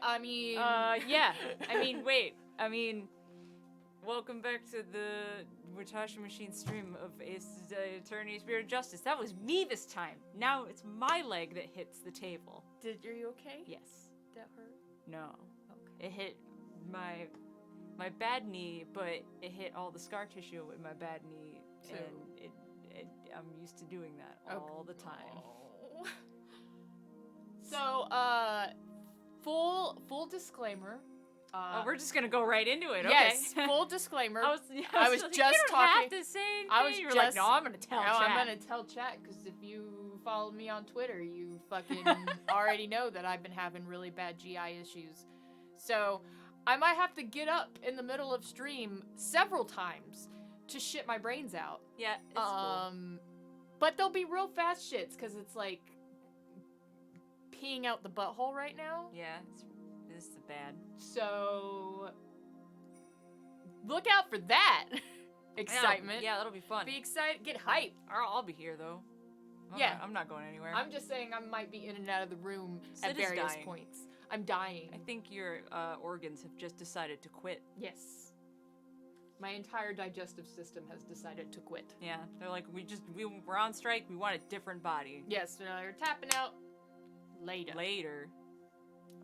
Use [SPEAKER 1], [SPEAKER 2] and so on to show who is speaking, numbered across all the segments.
[SPEAKER 1] I mean...
[SPEAKER 2] yeah. I mean, wait. I mean, welcome back to the Watashi Machine stream of Ace Attorney Spirit of Justice. That was me this time. Now it's my leg that hits the table.
[SPEAKER 1] Are you okay?
[SPEAKER 2] Yes.
[SPEAKER 1] That hurt?
[SPEAKER 2] No.
[SPEAKER 1] Okay.
[SPEAKER 2] It hit my bad knee, but it hit all the scar tissue in my bad knee, and I'm used to doing that all the time.
[SPEAKER 1] Oh. So, full disclaimer.
[SPEAKER 2] We're just gonna go right into it.
[SPEAKER 1] Yes,
[SPEAKER 2] okay.
[SPEAKER 1] full disclaimer.
[SPEAKER 2] I was
[SPEAKER 1] like,
[SPEAKER 2] just
[SPEAKER 1] you don't
[SPEAKER 2] talking.
[SPEAKER 1] Have to say anything.
[SPEAKER 2] I was
[SPEAKER 1] you
[SPEAKER 2] just
[SPEAKER 1] were
[SPEAKER 2] like, no, I'm gonna tell chat.
[SPEAKER 1] I'm gonna tell chat because if you follow me on Twitter, you fucking already know that I've been having really bad GI issues. So I might have to get up in the middle of stream several times to shit my brains out.
[SPEAKER 2] Yeah, it's cool.
[SPEAKER 1] But they'll be real fast shits because it's like peeing out the butthole right now.
[SPEAKER 2] Yeah, it's bad.
[SPEAKER 1] So look out for that excitement.
[SPEAKER 2] Yeah, that'll be fun.
[SPEAKER 1] Be excited. Get hype.
[SPEAKER 2] I'll be here though. I'm not going anywhere.
[SPEAKER 1] I'm just saying I might be in and out of the room
[SPEAKER 2] Sid
[SPEAKER 1] at various
[SPEAKER 2] dying.
[SPEAKER 1] points. I'm dying.
[SPEAKER 2] I think your organs have just decided to quit.
[SPEAKER 1] Yes. My entire digestive system has decided to quit.
[SPEAKER 2] Yeah, they're like, we're on strike. We want a different body.
[SPEAKER 1] Yes, they're tapping out later.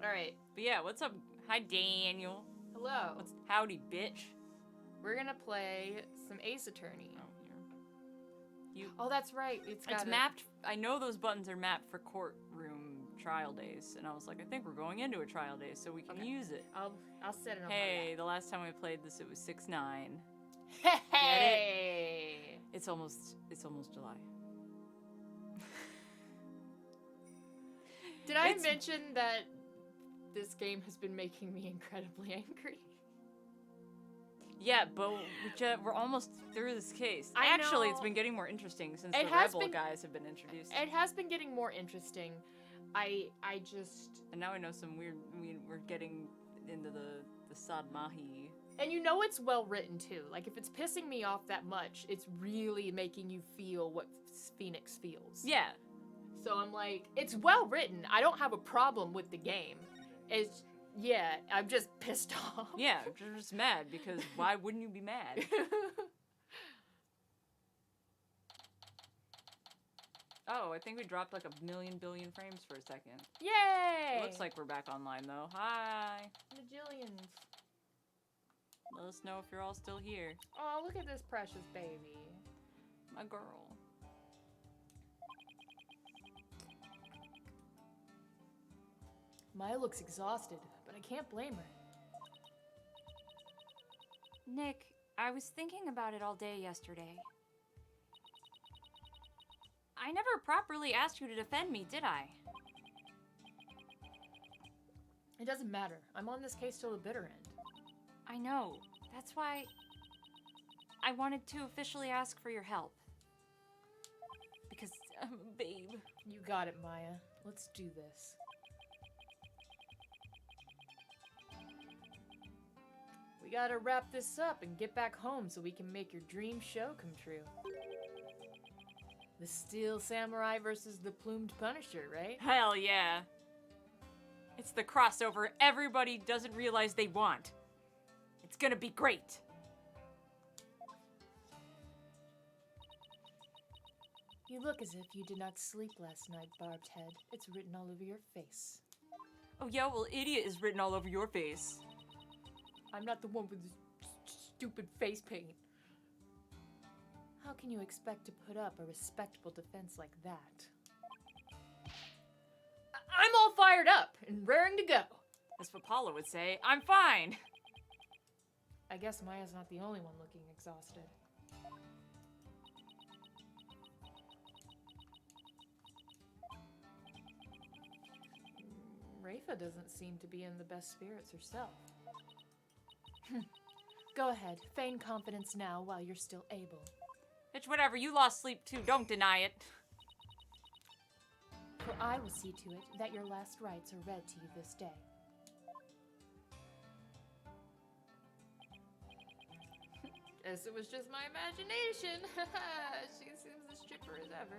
[SPEAKER 1] All right.
[SPEAKER 2] But yeah, what's up? Hi, Daniel.
[SPEAKER 1] Hello.
[SPEAKER 2] Howdy, bitch.
[SPEAKER 1] We're gonna play some Ace Attorney.
[SPEAKER 2] Oh, here.
[SPEAKER 1] Oh, that's right. It's
[SPEAKER 2] mapped. I know those buttons are mapped for courtroom trial days, and I was like, I think we're going into a trial day, so we can use it.
[SPEAKER 1] I'll set it on.
[SPEAKER 2] Hey, the last time we played this, it was 6-9.
[SPEAKER 1] Hey.
[SPEAKER 2] It's almost July.
[SPEAKER 1] Did I mention that this game has been making me incredibly angry?
[SPEAKER 2] Yeah, but we're almost through this case. Actually, it's been getting more interesting since the Rebel guys have been introduced.
[SPEAKER 1] It has been getting more interesting. I just...
[SPEAKER 2] And now I know some weird... we're getting into the Sad Mahi.
[SPEAKER 1] And you know it's well written, too. Like, if it's pissing me off that much, it's really making you feel what Phoenix feels.
[SPEAKER 2] Yeah.
[SPEAKER 1] So I'm like, it's well written. I don't have a problem with the game. It's... Yeah, I'm just pissed off.
[SPEAKER 2] Yeah, you're just mad, because why wouldn't you be mad? Oh, I think we dropped like 1 billion frames for a second.
[SPEAKER 1] Yay!
[SPEAKER 2] It looks like we're back online, though. Hi!
[SPEAKER 1] Majillions.
[SPEAKER 2] Let us know if you're all still here.
[SPEAKER 1] Oh, look at this precious baby.
[SPEAKER 2] My girl.
[SPEAKER 1] Maya looks exhausted, but I can't blame her.
[SPEAKER 3] Nick, I was thinking about it all day yesterday. I never properly asked you to defend me, did I?
[SPEAKER 1] It doesn't matter. I'm on this case till the bitter end.
[SPEAKER 3] I know. That's why I wanted to officially ask for your help. Because I'm a babe.
[SPEAKER 1] You got it, Maya. Let's do this. We gotta wrap this up and get back home so we can make your dream show come true. The Steel Samurai versus the Plumed Punisher, right?
[SPEAKER 2] Hell yeah. It's the crossover everybody doesn't realize they want. It's gonna be great.
[SPEAKER 1] You look as if you did not sleep last night, Barbed Head. It's written all over your face.
[SPEAKER 2] Oh yeah, well, idiot is written all over your face.
[SPEAKER 1] I'm not the one with the stupid face paint. How can you expect to put up a respectable defense like that? I'm all fired up and raring to go.
[SPEAKER 2] That's what Paula would say. I'm fine.
[SPEAKER 1] I guess Maya's not the only one looking exhausted. Rafa doesn't seem to be in the best spirits herself. Go ahead, feign confidence now while you're still able.
[SPEAKER 2] It's whatever, you lost sleep too, don't deny it.
[SPEAKER 1] For I will see to it that your last rites are read to you this day. Guess it was just my imagination. She seems as chipper as ever.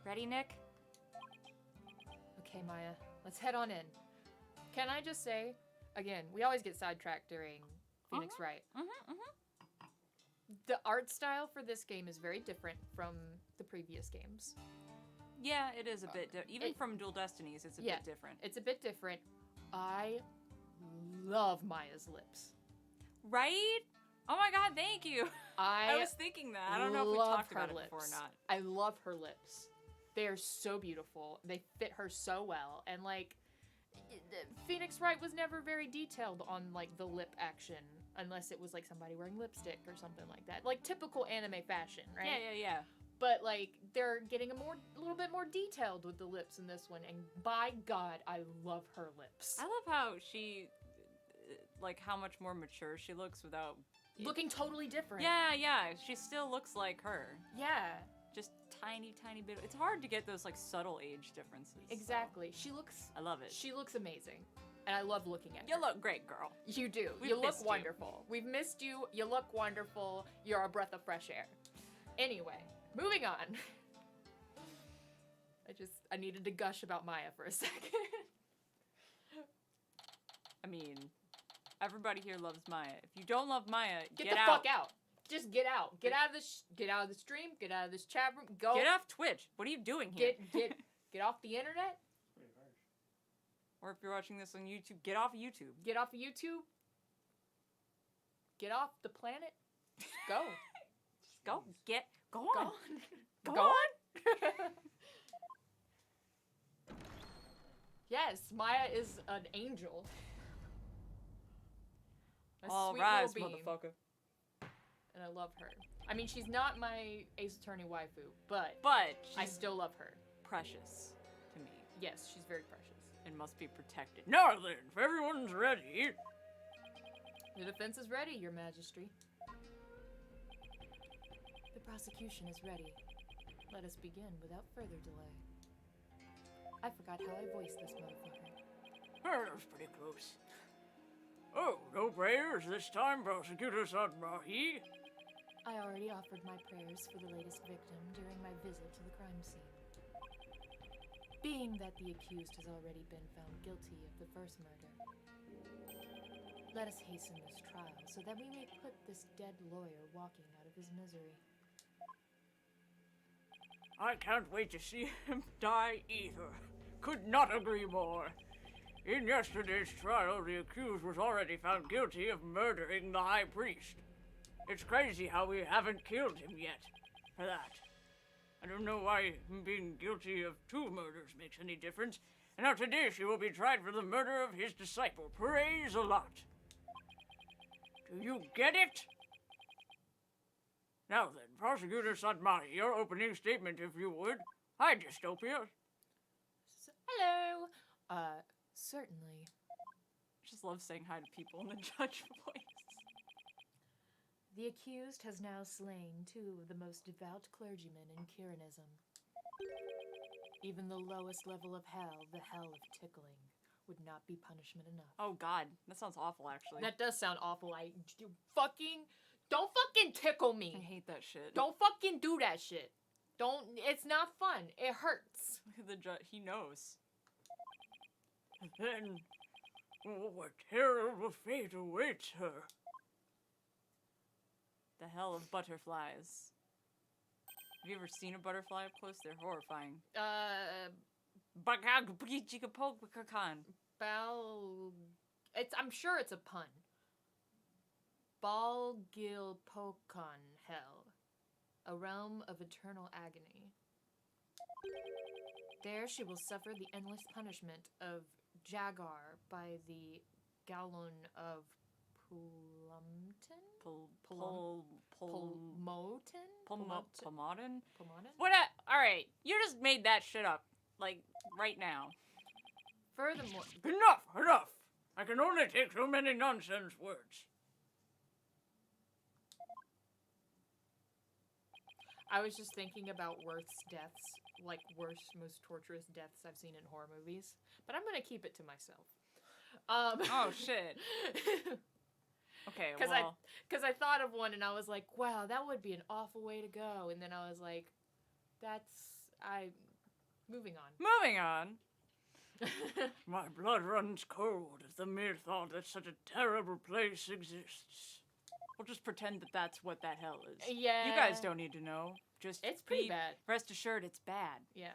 [SPEAKER 3] Ready, Nick?
[SPEAKER 1] Okay, Maya, let's head on in. Can I just say, again, we always get sidetracked during Phoenix Wright. The art style for this game is very different from the previous games.
[SPEAKER 2] Yeah, it is a bit different. Even from Dual Destinies, it's a bit different.
[SPEAKER 1] It's a bit different. I love Maya's lips.
[SPEAKER 2] Right? Oh my god, thank you. I was thinking that. I don't know if we talked about it before or not.
[SPEAKER 1] I love her lips. They are so beautiful. They fit her so well. And, like, Phoenix Wright was never very detailed on, like, the lip action. Unless it was, like, somebody wearing lipstick or something like that. Like, typical anime fashion, right?
[SPEAKER 2] Yeah.
[SPEAKER 1] But, like, they're getting a little bit more detailed with the lips in this one. And by God, I love her lips.
[SPEAKER 2] I love how she, like, how much more mature she looks without...
[SPEAKER 1] Looking totally different.
[SPEAKER 2] Yeah. She still looks like her.
[SPEAKER 1] Yeah.
[SPEAKER 2] Just tiny bit. It's hard to get those, like, subtle age differences.
[SPEAKER 1] Exactly. So. I love it. She looks amazing. And I love looking at her.
[SPEAKER 2] You look great, girl.
[SPEAKER 1] You do. You look wonderful. We've missed you. You look wonderful. You're a breath of fresh air. Anyway, moving on. I needed to gush about Maya for a second.
[SPEAKER 2] I mean, everybody here loves Maya. If you don't love Maya,
[SPEAKER 1] get the fuck out. Just get out. Get out of this. Get out of the stream. Get out of this chat room. Go.
[SPEAKER 2] Get off Twitch. What are you doing here?
[SPEAKER 1] Get off the internet.
[SPEAKER 2] Or if you're watching this on YouTube, get off YouTube.
[SPEAKER 1] Get off of YouTube. Get off the planet. Go.
[SPEAKER 2] Just go. Go on.
[SPEAKER 1] Go on. Yes, Maya is an angel.
[SPEAKER 2] All
[SPEAKER 1] sweet
[SPEAKER 2] rise,
[SPEAKER 1] little being.
[SPEAKER 2] motherfucker.
[SPEAKER 1] And I love her. I mean, she's not my Ace Attorney waifu, but I still love her.
[SPEAKER 2] Precious to me.
[SPEAKER 1] Yes, she's very precious.
[SPEAKER 2] And must be protected. Now then, if everyone's ready.
[SPEAKER 1] The defense is ready, Your Majesty. The prosecution is ready. Let us begin without further delay. I forgot how I voiced this motherfucker.
[SPEAKER 2] Oh, that was pretty close. Oh, no prayers this time, Prosecutor Sadmahi.
[SPEAKER 1] I already offered my prayers for the latest victim during my visit to the crime scene. Being that the accused has already been found guilty of the first murder, let us hasten this trial so that we may put this dead lawyer walking out of his misery.
[SPEAKER 2] I can't wait to see him die either. Could not agree more. In yesterday's trial, the accused was already found guilty of murdering the High Priest. It's crazy how we haven't killed him yet for that. I don't know why him being guilty of 2 murders makes any difference. And now today she will be tried for the murder of his disciple. Praise a lot. Do you get it? Now then, Prosecutor Sadmani, your opening statement, if you would. Hi, Dystopia.
[SPEAKER 1] Hello. Certainly.
[SPEAKER 2] I just love saying hi to people in the judge voice.
[SPEAKER 1] The accused has now slain 2 of the most devout clergymen in Kiranism. Even the lowest level of hell, the hell of tickling, would not be punishment enough.
[SPEAKER 2] Oh God, that sounds awful actually.
[SPEAKER 1] That does sound awful. Don't fucking tickle me.
[SPEAKER 2] I hate that shit.
[SPEAKER 1] Don't fucking do that shit. It's not fun. It hurts.
[SPEAKER 2] Look at the judge, he knows. And then, what terrible fate awaits her. The hell of butterflies. Have you ever seen a butterfly up close? They're horrifying.
[SPEAKER 1] I'm sure it's a pun. Balgilpokon hell. A realm of eternal agony. There she will suffer the endless punishment of Jagar by the Galon of
[SPEAKER 2] Pulmotin? What? Alright, you just made that shit up. Like, right now.
[SPEAKER 1] Furthermore...
[SPEAKER 2] Enough! I can only take so many nonsense words.
[SPEAKER 1] I was just thinking about worst deaths. Like, worst, most torturous deaths I've seen in horror movies. But I'm gonna keep it to myself.
[SPEAKER 2] Oh, shit. Okay, well...
[SPEAKER 1] Because I thought of one and I was like, wow, that would be an awful way to go. And then I was like, moving on.
[SPEAKER 2] Moving on. My blood runs cold at the mere thought that such a terrible place exists. We'll just pretend that that's what that hell is.
[SPEAKER 1] Yeah.
[SPEAKER 2] You guys don't need to know. Just
[SPEAKER 1] It's pretty
[SPEAKER 2] be
[SPEAKER 1] bad.
[SPEAKER 2] Rest assured, it's bad.
[SPEAKER 1] Yeah.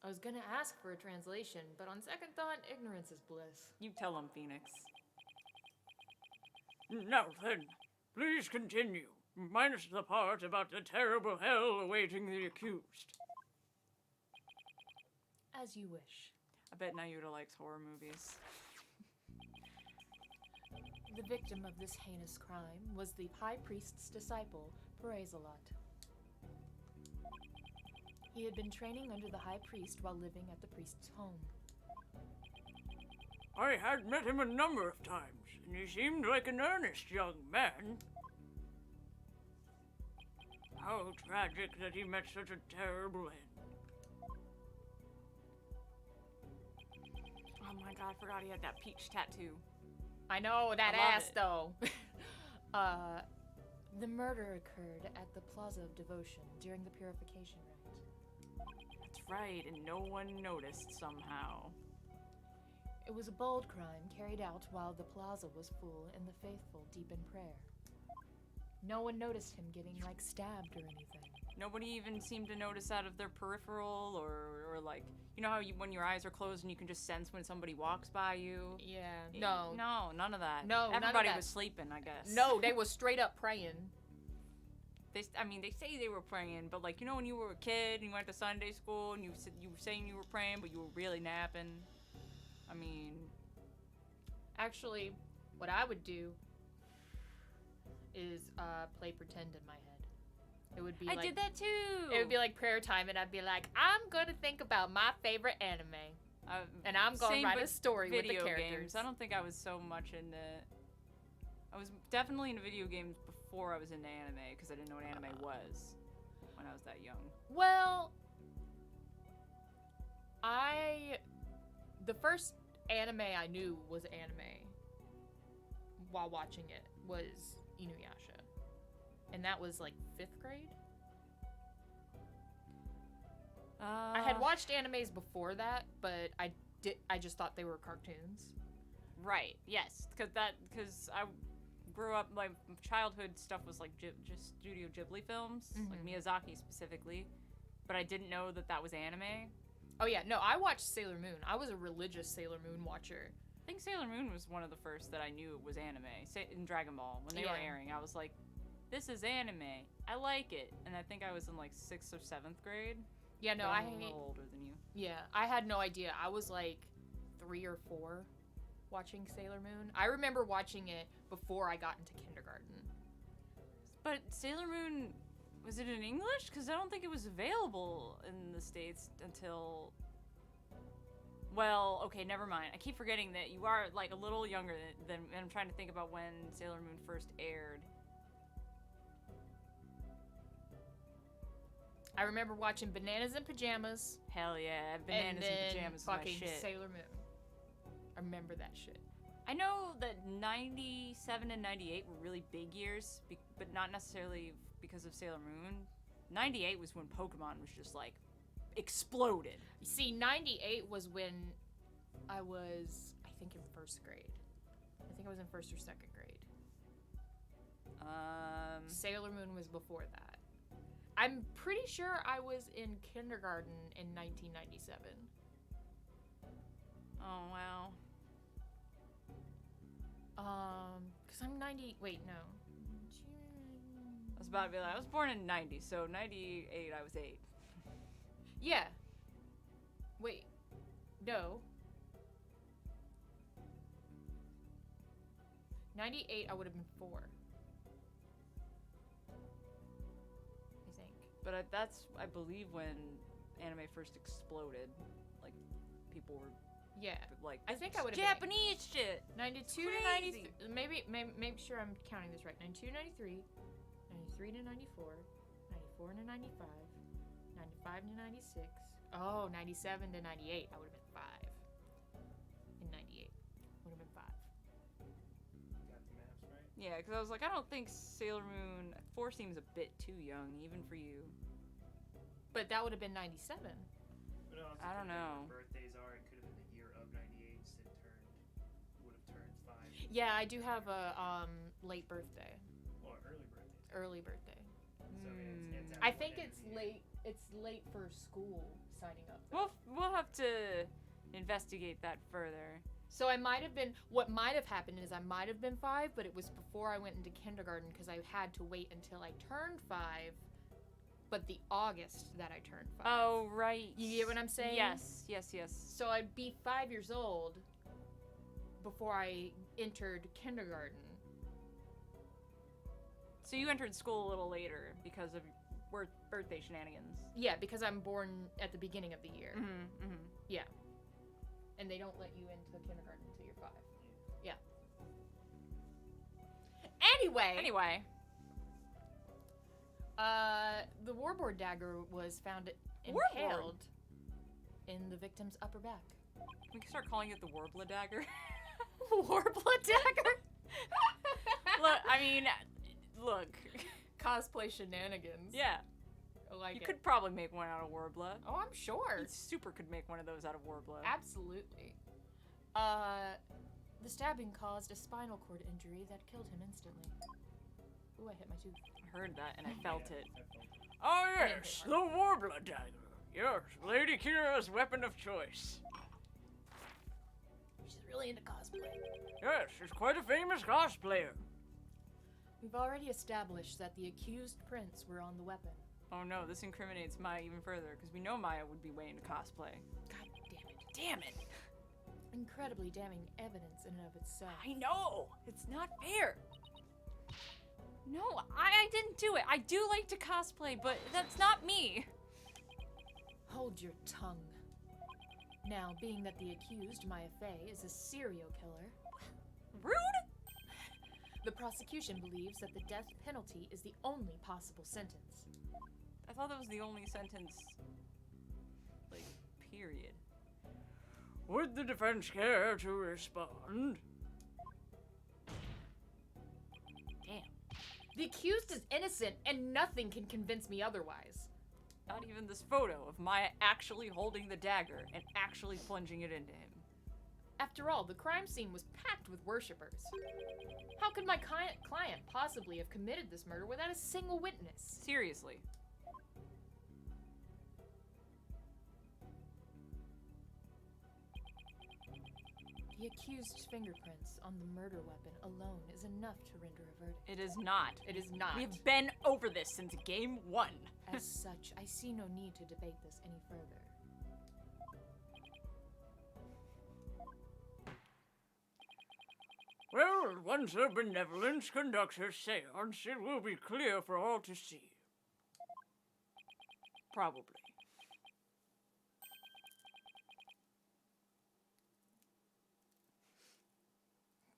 [SPEAKER 1] I was gonna ask for a translation, but on second thought, ignorance is bliss.
[SPEAKER 2] You tell them, Phoenix. Now then, please continue. Minus the part about the terrible hell awaiting the accused.
[SPEAKER 1] As you wish.
[SPEAKER 2] I bet Nayuta likes horror movies.
[SPEAKER 1] The victim of this heinous crime was the high priest's disciple, Perezalat. He had been training under the high priest while living at the priest's home.
[SPEAKER 2] I had met him a number of times, and he seemed like an earnest young man. How tragic that he met such a terrible end. Oh my god, I forgot he had that peach tattoo.
[SPEAKER 1] I know, that
[SPEAKER 2] I love
[SPEAKER 1] ass,
[SPEAKER 2] it.
[SPEAKER 1] though. The murder occurred at the Plaza of Devotion during the purification rite.
[SPEAKER 2] That's right, and no one noticed somehow.
[SPEAKER 1] It was a bold crime carried out while the plaza was full and the faithful deep in prayer. No one noticed him getting, like, stabbed or anything.
[SPEAKER 2] Nobody even seemed to notice out of their peripheral or like, you know how when your eyes are closed and you can just sense when somebody walks by you?
[SPEAKER 1] Yeah, no.
[SPEAKER 2] No, none of that.
[SPEAKER 1] No, none of
[SPEAKER 2] Everybody
[SPEAKER 1] that.
[SPEAKER 2] was sleeping, I guess.
[SPEAKER 1] No, they was straight up praying.
[SPEAKER 2] They say they were praying, but like, you know when you were a kid and you went to Sunday school and you were saying you were praying, but you were really napping? I mean...
[SPEAKER 1] Actually, what I would do is play pretend in my head. It would be
[SPEAKER 2] I did that too!
[SPEAKER 1] It would be like prayer time, and I'd be like, I'm gonna think about my favorite anime. And I'm gonna write a story with the
[SPEAKER 2] video
[SPEAKER 1] characters.
[SPEAKER 2] games. I don't think I was so much into... I was definitely into video games before I was into anime, because I didn't know what anime was when I was that young.
[SPEAKER 1] Well, the first anime I knew was anime while watching it was Inuyasha. And that was like 5th grade? I had watched animes before that, but I just thought they were cartoons.
[SPEAKER 2] Right, yes, because I grew up, my childhood stuff was like just Studio Ghibli films, like Miyazaki specifically, but I didn't know that was anime.
[SPEAKER 1] Oh yeah, no, I watched Sailor Moon. I was a religious Sailor Moon watcher.
[SPEAKER 2] I think Sailor Moon was one of the first that I knew it was anime. In Dragon Ball, when they were airing, I was like, this is anime. I like it. And I think I was in like 6th or 7th grade.
[SPEAKER 1] Yeah, no,
[SPEAKER 2] I'm a little older than you.
[SPEAKER 1] Yeah, I had no idea. I was like 3 or 4 watching Sailor Moon. I remember watching it before I got into kindergarten.
[SPEAKER 2] But Sailor Moon, was it in English? Because I don't think it was available in the States until... Well, okay, never mind. I keep forgetting that you are like a little younger than and I'm trying to think about when Sailor Moon first aired.
[SPEAKER 1] I remember watching Bananas in Pajamas.
[SPEAKER 2] Hell yeah, Bananas in Pajamas is my
[SPEAKER 1] fucking
[SPEAKER 2] shit.
[SPEAKER 1] Sailor Moon. I remember that shit.
[SPEAKER 2] I know that 97 and 98 were really big years, but not necessarily because of Sailor Moon. 98 was when Pokemon was just like exploded.
[SPEAKER 1] See, 98 was when I was, I think, in 1st grade. I think I was in 1st or 2nd grade. Sailor Moon was before that. I'm pretty sure I was in kindergarten in 1997.
[SPEAKER 2] Oh, wow.
[SPEAKER 1] Cause I'm 90, wait, no.
[SPEAKER 2] I was about to be like, I was born in 90, so 98 I was 8.
[SPEAKER 1] Yeah. Wait. No. 98, I would have been 4. I think.
[SPEAKER 2] But that's, I believe, when anime first exploded. Like, people were
[SPEAKER 1] Yeah.
[SPEAKER 2] like,
[SPEAKER 1] I think I would have
[SPEAKER 2] Japanese shit.
[SPEAKER 1] 92 to
[SPEAKER 2] Crazy.
[SPEAKER 1] 93. Maybe sure I'm counting this right. 92 to 93. 93 to 94. 94 to 95. 95 to 96. Oh, 97 to 98. I would have been 5. In 98. Would have been 5.
[SPEAKER 4] Got the maps right?
[SPEAKER 2] Yeah, because I was like, I don't think Sailor Moon 4 seems a bit too young, even for you.
[SPEAKER 1] But that would have been 97.
[SPEAKER 4] But it also
[SPEAKER 2] I don't
[SPEAKER 4] could've been
[SPEAKER 2] know.
[SPEAKER 4] when birthdays are. It could have been the year of 98 that would have turned 5.
[SPEAKER 1] Yeah, I do have a late birthday,
[SPEAKER 4] Or early birthdays.
[SPEAKER 1] early birthday.
[SPEAKER 4] So it's
[SPEAKER 1] I
[SPEAKER 4] after
[SPEAKER 1] think
[SPEAKER 4] the end
[SPEAKER 1] it's
[SPEAKER 4] of the year.
[SPEAKER 1] late. It's late for school signing up. Though.
[SPEAKER 2] We'll have to investigate that further.
[SPEAKER 1] So I might have been. What might have happened is I might have been 5, but it was before I went into kindergarten because I had to wait until I turned 5. But the August that I turned 5.
[SPEAKER 2] Oh, right.
[SPEAKER 1] You get what I'm saying?
[SPEAKER 2] Yes.
[SPEAKER 1] So I'd be 5 years old before I entered kindergarten.
[SPEAKER 2] So you entered school a little later because of birthday shenanigans.
[SPEAKER 1] Yeah, because I'm born at the beginning of the year.
[SPEAKER 2] Mm-hmm. Mm-hmm.
[SPEAKER 1] Yeah. And they don't let you into kindergarten until you're 5. Yeah. Anyway. The warboard dagger was found impaled in the victim's upper back.
[SPEAKER 2] We can start calling it the Warbler dagger.
[SPEAKER 1] Warbler dagger?
[SPEAKER 2] Look.
[SPEAKER 1] Cosplay shenanigans.
[SPEAKER 2] Yeah.
[SPEAKER 1] I like
[SPEAKER 2] You
[SPEAKER 1] it.
[SPEAKER 2] could probably make one out of Warbler.
[SPEAKER 1] Oh, I'm sure.
[SPEAKER 2] You super could make one of those out of Warbler.
[SPEAKER 1] Absolutely. The stabbing caused a spinal cord injury that killed him instantly. Ooh, I hit my tooth.
[SPEAKER 2] I heard that and I felt it.
[SPEAKER 4] I felt it.
[SPEAKER 2] Oh yes, the Warbler dagger. Yes, Lady Kira's weapon of choice.
[SPEAKER 1] She's really into cosplay.
[SPEAKER 2] Yes, she's quite a famous cosplayer.
[SPEAKER 1] We've already established that the accused prints were on the weapon.
[SPEAKER 2] Oh no, this incriminates Maya even further, because we know Maya would be way into cosplay.
[SPEAKER 1] God damn it.
[SPEAKER 2] Damn it!
[SPEAKER 1] Incredibly damning evidence in and of itself.
[SPEAKER 2] I know! It's not fair! No, I didn't do it. I do like to cosplay, but that's not me.
[SPEAKER 1] Hold your tongue. Now, being that the accused, Maya Fey, is a serial killer,
[SPEAKER 2] Rude?
[SPEAKER 1] the prosecution believes that the death penalty is the only possible sentence.
[SPEAKER 2] I thought that was the only sentence. Like, period. Would the defense care to respond? Damn.
[SPEAKER 1] The accused is innocent, and nothing can convince me otherwise.
[SPEAKER 2] Not even this photo of Maya actually holding the dagger and actually plunging it into him.
[SPEAKER 1] After all, the crime scene was packed with worshippers. How could my client possibly have committed this murder without a single witness?
[SPEAKER 2] Seriously.
[SPEAKER 1] The accused's fingerprints on the murder weapon alone is enough to render a verdict.
[SPEAKER 2] It is not.
[SPEAKER 1] It is not.
[SPEAKER 2] We've been over this since game 1.
[SPEAKER 1] As such, I see no need to debate this any further.
[SPEAKER 2] Well, once her benevolence conducts her seance, it will be clear for all to see. Probably.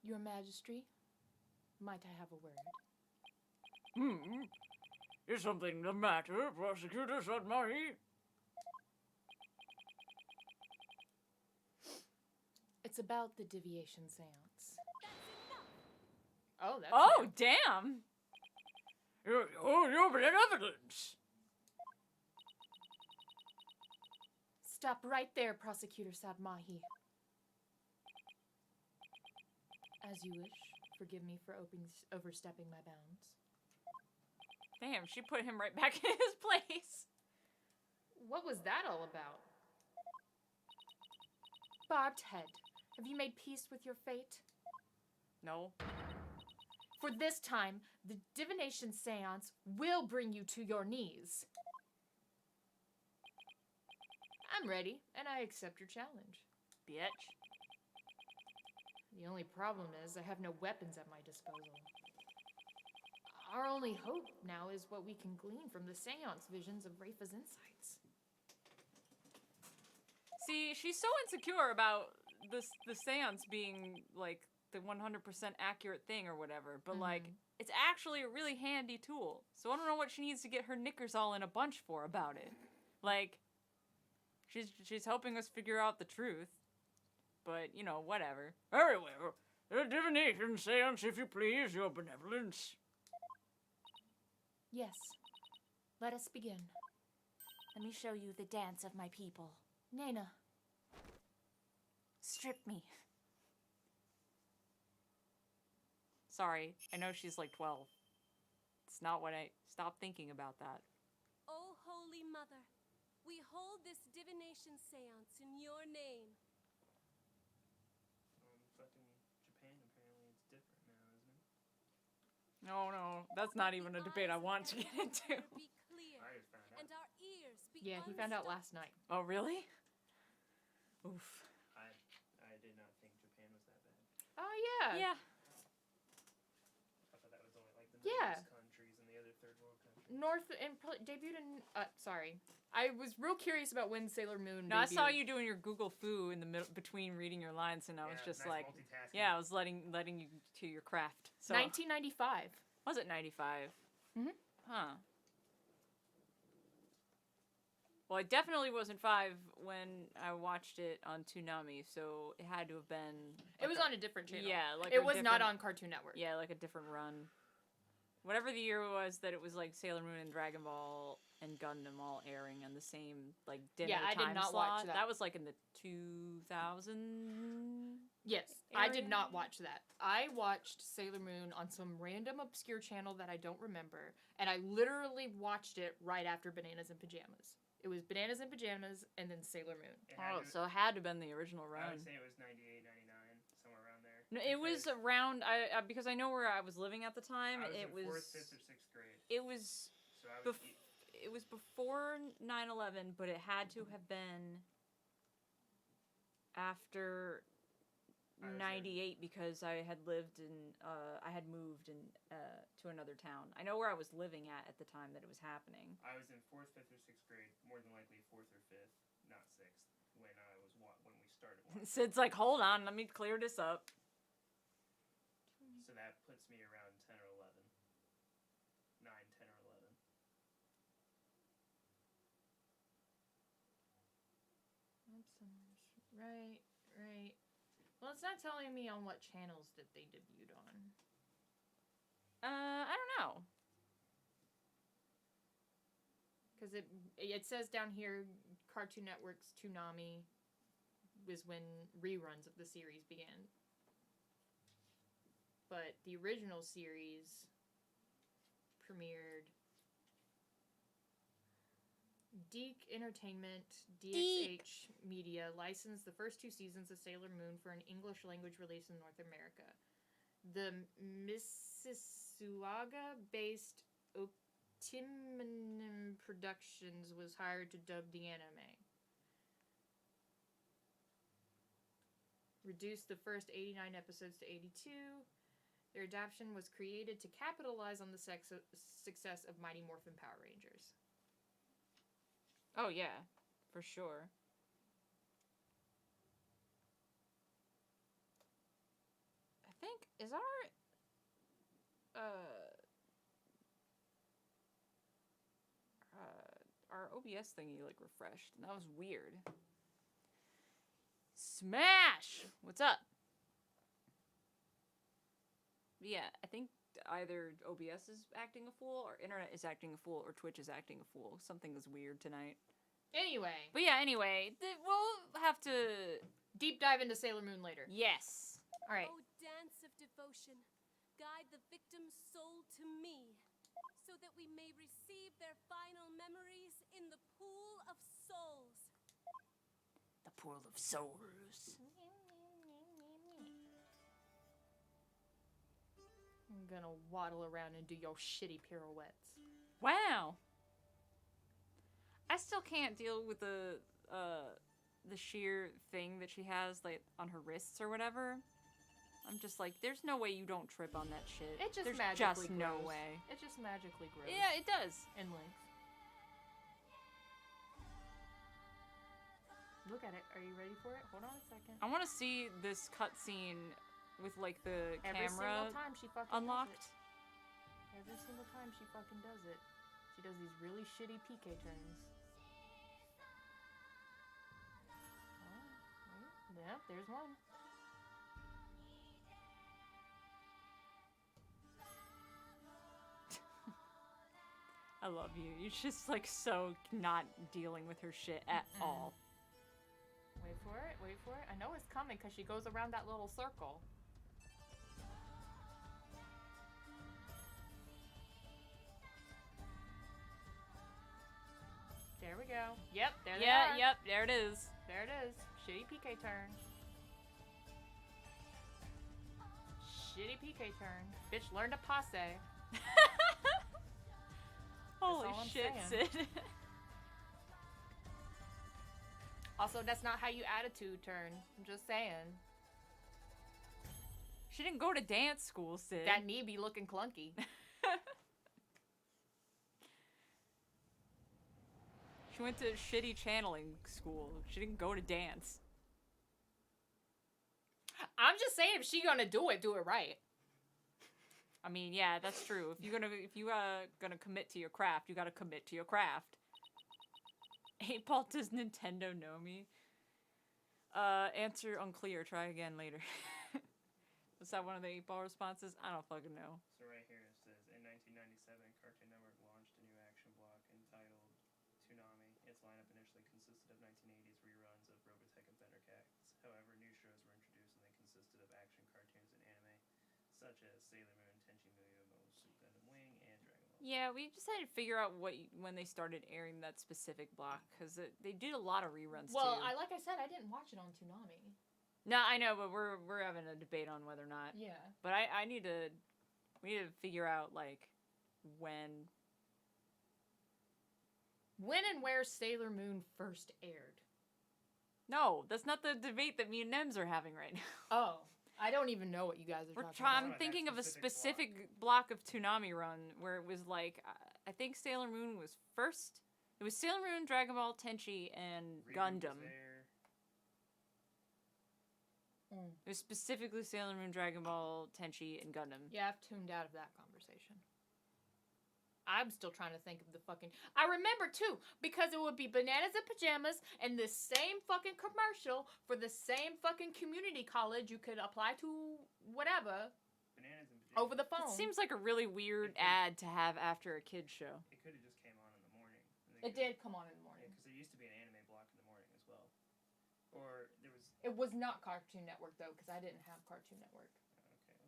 [SPEAKER 1] Your Majesty, might I have a word?
[SPEAKER 2] Is something the matter, Prosecutor Sadmahi?
[SPEAKER 1] It's about the deviation seance. Oh, that's
[SPEAKER 2] Oh,
[SPEAKER 1] new.
[SPEAKER 2] damn! Your benevolence!
[SPEAKER 1] Stop right there, Prosecutor Sadmahi. As you wish. Forgive me for overstepping my bounds.
[SPEAKER 2] Damn, she put him right back in his place.
[SPEAKER 1] What was that all about? Barbed head, have you made peace with your fate?
[SPEAKER 2] No.
[SPEAKER 1] For this time, the divination seance will bring you to your knees. I'm ready, and I accept your challenge.
[SPEAKER 2] Bitch.
[SPEAKER 1] The only problem is I have no weapons at my disposal. Our only hope now is what we can glean from the seance visions of Rafa's insights.
[SPEAKER 2] See, she's so insecure about the seance being, like, the 100% accurate thing or whatever, but, like, it's actually a really handy tool. So I don't know what she needs to get her knickers all in a bunch for about it. Like, she's helping us figure out the truth. But, you know, whatever. Very well. A divination seance, if you please, your benevolence.
[SPEAKER 1] Yes. Let us begin.
[SPEAKER 3] Let me show you the dance of my people.
[SPEAKER 1] Nana.
[SPEAKER 3] Strip me.
[SPEAKER 2] Sorry, I know she's like 12. It's not what I... Stop thinking about that.
[SPEAKER 5] O Holy Mother, we hold this divination seance in your name.
[SPEAKER 4] Fucking Japan, apparently it's different now, isn't it?
[SPEAKER 2] No, that's not even a debate I want to get into.
[SPEAKER 5] Be clear,
[SPEAKER 4] I just found out.
[SPEAKER 5] and our ears be
[SPEAKER 1] Yeah, he found out
[SPEAKER 5] unstopped.
[SPEAKER 1] last night.
[SPEAKER 2] Oh, really? Oof.
[SPEAKER 4] I did not think Japan was that bad.
[SPEAKER 1] Oh, yeah.
[SPEAKER 2] Yeah.
[SPEAKER 4] I thought that was only like the
[SPEAKER 1] Yeah.
[SPEAKER 4] Middle East countries and the other third world countries.
[SPEAKER 1] North and debuted in. Sorry, I was real curious about when Sailor Moon.
[SPEAKER 2] No, I saw
[SPEAKER 1] debuted.
[SPEAKER 2] you doing your Google foo in the middle between reading your lines, and I was just
[SPEAKER 4] nice
[SPEAKER 2] like,
[SPEAKER 4] multitasking.
[SPEAKER 2] yeah, I was letting you to your craft. So
[SPEAKER 1] 1995.
[SPEAKER 2] was it 95?
[SPEAKER 1] Mhm.
[SPEAKER 2] Huh. Well, I definitely wasn't 5 when I watched it on Toonami, so it had to have been.
[SPEAKER 1] It was on a different channel.
[SPEAKER 2] Yeah, like
[SPEAKER 1] it
[SPEAKER 2] a
[SPEAKER 1] was not
[SPEAKER 2] different-
[SPEAKER 1] on Cartoon Network.
[SPEAKER 2] Yeah, like a different run. Whatever the year was that it was like Sailor Moon and Dragon Ball and Gundam all airing on the same like dinner
[SPEAKER 1] Yeah, I did
[SPEAKER 2] time
[SPEAKER 1] not
[SPEAKER 2] slot.
[SPEAKER 1] watch that.
[SPEAKER 2] That was like in the 2000.
[SPEAKER 1] Yes, I did
[SPEAKER 2] Area?
[SPEAKER 1] not watch that. I watched Sailor Moon on some random obscure channel that I don't remember, and I literally watched it right after Bananas in Pajamas. It was Bananas in Pajamas and then Sailor Moon.
[SPEAKER 4] It had
[SPEAKER 2] Oh,
[SPEAKER 4] to-
[SPEAKER 2] so it had to have been the original
[SPEAKER 4] I
[SPEAKER 2] run.
[SPEAKER 4] would say it was 98, 99, somewhere around there.
[SPEAKER 2] No, it was
[SPEAKER 4] because
[SPEAKER 2] around. I because I know where I was living at the time.
[SPEAKER 4] I was
[SPEAKER 2] It
[SPEAKER 4] in
[SPEAKER 2] was.
[SPEAKER 4] 4th, 5th, or 6th grade.
[SPEAKER 2] It was.
[SPEAKER 4] So I was.
[SPEAKER 2] It was before 9/11, but it had to have been after
[SPEAKER 4] I was in-
[SPEAKER 2] 98 because I had lived in I had moved in to another town. I know where I was living at the time that it was happening.
[SPEAKER 4] I was in 4th, 5th, or 6th grade. More than likely 4th or 5th, not 6th, when when we started watching.
[SPEAKER 2] Sid's like, hold on, let me clear this up.
[SPEAKER 4] So that puts me around 10 or 11. 9, 10, or 11.
[SPEAKER 1] Right, right. Well, it's not telling me on what channels that they debuted on.
[SPEAKER 2] I don't know.
[SPEAKER 1] Because it says down here, Cartoon Network's Toonami was when reruns of the series began. But the original series premiered. Deke Entertainment, DXH Media licensed the first 2 seasons of Sailor Moon for an English language release in North America. The Mississauga-based Optimum Productions was hired to dub the anime. Reduced the first 89 episodes to 82. Their adaptation was created to capitalize on the success of Mighty Morphin Power Rangers.
[SPEAKER 2] Oh yeah, for sure. I think is our OBS thingy like refreshed, and that was weird. Smash! What's up? Yeah, I think either OBS is acting a fool, or internet is acting a fool, or Twitch is acting a fool. Something is weird tonight.
[SPEAKER 1] Anyway,
[SPEAKER 2] But yeah, anyway, we'll have to.
[SPEAKER 1] deep dive into Sailor Moon later.
[SPEAKER 2] Yes.
[SPEAKER 1] All right.
[SPEAKER 5] O dance of devotion, guide the victim's soul to me, so that we may receive their final memories in the pool of souls.
[SPEAKER 2] The pool of souls.
[SPEAKER 1] I'm gonna waddle around and do your shitty pirouettes.
[SPEAKER 2] Wow. I still can't deal with the sheer thing that she has like on her wrists or whatever. I'm just like, there's no way you don't trip on that shit.
[SPEAKER 1] It just
[SPEAKER 2] there's
[SPEAKER 1] magically
[SPEAKER 2] just no
[SPEAKER 1] grows.
[SPEAKER 2] way.
[SPEAKER 1] It just magically grows.
[SPEAKER 2] Yeah, it does.
[SPEAKER 1] And links. Look at it. Are you ready for it? Hold on a second.
[SPEAKER 2] I want to see this cutscene with like the
[SPEAKER 1] Every
[SPEAKER 2] camera
[SPEAKER 1] single time she fucking
[SPEAKER 2] unlocked.
[SPEAKER 1] Does it. Every single time she fucking does it. She does these really shitty PK turns. Oh, yeah, there's one.
[SPEAKER 2] I love you. You're just like so not dealing with her shit at all.
[SPEAKER 1] Wait for it, wait for it. I know it's coming because she goes around that little circle. There we go. Yep, there they are.
[SPEAKER 2] Yep, there it is.
[SPEAKER 1] There it is. Shitty PK turn. Shitty PK turn. Bitch, learn to passe.
[SPEAKER 2] Holy
[SPEAKER 1] all I'm
[SPEAKER 2] shit,
[SPEAKER 1] saying.
[SPEAKER 2] Sid.
[SPEAKER 1] Also, that's not how you attitude turn. I'm just saying.
[SPEAKER 2] She didn't go to dance school, Sid.
[SPEAKER 1] That knee be looking clunky.
[SPEAKER 2] She went to shitty channeling school. She didn't go to dance.
[SPEAKER 1] I'm just saying, if she gonna do it right.
[SPEAKER 2] I mean, yeah, that's true. If you gonna commit to your craft, you gotta commit to your craft. 8-Ball, does Nintendo know me? Answer unclear. Try again later. Was that one of the 8-Ball responses? I don't fucking know.
[SPEAKER 4] So right here it says, in 1997, Cartoon Network launched a new action block entitled Toonami. Its lineup initially consisted of 1980s reruns of Robotech and Thundercats. However, new shows were introduced and they consisted of action cartoons and anime, such as Sailor Moon, Tenchi Muyo, Super Gundam Wing, and Dragon Ball.
[SPEAKER 2] Yeah, we just had to figure out when they started airing that specific block, because they did a lot of reruns
[SPEAKER 1] Well,
[SPEAKER 2] too.
[SPEAKER 1] like I said, I didn't watch it on Toonami.
[SPEAKER 2] No, I know, but we're having a debate on whether or not.
[SPEAKER 1] Yeah.
[SPEAKER 2] But we need to figure out like when
[SPEAKER 1] and where Sailor Moon first aired.
[SPEAKER 2] No, that's not the debate that me and Nems are having right now.
[SPEAKER 1] Oh, I don't even know what you guys are talking about.
[SPEAKER 2] I'm thinking of a specific block of Toonami Run where it was like I think Sailor Moon was first. It was Sailor Moon, Dragon Ball, Tenchi, and
[SPEAKER 4] Reboot
[SPEAKER 2] Gundam.
[SPEAKER 4] was there.
[SPEAKER 2] It was specifically Sailor Moon, Dragon Ball, Tenchi, and Gundam.
[SPEAKER 1] Yeah, I've tuned out of that conversation. I'm still trying to think of the fucking... I remember, too, because it would be Bananas and Pajamas and the same fucking commercial for the same fucking community college you could apply to whatever
[SPEAKER 4] Bananas and Pajamas.
[SPEAKER 1] over the phone.
[SPEAKER 2] It seems like a really weird ad to have after a kid's show.
[SPEAKER 4] It could have just came on in the morning.
[SPEAKER 1] It did come on in the morning.
[SPEAKER 4] Because there used to be an anime block in the morning as well. Or there was...
[SPEAKER 1] It was not Cartoon Network, though, because I didn't have Cartoon Network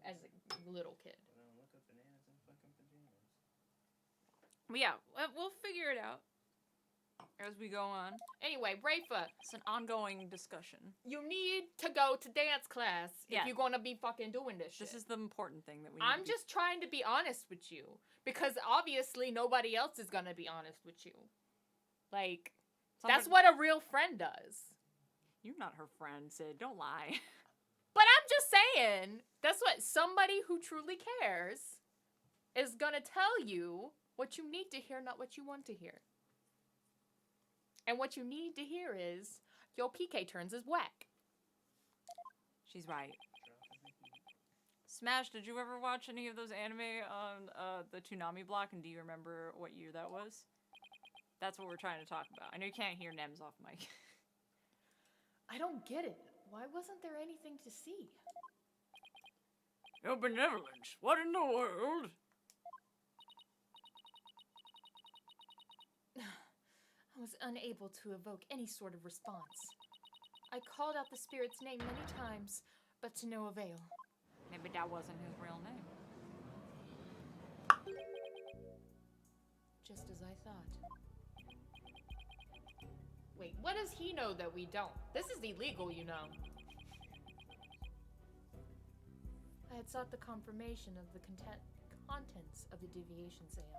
[SPEAKER 4] Okay.
[SPEAKER 1] as a little kid.
[SPEAKER 4] Well, then look up Bananas and fucking Pajamas.
[SPEAKER 2] But yeah, we'll figure it out as we go on.
[SPEAKER 1] Anyway, Rafa,
[SPEAKER 2] It's an ongoing discussion.
[SPEAKER 1] you need to go to dance class
[SPEAKER 2] Yeah.
[SPEAKER 1] if you're going to be fucking doing this shit.
[SPEAKER 2] This is the important thing that we need
[SPEAKER 1] I'm
[SPEAKER 2] to be-
[SPEAKER 1] just trying to be honest with you because obviously nobody else is going to be honest with you. Like, that's what a real friend does.
[SPEAKER 2] You're not her friend, Sid. Don't lie.
[SPEAKER 1] But I'm just saying, that's what somebody who truly cares is going to tell you what you need to hear, not what you want to hear. And what you need to hear is, your PK turns is whack.
[SPEAKER 2] She's right. Smash, did you ever watch any of those anime on the Toonami block, and do you remember what year that was? That's what we're trying to talk about. I know you can't hear Nems off mic.
[SPEAKER 1] I don't get it. Why wasn't there anything to see?
[SPEAKER 2] Your benevolence. What in the world?
[SPEAKER 1] I was unable to evoke any sort of response. I called out the spirit's name many times, but to no avail.
[SPEAKER 2] Maybe that wasn't his real name.
[SPEAKER 1] Just as I thought. Wait, what does he know that we don't? This is illegal, you know. I had sought the confirmation of the contents of the deviation seance.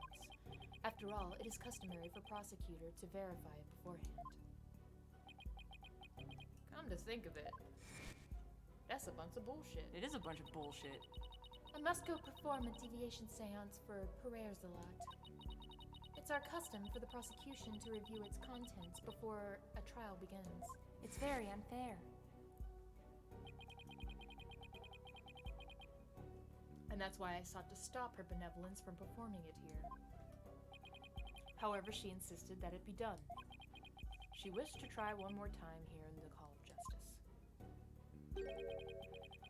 [SPEAKER 1] After all, it is customary for prosecutor to verify it beforehand. Come to think of it, that's a bunch of bullshit.
[SPEAKER 2] It is a bunch of bullshit.
[SPEAKER 1] I must go perform a deviation seance for Perer's a lot. It's our custom for the prosecution to review its contents before a trial begins. It's very unfair. And that's why I sought to stop her benevolence from performing it here. However, she insisted that it be done. She wished to try one more time here in the Hall of Justice.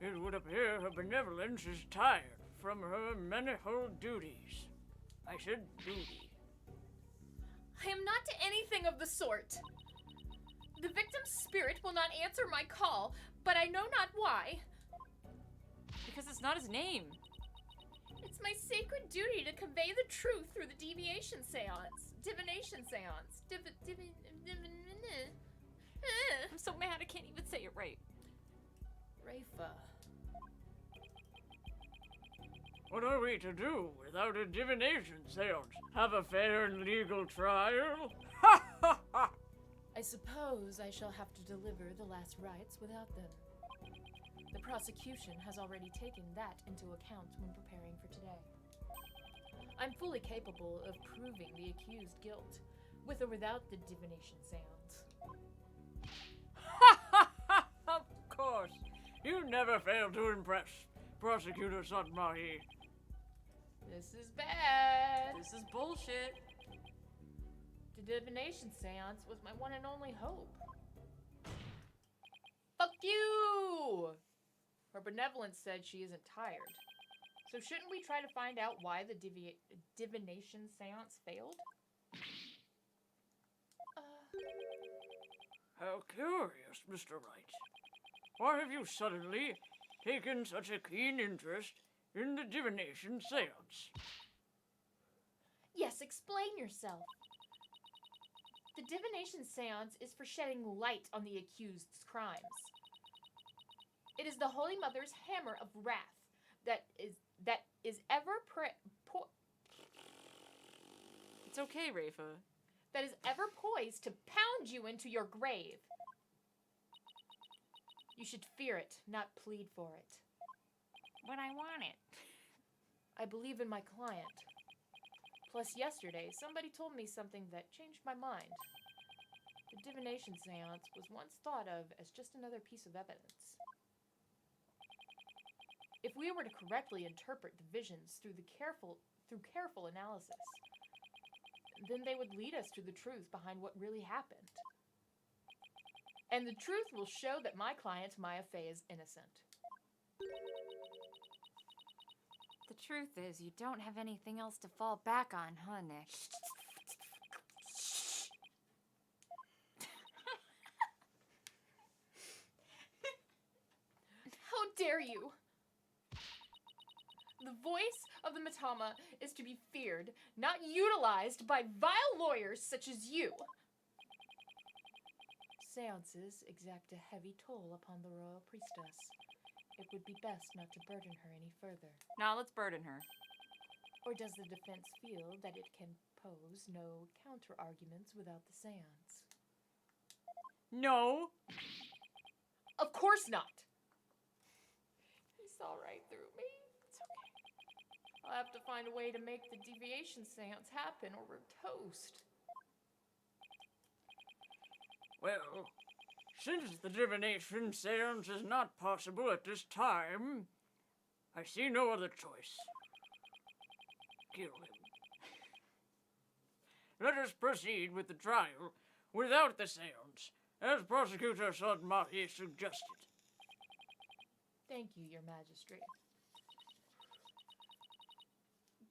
[SPEAKER 2] It would appear her benevolence is tired from her manifold duties. I said duty.
[SPEAKER 1] I am not anything of the sort. The victim's spirit will not answer my call, but I know not why.
[SPEAKER 2] Because it's not his name.
[SPEAKER 1] It's my sacred duty to convey the truth through the divination seance.
[SPEAKER 2] I'm so mad I can't even say it right.
[SPEAKER 1] Rafa.
[SPEAKER 6] What are we to do without a divination seance? Have a fair and legal trial? Ha ha ha!
[SPEAKER 1] I suppose I shall have to deliver the last rites without them. The prosecution has already taken that into account when preparing for today. I'm fully capable of proving the accused guilt, with or without the divination seance.
[SPEAKER 6] Ha ha ha! Of course! You never fail to impress, Prosecutor Satmahi.
[SPEAKER 1] This is bad.
[SPEAKER 2] This is bullshit.
[SPEAKER 1] The divination seance was my one and only hope. Fuck you! Her benevolence said she isn't tired. So shouldn't we try to find out why the divination seance failed?
[SPEAKER 6] How curious, Mr. Wright. Why have you suddenly taken such a keen interest in the divination seance?
[SPEAKER 1] Yes, explain yourself. The divination seance is for shedding light on the accused's crimes. It is the Holy Mother's hammer of wrath that is ever
[SPEAKER 2] It's okay, Rafa.
[SPEAKER 1] that is ever poised to pound you into your grave. You should fear it, not plead for it.
[SPEAKER 3] But I want it.
[SPEAKER 1] I believe in my client. Plus, yesterday, somebody told me something that changed my mind. The divination seance was once thought of as just another piece of evidence. If we were to correctly interpret the visions through careful analysis, then they would lead us to the truth behind what really happened. And the truth will show that my client, Maya Fey, is innocent.
[SPEAKER 3] The truth is, you don't have anything else to fall back on, huh, Nick?
[SPEAKER 1] How dare you! The voice of the Matama is to be feared, not utilized by vile lawyers such as you. Seances exact a heavy toll upon the royal priestess. It would be best not to burden her any further.
[SPEAKER 2] Now let's burden her.
[SPEAKER 1] Or does the defense feel that it can pose no counter-arguments without the seance?
[SPEAKER 6] No.
[SPEAKER 1] Of course not! He saw right through me. It's okay. I'll have to find a way to make the deviation seance happen or we're toast.
[SPEAKER 6] Well, since the divination seance is not possible at this time, I see no other choice. Kill him. Let us proceed with the trial without the seance, as Prosecutor Sodmahi suggested.
[SPEAKER 1] Thank you, Your Majesty.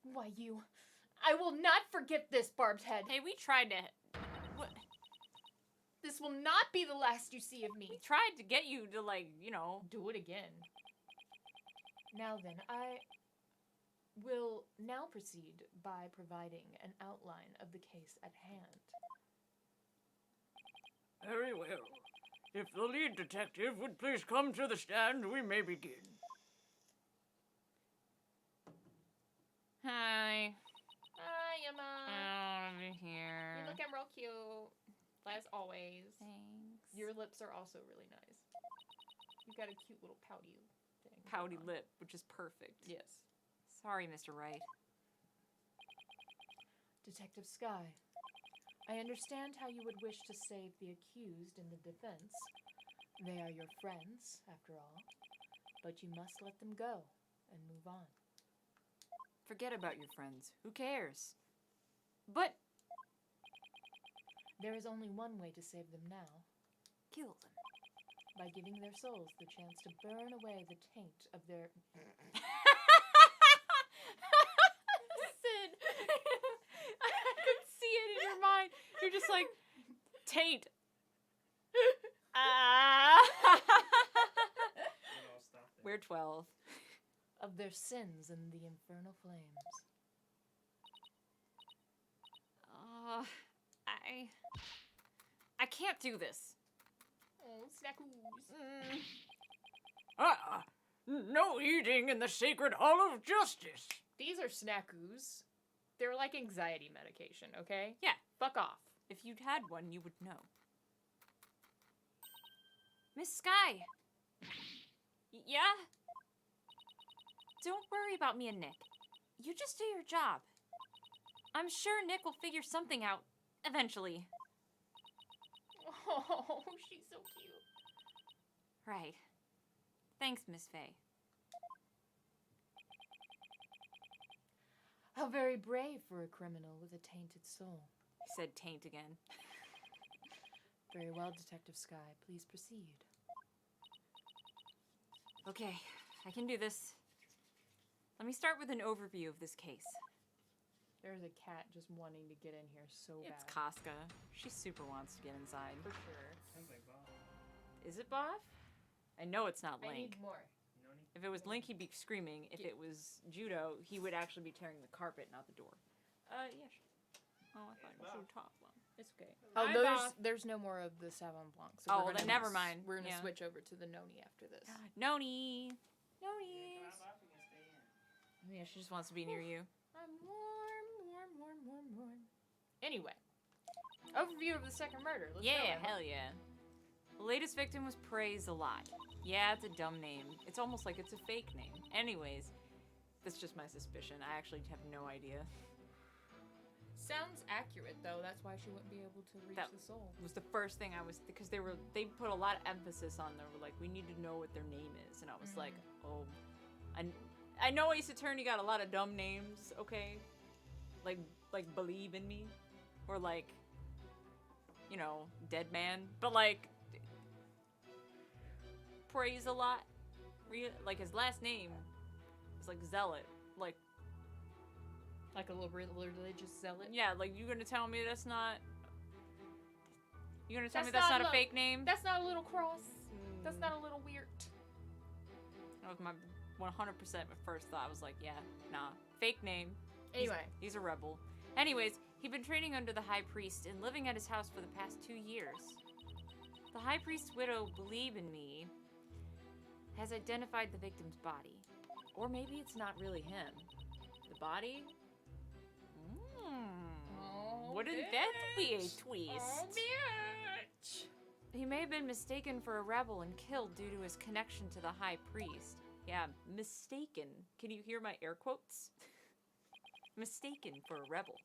[SPEAKER 1] Why, you... I will not forget this, Barbed Head.
[SPEAKER 2] Hey, we tried to... What?
[SPEAKER 1] This will not be the last you see of me.
[SPEAKER 2] We tried to get you to, like, you know...
[SPEAKER 1] Do it again. Now then, I will now proceed by providing an outline of the case at hand.
[SPEAKER 6] Very well. If the lead detective would please come to the stand, we may begin.
[SPEAKER 2] Hi.
[SPEAKER 1] Hi, Emma.
[SPEAKER 2] Over here.
[SPEAKER 1] You looking real cute, as always.
[SPEAKER 2] Thanks.
[SPEAKER 1] Your lips are also really nice. You've got a cute little pouty thing.
[SPEAKER 2] pouty
[SPEAKER 1] going on.
[SPEAKER 2] lip, which is perfect.
[SPEAKER 1] Yes.
[SPEAKER 2] Sorry, Mr. Wright.
[SPEAKER 1] Detective Sky, I understand how you would wish to save the accused in the defense. They are your friends, after all. But you must let them go and move on.
[SPEAKER 2] Forget about your friends. Who cares? But
[SPEAKER 1] There is only one way to save them now,
[SPEAKER 2] kill them.
[SPEAKER 1] by giving their souls the chance to burn away the taint of their...
[SPEAKER 2] Sid, I could see it in your mind. You're just like, taint.
[SPEAKER 4] It all stopped there.
[SPEAKER 2] We're 12.
[SPEAKER 1] Of their sins in the infernal flames.
[SPEAKER 3] I can't do this.
[SPEAKER 1] Oh, snackoos.
[SPEAKER 6] No eating in the sacred hall of justice.
[SPEAKER 1] These are snackoos. They're like anxiety medication, okay?
[SPEAKER 2] Yeah.
[SPEAKER 1] Fuck off.
[SPEAKER 2] If you'd had one, you would know.
[SPEAKER 3] Miss Sky.
[SPEAKER 2] Yeah?
[SPEAKER 3] Don't worry about me and Nick. You just do your job. I'm sure Nick will figure something out eventually.
[SPEAKER 1] Oh, she's so cute.
[SPEAKER 3] Right. Thanks, Miss Faye.
[SPEAKER 1] How very brave for a criminal with a tainted soul.
[SPEAKER 2] He said taint again.
[SPEAKER 1] Very well, Detective Sky. Please proceed.
[SPEAKER 3] Okay, I can do this. Let me start with an overview of this case.
[SPEAKER 1] There's a cat just wanting to get in here so
[SPEAKER 2] It's
[SPEAKER 1] bad.
[SPEAKER 2] Casca. She super wants to get inside.
[SPEAKER 1] For sure.
[SPEAKER 4] Sounds like Bob.
[SPEAKER 2] Is it Bob? I know it's not
[SPEAKER 1] I
[SPEAKER 2] Link.
[SPEAKER 1] need more.
[SPEAKER 4] Noni?
[SPEAKER 2] If it was Link, he'd be screaming. If it was Judo, he would actually be tearing the carpet, not the door. Yeah. Oh, I thought you should talk. Well, it's okay.
[SPEAKER 1] Oh,
[SPEAKER 2] Hi,
[SPEAKER 1] no,
[SPEAKER 2] Bob.
[SPEAKER 1] there's no more of the Savon Blanc. So
[SPEAKER 2] Oh,
[SPEAKER 1] we're
[SPEAKER 2] well,
[SPEAKER 1] gonna
[SPEAKER 2] then never mind.
[SPEAKER 1] We're gonna
[SPEAKER 2] Yeah.
[SPEAKER 1] switch over to the Noni after this.
[SPEAKER 2] Noni.
[SPEAKER 4] Yeah,
[SPEAKER 2] Noni.
[SPEAKER 4] come on, Bob, we can stay in.
[SPEAKER 2] Yeah, she just wants to be near you.
[SPEAKER 1] I'm warm. Anyway, overview of the second murder. Let's go,
[SPEAKER 2] Yeah,
[SPEAKER 1] Emma.
[SPEAKER 2] hell yeah. The latest victim was Praise a Lot. Yeah, it's a dumb name. It's almost like it's a fake name. Anyways, that's just my suspicion. I actually have no idea.
[SPEAKER 1] Sounds accurate though. That's why she wouldn't be able to reach
[SPEAKER 2] That-
[SPEAKER 1] the soul.
[SPEAKER 2] It was the first thing I was, because they put a lot of emphasis on, they were like, we need to know what their name is. And I was like, oh, I know Ace Attorney got a lot of dumb names, okay? Like Believe in Me, or like, you know, Dead Man, but like, Praise a Lot, like his last name is like Zealot, like,
[SPEAKER 1] Like a little religious zealot.
[SPEAKER 2] yeah, like you gonna tell me that's not, you gonna tell me
[SPEAKER 1] That's
[SPEAKER 2] that's
[SPEAKER 1] not
[SPEAKER 2] not a
[SPEAKER 1] lo-
[SPEAKER 2] fake name?
[SPEAKER 1] That's not a little cross. That's not a little weird.
[SPEAKER 2] That was my 100% first thought. I was like, yeah, nah, fake name.
[SPEAKER 1] Anyway,
[SPEAKER 2] He's a rebel. Anyways, he'd been training under the High Priest and living at his house for the past 2 years. The High Priest's widow, Believe in Me, has identified the victim's body. Or maybe it's not really him. The body? Wouldn't that be a twist?
[SPEAKER 1] bitch.
[SPEAKER 3] He may have been mistaken for a rebel and killed due to his connection to the High Priest.
[SPEAKER 2] Yeah, mistaken. Can you hear my air quotes? Mistaken for a rebel.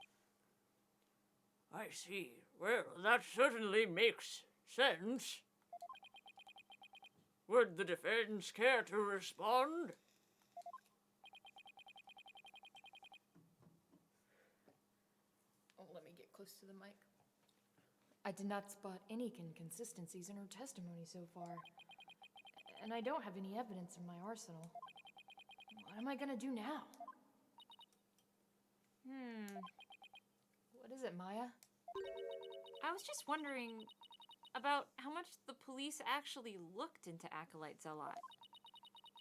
[SPEAKER 6] I see. Well, that certainly makes sense. Would the defense care to respond?
[SPEAKER 1] Oh, let me get close to the mic. I did not spot any inconsistencies in her testimony so far. And I don't have any evidence in my arsenal. What am I gonna do now? What is it, Maya?
[SPEAKER 3] I was just wondering about how much the police actually looked into Acolyte Zealot.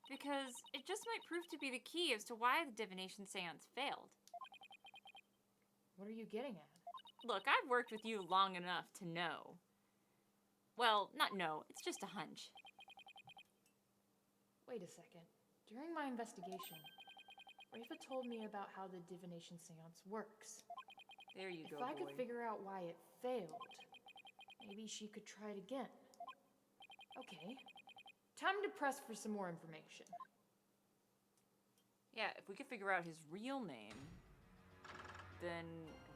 [SPEAKER 3] Because it just might prove to be the key as to why the divination seance failed.
[SPEAKER 1] What are you getting at?
[SPEAKER 3] Look, I've worked with you long enough to know. Well, not know, it's just a hunch.
[SPEAKER 1] Wait a second. During my investigation, Rafa told me about how the divination seance works.
[SPEAKER 2] There you
[SPEAKER 1] If
[SPEAKER 2] go,
[SPEAKER 1] I
[SPEAKER 2] boy.
[SPEAKER 1] could figure out why it failed, maybe she could try it again. Okay. Time to press for some more information.
[SPEAKER 2] Yeah, if we could figure out his real name, then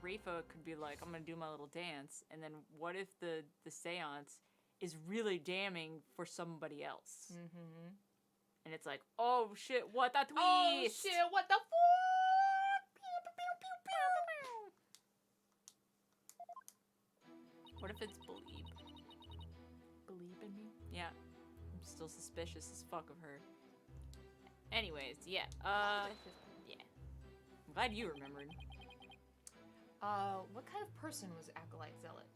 [SPEAKER 2] Rafa could be like, I'm gonna do my little dance, and then what if the seance is really damning for somebody else?
[SPEAKER 1] Mm-hmm.
[SPEAKER 2] And it's like, oh shit, what a twist!
[SPEAKER 1] Oh shit, what the fuck?
[SPEAKER 2] What if it's Believe?
[SPEAKER 1] Believe in me?
[SPEAKER 2] Yeah, I'm still suspicious as fuck of her. Anyways, yeah, yeah. I'm glad you remembered.
[SPEAKER 1] What kind of person was Acolyte Zealot?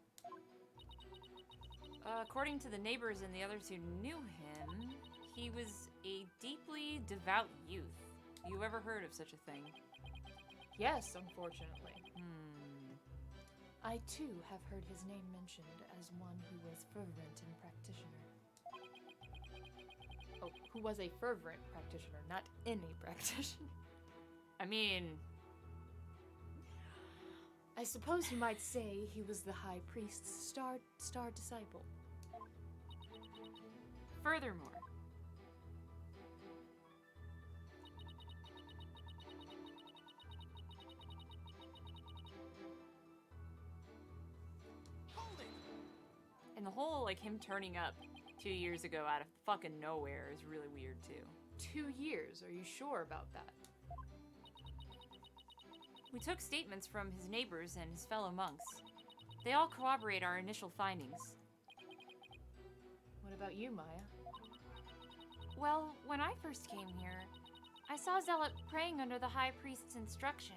[SPEAKER 3] According to the neighbors and the others who knew him, he was a deeply devout youth. You ever heard of such a thing?
[SPEAKER 1] Yes, unfortunately.
[SPEAKER 2] Hmm.
[SPEAKER 1] I too have heard his name mentioned as one who was fervent and practitioner. Oh, who was a fervent practitioner, not any practitioner.
[SPEAKER 3] I mean,
[SPEAKER 1] I suppose you might say he was the high priest's star disciple.
[SPEAKER 3] furthermore, and the whole, like, him turning up 2 years ago out of fucking nowhere is really weird, too.
[SPEAKER 1] 2 years, are you sure about that?
[SPEAKER 3] We took statements from his neighbors and his fellow monks. They all corroborate our initial findings.
[SPEAKER 1] What about you, Maya?
[SPEAKER 3] Well, when I first came here, I saw Zealot praying under the High Priest's instruction.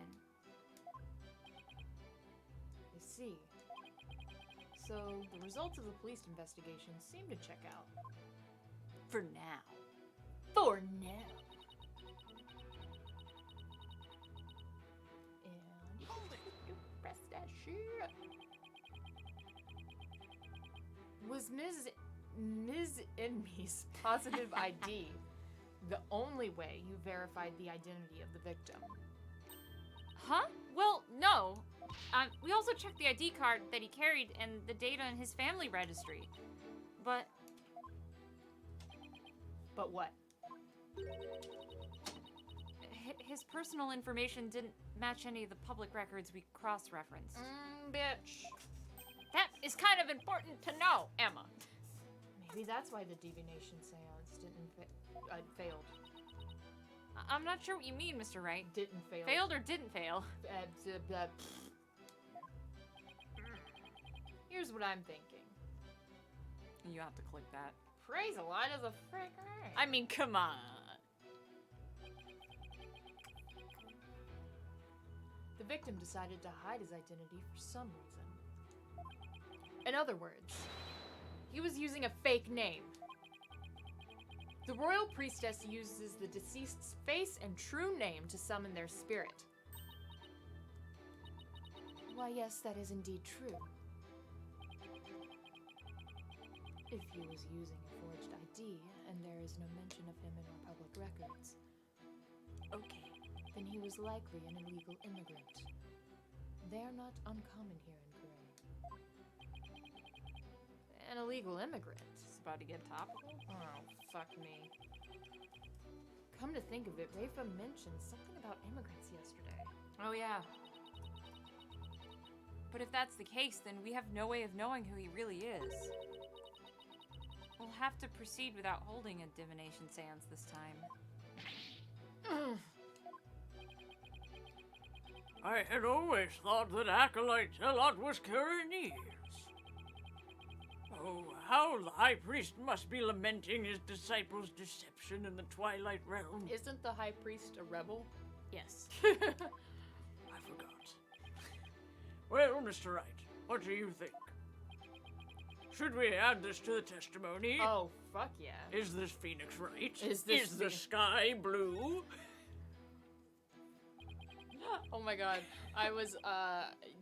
[SPEAKER 1] I see. So, the results of the police investigation seem to check out.
[SPEAKER 3] For now.
[SPEAKER 1] For now. And you press that shit. Was Ms. Enmy's positive ID the only way you verified the identity of the victim?
[SPEAKER 3] Huh? Well, no. We also checked the ID card that he carried and the data in his family registry. But
[SPEAKER 1] But what?
[SPEAKER 3] his personal information didn't match any of the public records we cross-referenced.
[SPEAKER 1] Bitch.
[SPEAKER 3] That is kind of important to know, Emma.
[SPEAKER 1] Maybe that's why the divination seance failed.
[SPEAKER 3] I'm not sure what you mean, Mr. Wright.
[SPEAKER 1] Didn't fail.
[SPEAKER 3] Failed or didn't fail?
[SPEAKER 1] Here's what I'm thinking.
[SPEAKER 3] You have to click that.
[SPEAKER 1] Praise a lot as a frick.
[SPEAKER 3] I mean, come on.
[SPEAKER 1] The victim decided to hide his identity for some reason. In other words, he was using a fake name. The royal priestess uses the deceased's face and true name to summon their spirit. Why, yes, that is indeed true. If he was using a forged ID, and there is no mention of him in our public records,
[SPEAKER 3] Okay.
[SPEAKER 1] then he was likely an illegal immigrant. They are not uncommon here in Korea. An illegal immigrant?
[SPEAKER 3] It's about to get topical.
[SPEAKER 1] Oh, fuck me. Come to think of it, Rafa mentioned something about immigrants yesterday.
[SPEAKER 3] Oh, yeah. But if that's the case, then we have no way of knowing who he really is. We'll have to proceed without holding a divination seance this time.
[SPEAKER 6] I had always thought that Acolyte Zealot was Kyrenes. Oh, how the High Priest must be lamenting his disciples' deception in the Twilight Realm.
[SPEAKER 1] Isn't the High Priest a rebel?
[SPEAKER 3] Yes.
[SPEAKER 6] I forgot. Well, Mr. Wright, what do you think? Should we add this to the testimony?
[SPEAKER 1] Oh, fuck yeah.
[SPEAKER 6] Is this Phoenix right?
[SPEAKER 1] Is this
[SPEAKER 6] the sky blue?
[SPEAKER 1] Oh my god. I was,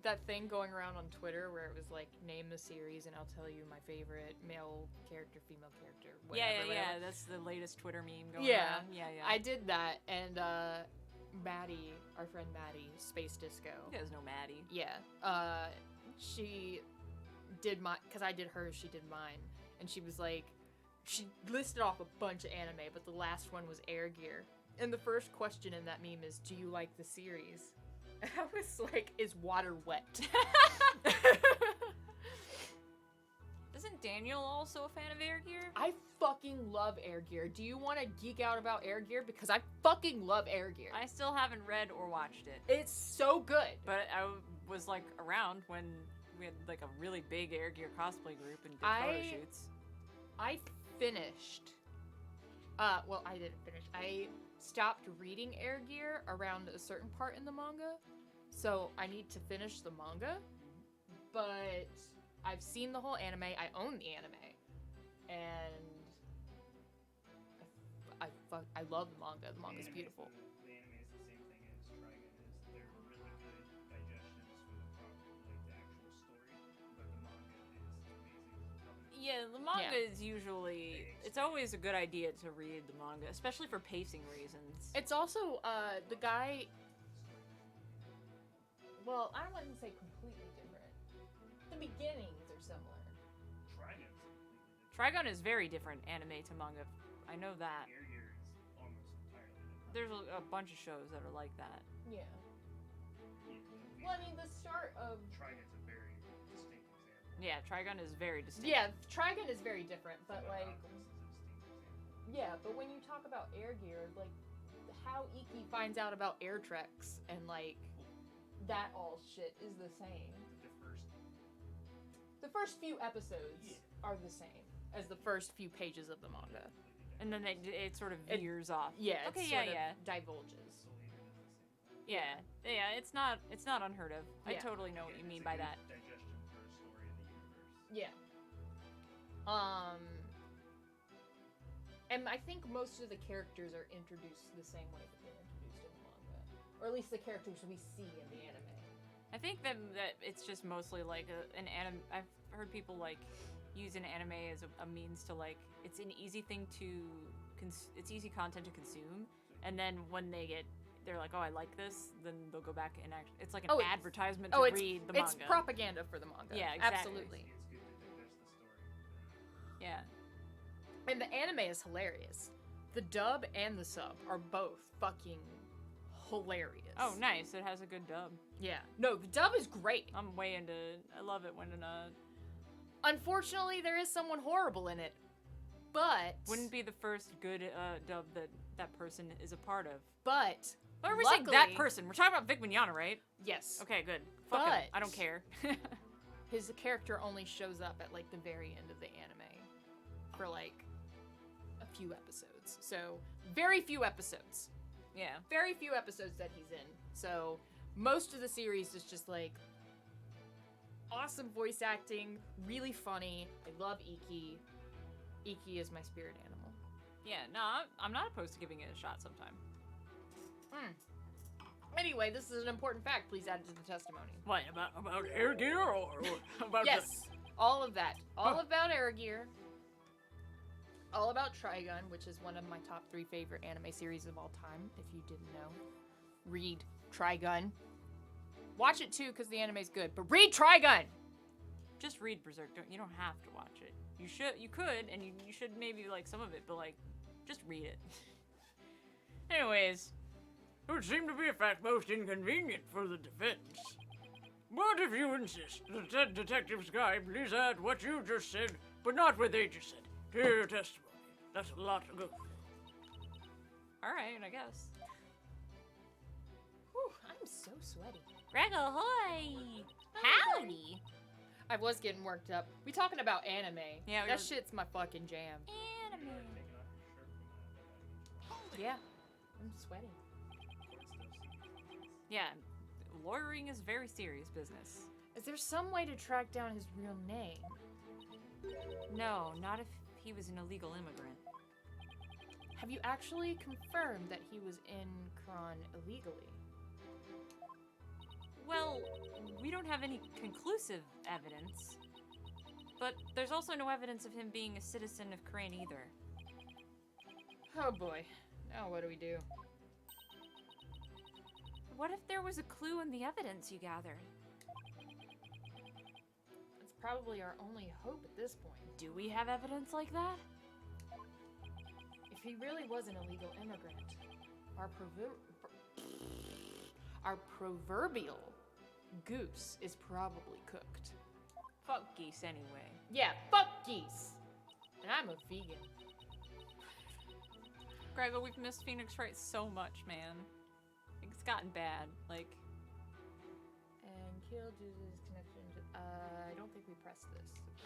[SPEAKER 1] that thing going around on Twitter where it was like, name the series and I'll tell you my favorite male character, female character, whatever.
[SPEAKER 3] Yeah. That's the latest Twitter meme going
[SPEAKER 1] Yeah.
[SPEAKER 3] around. Yeah.
[SPEAKER 1] I did that, and, Maddie, our friend Maddie, Space Disco.
[SPEAKER 3] You guys know Maddie.
[SPEAKER 1] Yeah. She did because I did hers, she did mine. And she was like, she listed off a bunch of anime, but the last one was Air Gear. And the first question in that meme is, do you like the series? And I was like, is water wet?
[SPEAKER 3] Isn't Daniel also a fan of Air Gear?
[SPEAKER 1] I fucking love Air Gear. Do you want to geek out about Air Gear? Because I fucking love Air Gear.
[SPEAKER 3] I still haven't read or watched it.
[SPEAKER 1] It's so good.
[SPEAKER 3] But I was like around when we had like a really big Air Gear cosplay group and did photo shoots.
[SPEAKER 1] I finished. Well, I didn't finish. I stopped reading Air Gear around a certain part in the manga, so I need to finish the manga. But I've seen the whole anime. I own the anime, and I love the manga. The manga's beautiful.
[SPEAKER 4] The anime is the same thing as Trigun is. They're really good digestions for the actual story, but the manga is amazing.
[SPEAKER 2] Yeah, the manga is usually... It's always a good idea to read the manga, especially for pacing reasons.
[SPEAKER 1] It's also, the guy... Well, I wouldn't say completely different. The beginnings are similar.
[SPEAKER 4] Trigun's completely different.
[SPEAKER 2] Trigun is very different anime to manga. I know that.
[SPEAKER 4] Air Gear is almost entirely different.
[SPEAKER 2] There's a bunch of shows that are like that.
[SPEAKER 1] Yeah.
[SPEAKER 4] Yeah,
[SPEAKER 1] Well, I mean, the start of...
[SPEAKER 4] Trigun's a very distinct example.
[SPEAKER 2] Yeah, Trigun is very distinct.
[SPEAKER 1] Yeah, Trigun is very different, but,
[SPEAKER 4] Full
[SPEAKER 1] like...
[SPEAKER 4] Alchemist is a distinct example.
[SPEAKER 1] Yeah, but when you talk about Air Gear, like, how Iki finds out about air treks and, like, that all shit is the same. The first few episodes are the same as the first few pages of the manga.
[SPEAKER 2] And then it sort of veers off.
[SPEAKER 1] Yeah,
[SPEAKER 2] Okay,
[SPEAKER 1] it
[SPEAKER 2] yeah,
[SPEAKER 1] sort of
[SPEAKER 2] yeah.
[SPEAKER 1] divulges.
[SPEAKER 2] Yeah, yeah, it's not unheard of. I
[SPEAKER 1] Yeah.
[SPEAKER 2] totally know what you mean by that.
[SPEAKER 4] Digestion for a story of the universe.
[SPEAKER 1] Yeah. And I think most of the characters are introduced the same way that they're introduced in the manga. Or at least the characters we see in the anime.
[SPEAKER 2] I think that it's just mostly like an anime. I've heard people like use an anime as a means to like, it's an easy thing to, it's easy content to consume. And then when they're like, oh, I like this, then they'll go back and it's like an advertisement to read the manga.
[SPEAKER 1] It's propaganda for the manga.
[SPEAKER 2] Yeah, exactly.
[SPEAKER 1] Absolutely.
[SPEAKER 4] It's good to digest the story.
[SPEAKER 2] Yeah.
[SPEAKER 1] And the anime is hilarious. The dub and the sub are both fucking hilarious.
[SPEAKER 2] Oh, nice. It has a good dub.
[SPEAKER 1] Yeah. No, the dub is great.
[SPEAKER 2] I'm way into. I love it when
[SPEAKER 1] Unfortunately, there is someone horrible in it, but
[SPEAKER 2] wouldn't be the first good dub that person is a part of.
[SPEAKER 1] But
[SPEAKER 2] Why are we saying that
[SPEAKER 1] luckily-
[SPEAKER 2] person? We're talking about Vic Mignogna, right?
[SPEAKER 1] yes,
[SPEAKER 2] Okay, good. Fuck him.
[SPEAKER 1] But-
[SPEAKER 2] I don't care.
[SPEAKER 1] his character only shows up at like the very end of the anime for like a few episodes. So very few episodes.
[SPEAKER 2] Yeah.
[SPEAKER 1] Very few episodes that he's in. So most of the series is just like awesome voice acting, really funny. I love Iki. Iki is my spirit animal.
[SPEAKER 2] Yeah, no, I'm not opposed to giving it a shot sometime.
[SPEAKER 1] Anyway, this is an important fact. Please add it to the testimony.
[SPEAKER 6] What, about Air Gear or about
[SPEAKER 1] Yes, all of that. All about Air Gear. All about Trigun, which is one of my top 3 favorite anime series of all time. If you didn't know, read Trigun. Watch it too, because the anime's good. But read Trigun.
[SPEAKER 2] Just read Berserk. You don't have to watch it. You could, and you should maybe like some of it, but like, just read it. Anyways,
[SPEAKER 6] It would seem to be a fact most inconvenient for the defense. But if you insist, Detective Sky, please add what you just said, but not what they just said, to your testimony. That's a lot to go through.
[SPEAKER 2] all right, I guess.
[SPEAKER 1] Whew, I'm so sweaty.
[SPEAKER 2] Greg ahoy! Howdy!
[SPEAKER 1] I was getting worked up. We talking about anime.
[SPEAKER 2] Yeah, we
[SPEAKER 1] that
[SPEAKER 2] were-
[SPEAKER 1] shit's my fucking jam.
[SPEAKER 2] Anime.
[SPEAKER 4] Taking off your shirt from that.
[SPEAKER 1] Yeah, I'm sweating.
[SPEAKER 2] Yeah, lawyering is very serious business.
[SPEAKER 1] Is there some way to track down his real name?
[SPEAKER 2] No, not if he was an illegal immigrant.
[SPEAKER 1] Have you actually confirmed that he was in Kron illegally?
[SPEAKER 2] Well, we don't have any conclusive evidence. But there's also no evidence of him being a citizen of Crane either.
[SPEAKER 1] Oh boy. Now what do we do?
[SPEAKER 2] What if there was a clue in the evidence you gathered?
[SPEAKER 1] It's probably our only hope at this point.
[SPEAKER 2] Do we have evidence like that?
[SPEAKER 1] If he really was an illegal immigrant, our proverbial goose is probably cooked.
[SPEAKER 2] Fuck geese anyway.
[SPEAKER 1] Yeah, fuck geese! And I'm a vegan.
[SPEAKER 2] Gregor, we've missed Phoenix Wright so much, man. It's gotten bad. Like,
[SPEAKER 1] And kill Jesus connection to, I don't think we pressed this.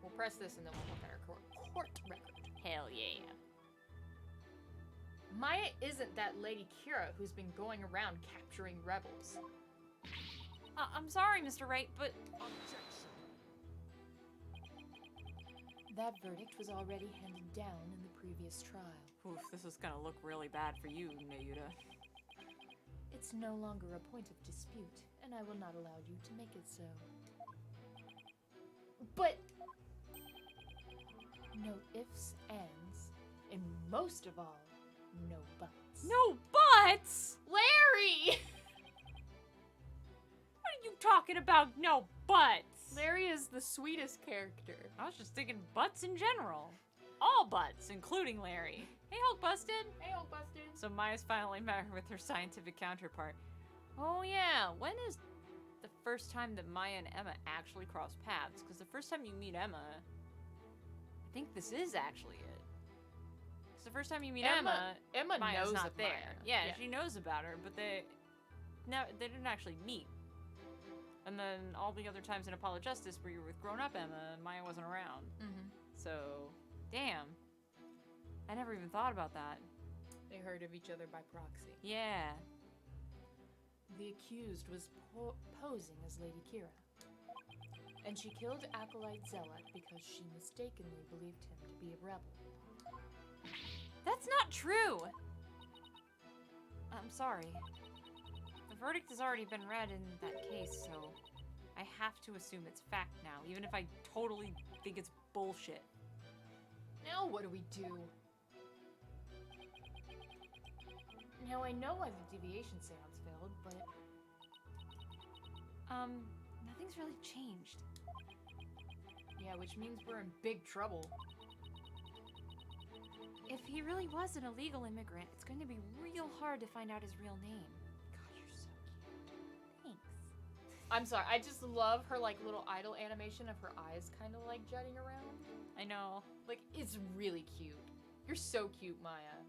[SPEAKER 1] We'll press this and then we'll look at our court record.
[SPEAKER 2] hell yeah.
[SPEAKER 1] Maya isn't that Lady Kira who's been going around capturing rebels.
[SPEAKER 2] I'm sorry, Mr. Wright, but
[SPEAKER 1] That verdict was already handed down in the previous trial.
[SPEAKER 2] Oof, this is gonna look really bad for you, Mayuta.
[SPEAKER 1] It's no longer a point of dispute, and I will not allow you to make it so. But no ifs, ands, and most of all, no buts.
[SPEAKER 2] No buts!
[SPEAKER 1] Larry!
[SPEAKER 2] What are you talking about? No buts!
[SPEAKER 1] Larry is the sweetest character.
[SPEAKER 2] I was just thinking butts in general. All butts, including Larry. Hey, Hulk Busted!
[SPEAKER 1] Hey, old busted.
[SPEAKER 2] So Maya's finally met her with her scientific counterpart. Oh yeah, when is the first time that Maya and Emma actually cross paths? Because the first time you meet Emma, I think this is actually it. Because the first time you meet Emma,
[SPEAKER 1] Emma
[SPEAKER 2] Maya's
[SPEAKER 1] knows
[SPEAKER 2] not
[SPEAKER 1] of
[SPEAKER 2] there.
[SPEAKER 1] Maya.
[SPEAKER 2] Yeah, she knows about her, but they didn't actually meet. And then all the other times in Apollo Justice where you're with grown-up Emma, Maya wasn't around.
[SPEAKER 1] Mm-hmm.
[SPEAKER 2] So, damn. I never even thought about that.
[SPEAKER 1] They heard of each other by proxy.
[SPEAKER 2] Yeah.
[SPEAKER 1] The accused was posing as Lady Kira. And she killed Acolyte Zealot because she mistakenly believed him to be a rebel.
[SPEAKER 2] That's not true! I'm sorry. The verdict has already been read in that case, so I have to assume it's fact now, even if I totally think it's bullshit.
[SPEAKER 1] Now what do we do? Now I know why the deviation seance failed, but
[SPEAKER 2] Nothing's really changed.
[SPEAKER 1] yeah, which means we're in big trouble.
[SPEAKER 3] If he really was an illegal immigrant, it's going to be real hard to find out his real name.
[SPEAKER 2] God, you're so cute.
[SPEAKER 3] Thanks.
[SPEAKER 1] I'm sorry, I just love her like little idle animation of her eyes kind of like jutting around.
[SPEAKER 2] I know.
[SPEAKER 1] Like, it's really cute. You're so cute, Maya.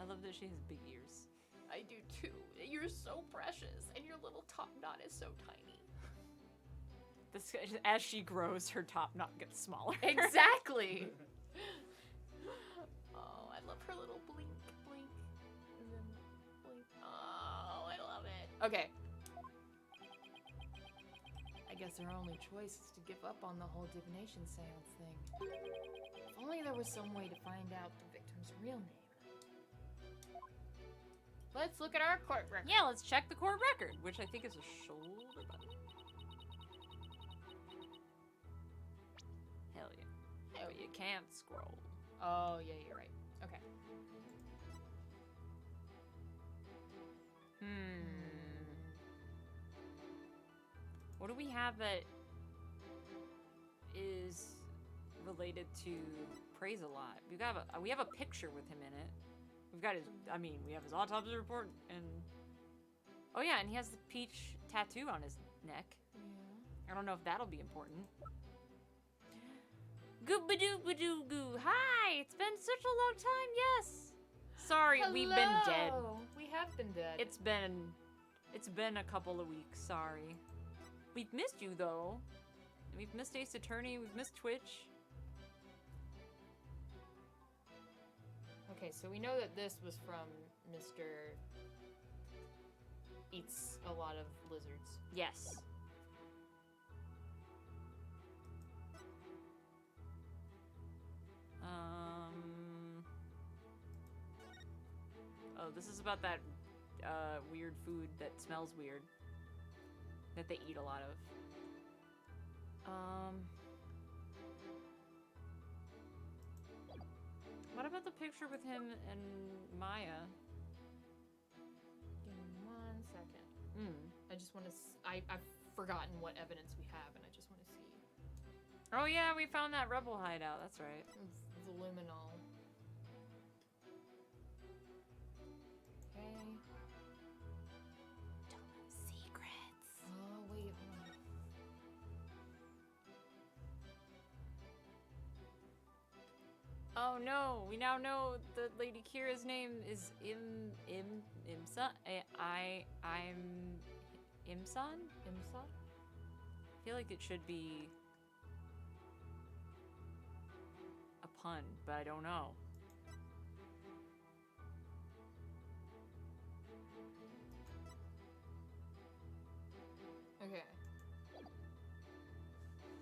[SPEAKER 2] I love that she has big ears.
[SPEAKER 1] I do too. You're so precious, and your little top knot is so tiny.
[SPEAKER 2] This, as she grows, her top knot gets smaller.
[SPEAKER 1] Exactly. Oh, I love her little blink, blink, and then blink. Oh, I love it. Okay. I guess our only choice is to give up on the whole divination seance thing. If only there was some way to find out the victim's real name. Let's look at our court record.
[SPEAKER 2] Yeah, let's check the court record, which I think is a shoulder button. Hell yeah.
[SPEAKER 1] Hell
[SPEAKER 2] But you can't scroll.
[SPEAKER 1] Oh, yeah, you're right. Okay.
[SPEAKER 2] What do we have that is related to Praise a Lot? We have a picture with him in it. We've got we have his autopsy report and oh yeah, and he has the peach tattoo on his neck.
[SPEAKER 1] Yeah.
[SPEAKER 2] I don't know if that'll be important. Goobadoo-badoo-goo. Hi, it's been such a long time. Yes. Sorry, we've been dead.
[SPEAKER 1] Hello. We have been dead.
[SPEAKER 2] It's been a couple of weeks. Sorry. We've missed you though. We've missed Ace Attorney. We've missed Twitch.
[SPEAKER 1] Okay, so we know that this was from Mr. Eats a lot of lizards.
[SPEAKER 2] Yes. Oh, this is about that weird food that smells weird that they eat a lot of. What about the picture with him and Maya?
[SPEAKER 1] Give me 1 second. I just want to. I've forgotten what evidence we have, and I just want to see.
[SPEAKER 2] Oh yeah, we found that rebel hideout. That's right.
[SPEAKER 1] It's luminol. Okay.
[SPEAKER 3] Secrets.
[SPEAKER 1] Oh wait, hold on.
[SPEAKER 2] Oh no, we now know that Lady Kira's name is Imsan. I'm Imsan?
[SPEAKER 1] Imsa?
[SPEAKER 2] I feel like it should be a pun, but I don't know.
[SPEAKER 1] Okay.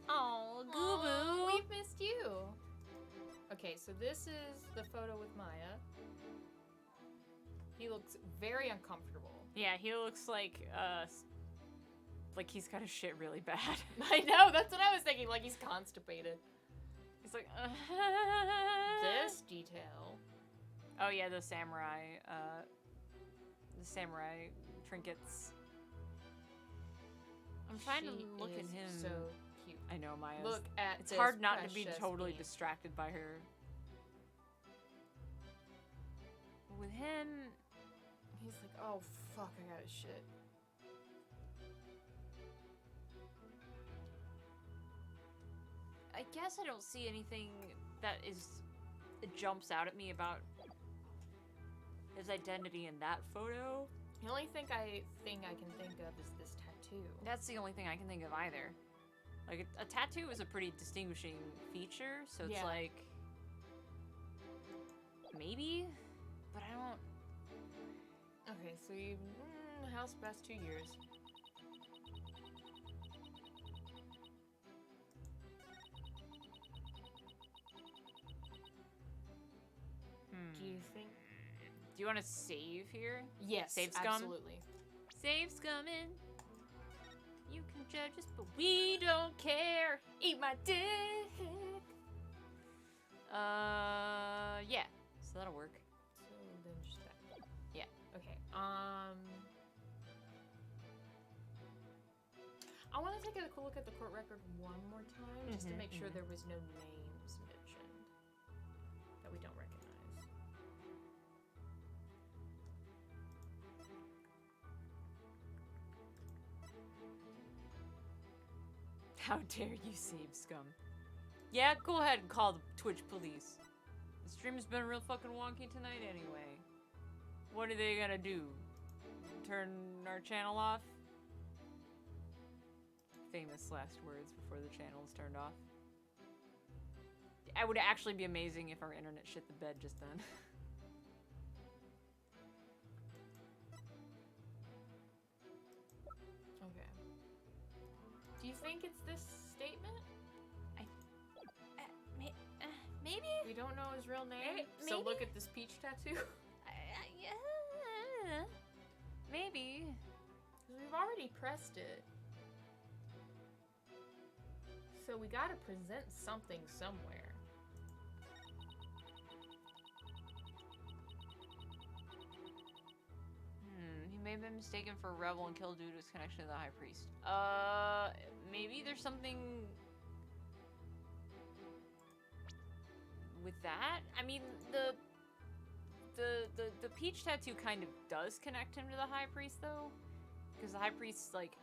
[SPEAKER 2] Oh,
[SPEAKER 1] Aw, we've missed you. Okay, so this is the photo with Maya. He looks very uncomfortable.
[SPEAKER 2] Yeah, he looks like he's got his shit really bad.
[SPEAKER 1] I know, that's what I was thinking, like he's constipated.
[SPEAKER 2] He's like,
[SPEAKER 1] This detail.
[SPEAKER 2] Oh yeah, the samurai trinkets. I'm trying to
[SPEAKER 1] She
[SPEAKER 2] look at
[SPEAKER 1] is
[SPEAKER 2] him.
[SPEAKER 1] so cute.
[SPEAKER 2] I know, Maya.
[SPEAKER 1] Look at
[SPEAKER 2] It's
[SPEAKER 1] this
[SPEAKER 2] hard not to be
[SPEAKER 1] precious
[SPEAKER 2] totally
[SPEAKER 1] being.
[SPEAKER 2] distracted by her. With him,
[SPEAKER 1] He's like, oh fuck, I got his shit.
[SPEAKER 2] I guess I don't see anything that jumps out at me about his identity in that photo.
[SPEAKER 1] The only thing I can think of is this tattoo.
[SPEAKER 2] That's the only thing I can think of either. Like, a tattoo is a pretty distinguishing feature, so it's
[SPEAKER 1] Yeah.
[SPEAKER 2] like... Maybe? But I don't...
[SPEAKER 1] Okay, so you house past 2 years. Do you think?
[SPEAKER 2] Do you want to save here?
[SPEAKER 1] Yes,
[SPEAKER 2] Save scum?
[SPEAKER 1] absolutely.
[SPEAKER 2] Save scumming. You can judge us, but we don't care. Eat my dick. Yeah. So that'll work.
[SPEAKER 1] So then just that.
[SPEAKER 2] Yeah.
[SPEAKER 1] Okay. I want to take a look at the court record one more time, just to make sure there was no names mentioned that we don't recognize.
[SPEAKER 2] How dare you save scum? Yeah, go ahead and call the Twitch police. The stream has been real fucking wonky tonight anyway. What are they gonna do? Turn our channel off? Famous last words before the channel is turned off. It would actually be amazing if our internet shit the bed just then.
[SPEAKER 1] Okay. Do you think it's this statement?
[SPEAKER 2] Maybe?
[SPEAKER 1] We don't know his real name. So
[SPEAKER 2] Maybe.
[SPEAKER 1] look at this peach tattoo.
[SPEAKER 2] Yeah. Maybe.
[SPEAKER 1] We've already pressed it. So we gotta present something somewhere.
[SPEAKER 2] He may have been mistaken for a rebel and killed due to his connection to the High Priest. Maybe there's something with that? I mean, the peach tattoo kind of does connect him to the High Priest, though. Because the High Priest's, like,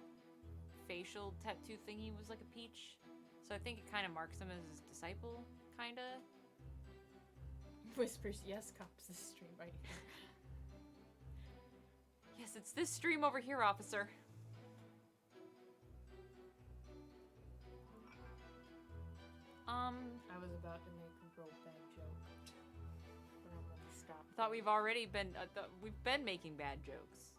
[SPEAKER 2] facial tattoo thingy was like a peach. So I think it kind of marks him as his disciple, kinda.
[SPEAKER 1] Whispers, yes, cops, this stream right here.
[SPEAKER 2] Yes, it's this stream over here, officer.
[SPEAKER 1] I was about to make a real bad joke, but I'm gonna stop.
[SPEAKER 2] I thought we've already been, we've been making bad jokes.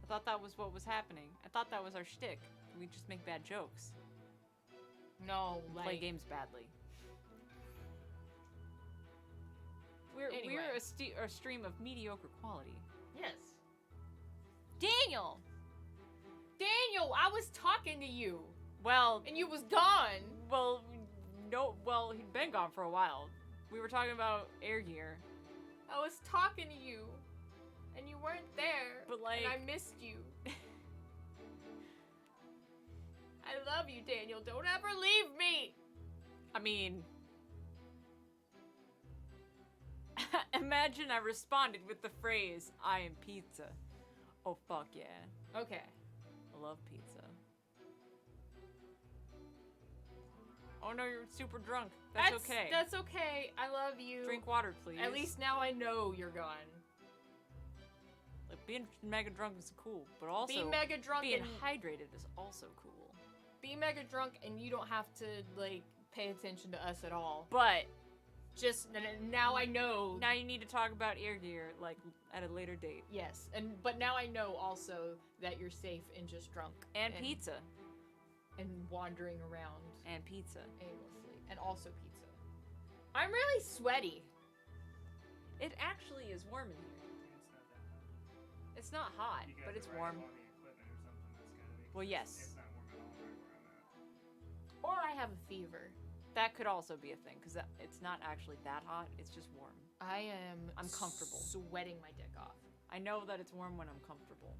[SPEAKER 2] I thought that was what was happening. I thought that was our shtick. We just make bad jokes.
[SPEAKER 1] No,
[SPEAKER 2] And
[SPEAKER 1] like,
[SPEAKER 2] play games badly.
[SPEAKER 1] Anyway.
[SPEAKER 2] We're a stream of mediocre quality.
[SPEAKER 1] Yes.
[SPEAKER 2] Daniel!
[SPEAKER 1] Daniel, I was talking to you,
[SPEAKER 2] Well,
[SPEAKER 1] and you was gone.
[SPEAKER 2] well, no, well, he'd been gone for a while. We were talking about air gear.
[SPEAKER 1] I was talking to you, and you weren't there.
[SPEAKER 2] But, like-
[SPEAKER 1] and I missed you. I love you, Daniel. Don't ever leave me.
[SPEAKER 2] I mean, imagine I responded with the phrase, I am pizza. Oh, fuck yeah.
[SPEAKER 1] Okay.
[SPEAKER 2] I love pizza. Oh no, you're super drunk. That's okay.
[SPEAKER 1] That's okay. I love you.
[SPEAKER 2] Drink water, please.
[SPEAKER 1] At least now I know you're gone.
[SPEAKER 2] Like, being mega drunk is cool, but also
[SPEAKER 1] Be mega drunk
[SPEAKER 2] being
[SPEAKER 1] and
[SPEAKER 2] hydrated is also cool.
[SPEAKER 1] be mega drunk, and you don't have to like pay attention to us at all.
[SPEAKER 2] But
[SPEAKER 1] Just now I know.
[SPEAKER 2] now you need to talk about air gear, like, at a later date.
[SPEAKER 1] Yes, but now I know also that you're safe and just drunk
[SPEAKER 2] And pizza.
[SPEAKER 1] and wandering around
[SPEAKER 2] And pizza.
[SPEAKER 1] aimlessly. and also pizza. I'm really sweaty.
[SPEAKER 2] It actually is warm in here.
[SPEAKER 4] It's not that hot.
[SPEAKER 2] It's not hot,
[SPEAKER 4] You guys
[SPEAKER 2] but it's
[SPEAKER 4] are
[SPEAKER 2] warm.
[SPEAKER 4] right on the equipment or something. That's gotta make
[SPEAKER 2] Well, yes.
[SPEAKER 4] It's not warm at all right where I'm at.
[SPEAKER 1] Or I have a fever.
[SPEAKER 2] That could also be a thing, because it's not actually that hot. It's just warm.
[SPEAKER 1] I'm
[SPEAKER 2] comfortable.
[SPEAKER 1] Sweating my dick off.
[SPEAKER 2] I know that it's warm when I'm comfortable.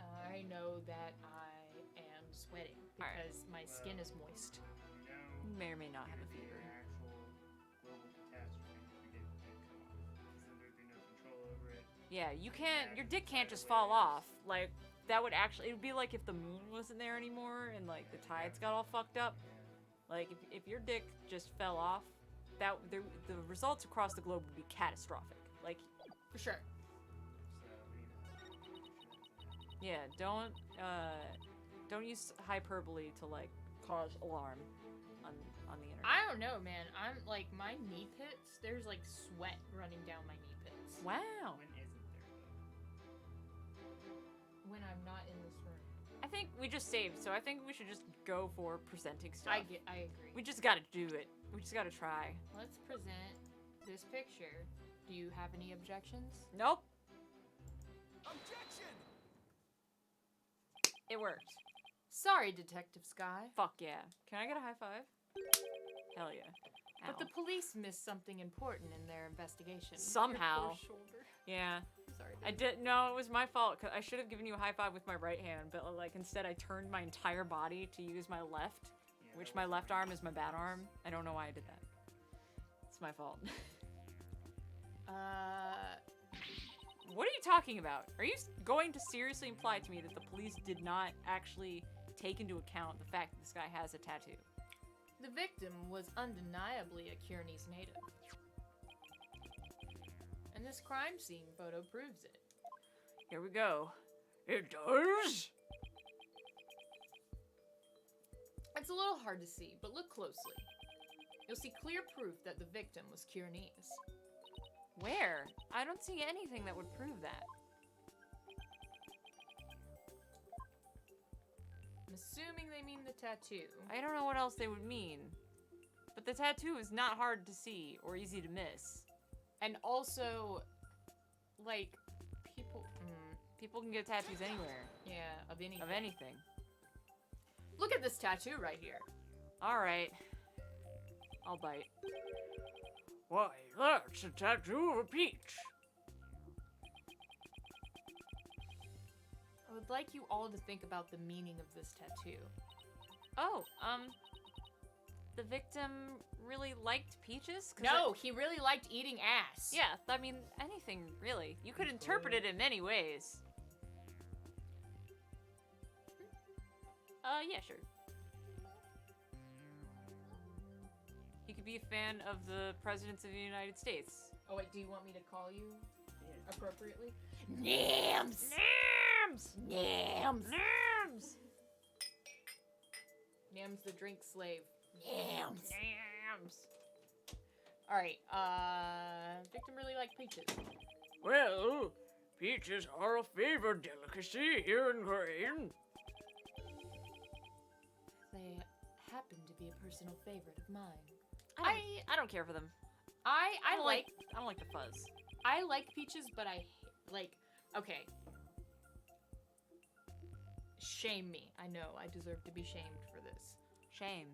[SPEAKER 1] I know that I am sweating
[SPEAKER 2] Alright.
[SPEAKER 1] because my skin is moist.
[SPEAKER 4] You know,
[SPEAKER 2] You may or may not have a
[SPEAKER 4] it'd be
[SPEAKER 2] fever.
[SPEAKER 4] an actual global catastrophe if we didn't come off. Because then there'd be no control over it.
[SPEAKER 2] Yeah, you can't. Your dick can't just fall off. Like that would actually. It would be like if the moon wasn't there anymore and like the tides got all fucked up. Like if your dick just fell off, the results across the globe would be catastrophic. Like
[SPEAKER 1] For sure.
[SPEAKER 4] So, you know,
[SPEAKER 2] yeah, don't use hyperbole to like cause alarm on the internet.
[SPEAKER 1] I don't know, man. I'm like, my knee pits, there's like sweat running down my knee pits.
[SPEAKER 2] Wow.
[SPEAKER 4] when isn't there though?
[SPEAKER 1] When I'm not in this room.
[SPEAKER 2] I think we just saved, so I think we should just go for presenting stuff.
[SPEAKER 1] I agree.
[SPEAKER 2] We just gotta do it. We just gotta try.
[SPEAKER 1] Let's present this picture. Do you have any objections?
[SPEAKER 2] Nope.
[SPEAKER 7] Objection!
[SPEAKER 2] It worked.
[SPEAKER 1] Sorry, Detective Sky.
[SPEAKER 2] Fuck yeah. Can I get a high five? Hell yeah.
[SPEAKER 1] But
[SPEAKER 2] Ow.
[SPEAKER 1] the police missed something important in their investigation.
[SPEAKER 2] Somehow.
[SPEAKER 1] Your poor shoulder.
[SPEAKER 2] Yeah.
[SPEAKER 1] Sorry.
[SPEAKER 2] I did. No, it was my fault. 'Cause I should have given you a high five with my right hand, but like instead I turned my entire body to use my left,
[SPEAKER 4] Yeah,
[SPEAKER 2] which
[SPEAKER 4] that
[SPEAKER 2] my
[SPEAKER 4] was
[SPEAKER 2] left
[SPEAKER 4] right.
[SPEAKER 2] arm is my bad arm. I don't know why I did that. It's my fault. What are you talking about? Are you going to seriously imply to me that the police did not actually take into account the fact that this guy has a tattoo?
[SPEAKER 1] The victim was undeniably a Kearney's native. And this crime scene photo proves it.
[SPEAKER 2] Here we go.
[SPEAKER 6] It does?
[SPEAKER 1] It's a little hard to see, but look closely. You'll see clear proof that the victim was Kearney's.
[SPEAKER 2] Where? I don't see anything that would prove that.
[SPEAKER 1] I'm assuming they mean the tattoo.
[SPEAKER 2] I don't know what else they would mean. But the tattoo is not hard to see or easy to miss.
[SPEAKER 1] And also, like, people...
[SPEAKER 2] People can get tattoos anywhere.
[SPEAKER 1] yeah, of anything.
[SPEAKER 2] Of anything.
[SPEAKER 1] Look at this tattoo right here.
[SPEAKER 2] Alright. I'll bite.
[SPEAKER 6] Why, that's a tattoo of a peach.
[SPEAKER 1] I would like you all to think about the meaning of this tattoo.
[SPEAKER 2] Oh, the victim really liked peaches? 'Cause
[SPEAKER 1] No, he really liked eating ass.
[SPEAKER 2] yeah, I mean, anything, really. You could interpret it in many ways. Yeah, sure. He could be a fan of the presidents of the United States.
[SPEAKER 1] Oh, wait, do you want me to call you appropriately?
[SPEAKER 2] Nams! Nams!
[SPEAKER 1] Nams!
[SPEAKER 2] Nams!
[SPEAKER 1] Nam's the drink slave.
[SPEAKER 2] Nams! Nams!
[SPEAKER 1] Alright, victim really liked peaches.
[SPEAKER 6] Well, peaches are a favored delicacy here in Crane.
[SPEAKER 1] They happen to be a personal favorite of mine.
[SPEAKER 2] I don't care for them.
[SPEAKER 1] I
[SPEAKER 2] don't
[SPEAKER 1] like
[SPEAKER 2] I don't like the fuzz.
[SPEAKER 1] I like peaches, but I like okay. Shame me. I know I deserve to be shamed for this.
[SPEAKER 2] Shame.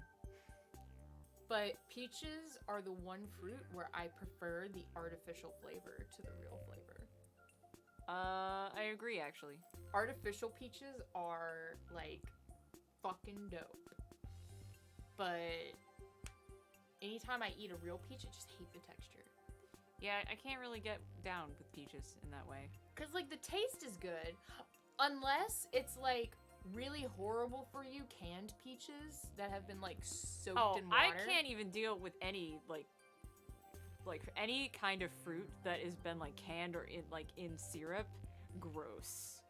[SPEAKER 1] But peaches are the one fruit where I prefer the artificial flavor to the real flavor.
[SPEAKER 2] I agree actually.
[SPEAKER 1] Artificial peaches are like fucking dope. But anytime I eat a real peach, I just hate the texture.
[SPEAKER 2] Yeah, I can't really get down with peaches in that way.
[SPEAKER 1] Cause like the taste is good, unless it's like really horrible for you canned peaches that have been like soaked in water.
[SPEAKER 2] I can't even deal with any like any kind of fruit that has been like canned or in syrup. Gross.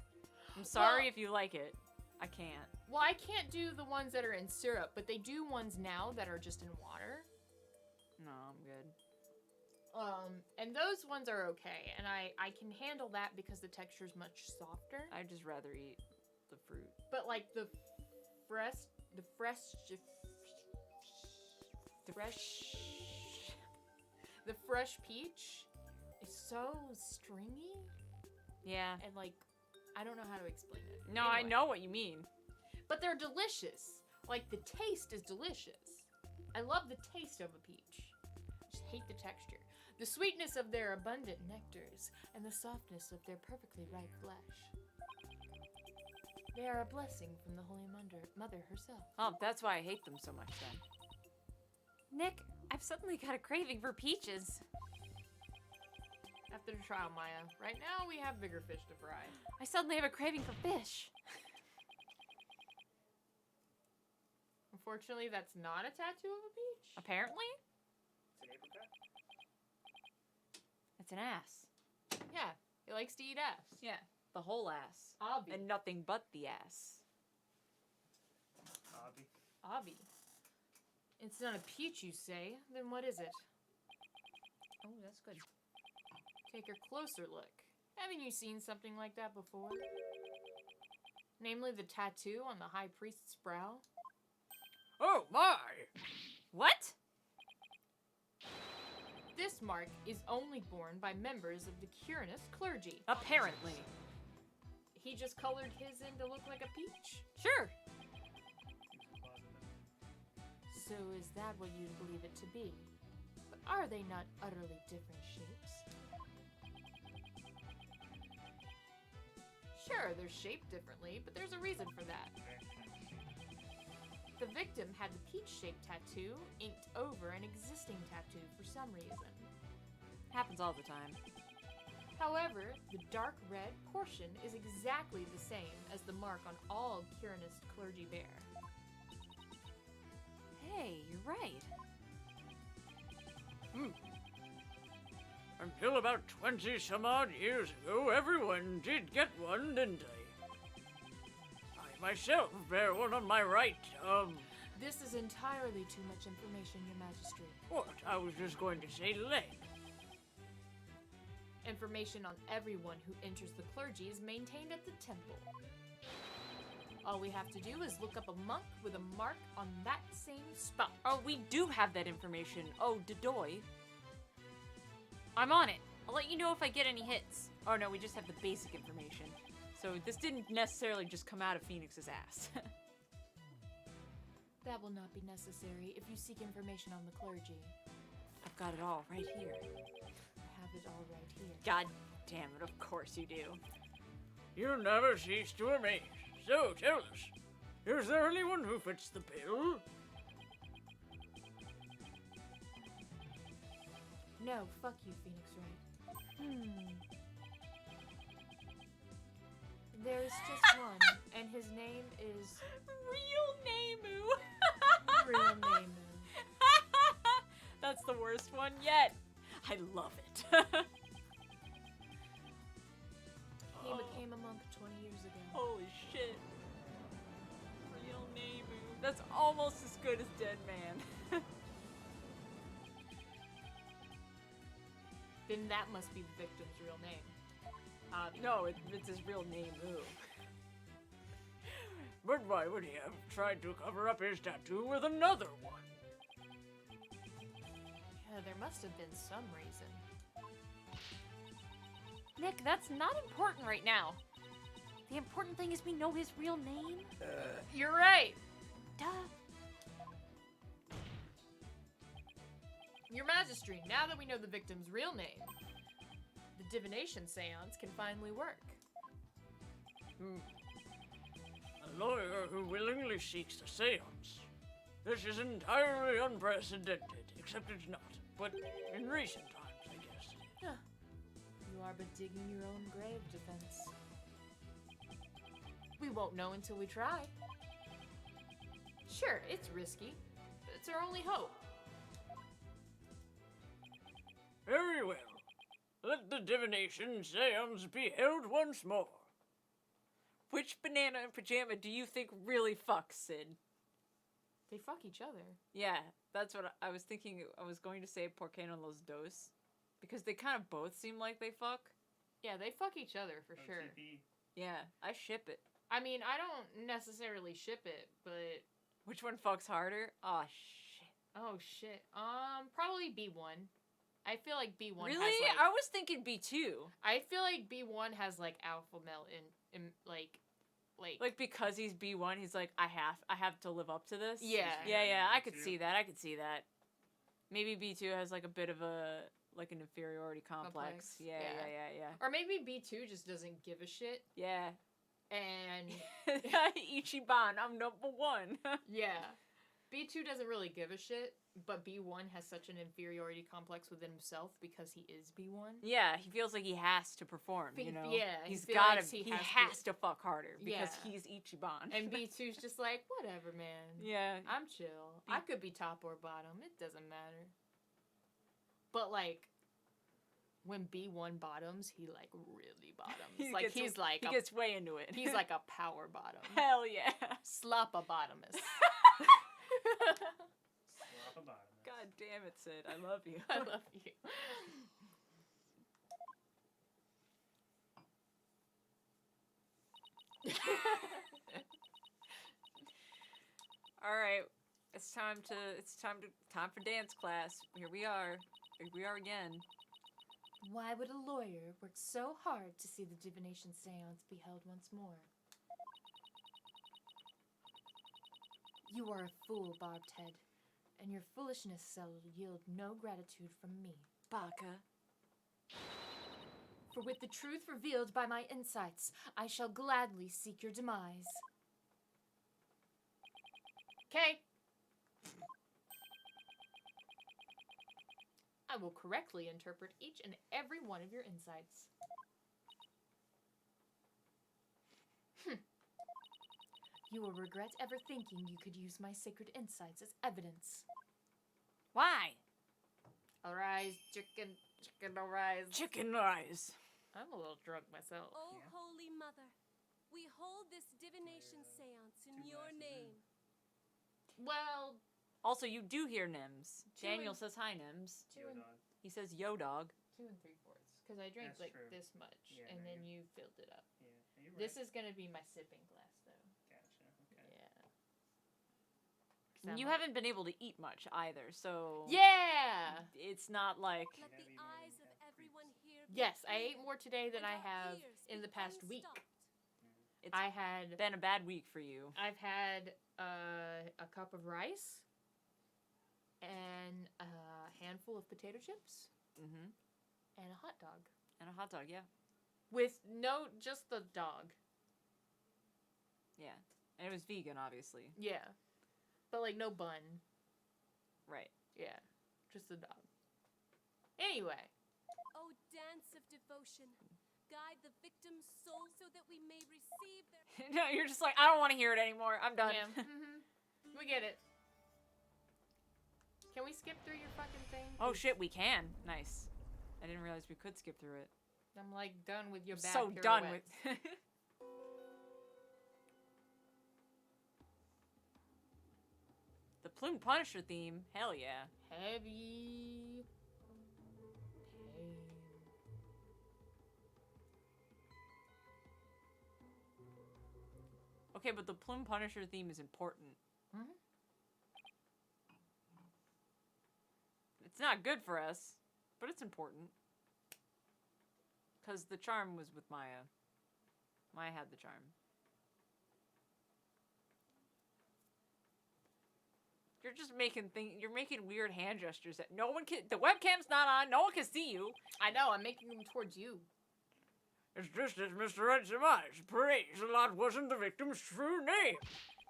[SPEAKER 2] I'm sorry if you like it. I can't.
[SPEAKER 1] Well, I can't do the ones that are in syrup, but they do ones now that are just in water.
[SPEAKER 2] No, I'm good.
[SPEAKER 1] And those ones are okay, and I can handle that because the texture is much softer.
[SPEAKER 2] I'd just rather eat the fruit.
[SPEAKER 1] But like the The fresh peach is so stringy
[SPEAKER 2] Yeah.
[SPEAKER 1] and like I don't know how to explain it.
[SPEAKER 2] No, I
[SPEAKER 1] Anyway.
[SPEAKER 2] know what you mean.
[SPEAKER 1] But they're delicious. Like the taste is delicious. I love the taste of a peach. I just hate the texture. The sweetness of their abundant nectars and the softness of their perfectly ripe flesh. They are a blessing from the Holy Mother herself.
[SPEAKER 2] Oh, that's why I hate them so much then.
[SPEAKER 3] Nick, I've suddenly got a craving for peaches.
[SPEAKER 1] After the trial, Maya. Right now, we have bigger fish to fry.
[SPEAKER 3] I suddenly have a craving for fish.
[SPEAKER 1] Unfortunately, that's not a tattoo of a peach.
[SPEAKER 3] Apparently,
[SPEAKER 4] It's an apricot.
[SPEAKER 3] it's an ass.
[SPEAKER 1] Yeah, he likes to eat ass.
[SPEAKER 2] Yeah, the whole ass.
[SPEAKER 1] Obby.
[SPEAKER 2] And nothing but the ass.
[SPEAKER 4] Hobby.
[SPEAKER 1] Obby. It's not a peach, you say? Then what is it?
[SPEAKER 2] Oh, that's good.
[SPEAKER 1] Take a closer look. Haven't you seen something like that before? Namely the tattoo on the High Priest's brow?
[SPEAKER 6] Oh my!
[SPEAKER 2] What?
[SPEAKER 1] This mark is only borne by members of the Curanist clergy.
[SPEAKER 2] Apparently.
[SPEAKER 1] He just colored his in to look like a peach.
[SPEAKER 2] Sure.
[SPEAKER 1] So is that what you believe it to be? But are they not utterly different shapes? Sure, they're shaped differently, but there's a reason for that. The victim had the peach-shaped tattoo inked over an existing tattoo for some reason.
[SPEAKER 2] Happens all the time.
[SPEAKER 1] However, the dark red portion is exactly the same as the mark on all Curanist clergy bear.
[SPEAKER 3] Hey, you're right.
[SPEAKER 6] Until about 20 some odd years ago, everyone did get one, didn't they? I myself bear one on my right,
[SPEAKER 1] This is entirely too much information, Your Majesty.
[SPEAKER 6] what? I was just going to say leg.
[SPEAKER 1] Information on everyone who enters the clergy is maintained at the temple. All we have to do is look up a monk with a mark on that same spot.
[SPEAKER 2] Oh, we do have that information. Oh, Dodoy.
[SPEAKER 3] I'm on it. I'll let you know if I get any hits.
[SPEAKER 2] Oh no, we just have the basic information. So this didn't necessarily just come out of Phoenix's ass.
[SPEAKER 1] That will not be necessary if you seek information on the clergy.
[SPEAKER 2] I've got it all right here.
[SPEAKER 1] I have it all right here.
[SPEAKER 2] God damn it, of course you do.
[SPEAKER 6] You never cease to amaze. So tell us, is there anyone who fits the bill?
[SPEAKER 1] No, fuck you, Phoenix Wright. There is just one, and his name is
[SPEAKER 2] Real Nemu.
[SPEAKER 1] Real Name.
[SPEAKER 2] That's the worst one yet. I love it.
[SPEAKER 1] He became a monk 20 years ago.
[SPEAKER 2] Holy shit. Real Nemu. That's almost as good as Dead Man.
[SPEAKER 1] Then that must be the victim's real name.
[SPEAKER 2] No, it's his real Nemu.
[SPEAKER 6] But why would he have tried to cover up his tattoo with another one?
[SPEAKER 1] Yeah, there must have been some reason.
[SPEAKER 3] Nick, that's not important right now. The important thing is we know his real name.
[SPEAKER 1] You're right.
[SPEAKER 3] Duh.
[SPEAKER 1] Your Majesty, now that we know the victim's real name, the divination seance can finally work.
[SPEAKER 6] A lawyer who willingly seeks a seance. This is entirely unprecedented, except it's not. But in recent times, I guess.
[SPEAKER 1] You are but digging your own grave, Defense. We won't know until we try. Sure, it's risky, but it's our only hope.
[SPEAKER 6] Very well. Let the divination seance be held once more.
[SPEAKER 2] Which banana in pajama do you think really fucks, Sid?
[SPEAKER 1] They fuck each other.
[SPEAKER 2] Yeah, that's what I was thinking. I was going to say Por qué no los dos. Because they kind of both seem like they fuck.
[SPEAKER 1] Yeah, they fuck each other for sure.
[SPEAKER 4] OTP.
[SPEAKER 2] Yeah, I ship it.
[SPEAKER 1] I mean, I don't necessarily ship it, but
[SPEAKER 2] Which one fucks harder? Oh shit.
[SPEAKER 1] Oh shit. Probably B1. I feel like B1
[SPEAKER 2] Really?
[SPEAKER 1] has like,
[SPEAKER 2] I was thinking B2.
[SPEAKER 1] I feel like B1 has like alpha male in
[SPEAKER 2] Like because he's B1, he's like I have to live up to this.
[SPEAKER 1] Yeah.
[SPEAKER 2] Yeah, I could
[SPEAKER 4] B2.
[SPEAKER 2] see that. I could see that. Maybe B2 has like a bit of a like an inferiority complex.
[SPEAKER 1] Complex,
[SPEAKER 2] Yeah.
[SPEAKER 1] or maybe B2 just doesn't give a shit
[SPEAKER 2] Yeah.
[SPEAKER 1] and
[SPEAKER 2] Ichiban, I'm number 1.
[SPEAKER 1] yeah. B2 doesn't really give a shit, but B1 has such an inferiority complex within himself because he is B1.
[SPEAKER 2] Yeah, he feels like he has to perform, you know.
[SPEAKER 1] Yeah, he
[SPEAKER 2] he's
[SPEAKER 1] feels
[SPEAKER 2] gotta.
[SPEAKER 1] like
[SPEAKER 2] He
[SPEAKER 1] has
[SPEAKER 2] has
[SPEAKER 1] to.
[SPEAKER 2] to fuck harder because
[SPEAKER 1] Yeah.
[SPEAKER 2] he's Ichiban.
[SPEAKER 1] And B2's just like, whatever, man.
[SPEAKER 2] yeah,
[SPEAKER 1] I'm chill. I could be top or bottom. It doesn't matter. But like, when B1 bottoms, he like really bottoms.
[SPEAKER 2] he gets way into it.
[SPEAKER 1] he's like a power bottom.
[SPEAKER 2] hell yeah.
[SPEAKER 1] Slappa bottomus.
[SPEAKER 4] Slap a bottom.
[SPEAKER 2] God damn it, Sid. I love you.
[SPEAKER 1] I love you.
[SPEAKER 2] All right, time for dance class. Here we are again.
[SPEAKER 1] Why would a lawyer work so hard to see the divination seance be held once more? You are a fool, Barbed Head, and your foolishness shall yield no gratitude from me.
[SPEAKER 2] Baka.
[SPEAKER 1] For with the truth revealed by my insights, I shall gladly seek your demise. Okay. I will correctly interpret each and every one of your insights. You will regret ever thinking you could use my sacred insights as evidence.
[SPEAKER 2] Why?
[SPEAKER 1] Arise, chicken, arise.
[SPEAKER 6] Chicken eyes.
[SPEAKER 1] I'm a little drunk myself.
[SPEAKER 5] Oh,
[SPEAKER 4] Yeah.
[SPEAKER 5] Holy Mother, we hold this divination seance in
[SPEAKER 4] two
[SPEAKER 5] your
[SPEAKER 4] glasses
[SPEAKER 5] name.
[SPEAKER 1] Well,
[SPEAKER 2] Also, you do hear Nims.
[SPEAKER 1] Two
[SPEAKER 2] Daniel
[SPEAKER 1] and-
[SPEAKER 2] says hi, Nims.
[SPEAKER 1] two and,
[SPEAKER 4] Dog.
[SPEAKER 2] He says yo dog.
[SPEAKER 1] 2 3/4. Because I drank
[SPEAKER 4] That's
[SPEAKER 1] like
[SPEAKER 4] true.
[SPEAKER 1] this much,
[SPEAKER 4] Yeah,
[SPEAKER 1] and
[SPEAKER 4] no,
[SPEAKER 1] then you filled it up.
[SPEAKER 4] Yeah. Are you right?
[SPEAKER 1] This is gonna be my sipping glass, though.
[SPEAKER 4] Gotcha. Okay.
[SPEAKER 1] Yeah. 'Cause I'm
[SPEAKER 2] You
[SPEAKER 1] like-
[SPEAKER 2] haven't been able to eat much either, so
[SPEAKER 1] Yeah.
[SPEAKER 2] it's not like
[SPEAKER 5] Let
[SPEAKER 4] have
[SPEAKER 5] the
[SPEAKER 4] you more than
[SPEAKER 5] eyes of
[SPEAKER 4] half
[SPEAKER 5] everyone here be
[SPEAKER 1] Yes, I ate
[SPEAKER 5] clear,
[SPEAKER 1] more today than
[SPEAKER 5] and
[SPEAKER 1] I
[SPEAKER 5] our
[SPEAKER 1] have
[SPEAKER 5] ears
[SPEAKER 1] in
[SPEAKER 5] be
[SPEAKER 1] the past week.
[SPEAKER 5] unstopped.
[SPEAKER 2] it's
[SPEAKER 1] I had
[SPEAKER 2] been a bad week for you.
[SPEAKER 1] I've had a cup of rice and a handful of potato chips
[SPEAKER 2] Mm-hmm.
[SPEAKER 1] and a hot dog
[SPEAKER 2] And a hot dog, yeah.
[SPEAKER 1] with just the dog.
[SPEAKER 2] Yeah. And it was vegan, obviously.
[SPEAKER 1] Yeah, but like no bun.
[SPEAKER 2] Right.
[SPEAKER 1] Yeah, just the dog. Anyway,
[SPEAKER 5] Oh, dance of devotion, guide the victim's soul so that we may receive their.
[SPEAKER 2] No, you're just like, I don't want to hear it anymore. I'm done.
[SPEAKER 1] yeah, we get it. Can we skip through your fucking thing?
[SPEAKER 2] Oh
[SPEAKER 1] 'Cause
[SPEAKER 2] shit, we can. Nice. I didn't realize we could skip through it.
[SPEAKER 1] I'm like done with your bad
[SPEAKER 2] So done with.
[SPEAKER 1] pirouettes.
[SPEAKER 2] The Plume Punisher theme. Hell yeah.
[SPEAKER 1] Heavy pain.
[SPEAKER 2] Okay, but the Plume Punisher theme is important.
[SPEAKER 1] Mhm.
[SPEAKER 2] It's not good for us, but it's important. Because the charm was with Maya. Maya had the charm. You're just making you're making weird hand gestures that no one can. The webcam's not on. No one can see you.
[SPEAKER 1] I know. I'm making them towards you.
[SPEAKER 6] It's just as Mr. Red surmised. Praise the Lord wasn't the victim's true name.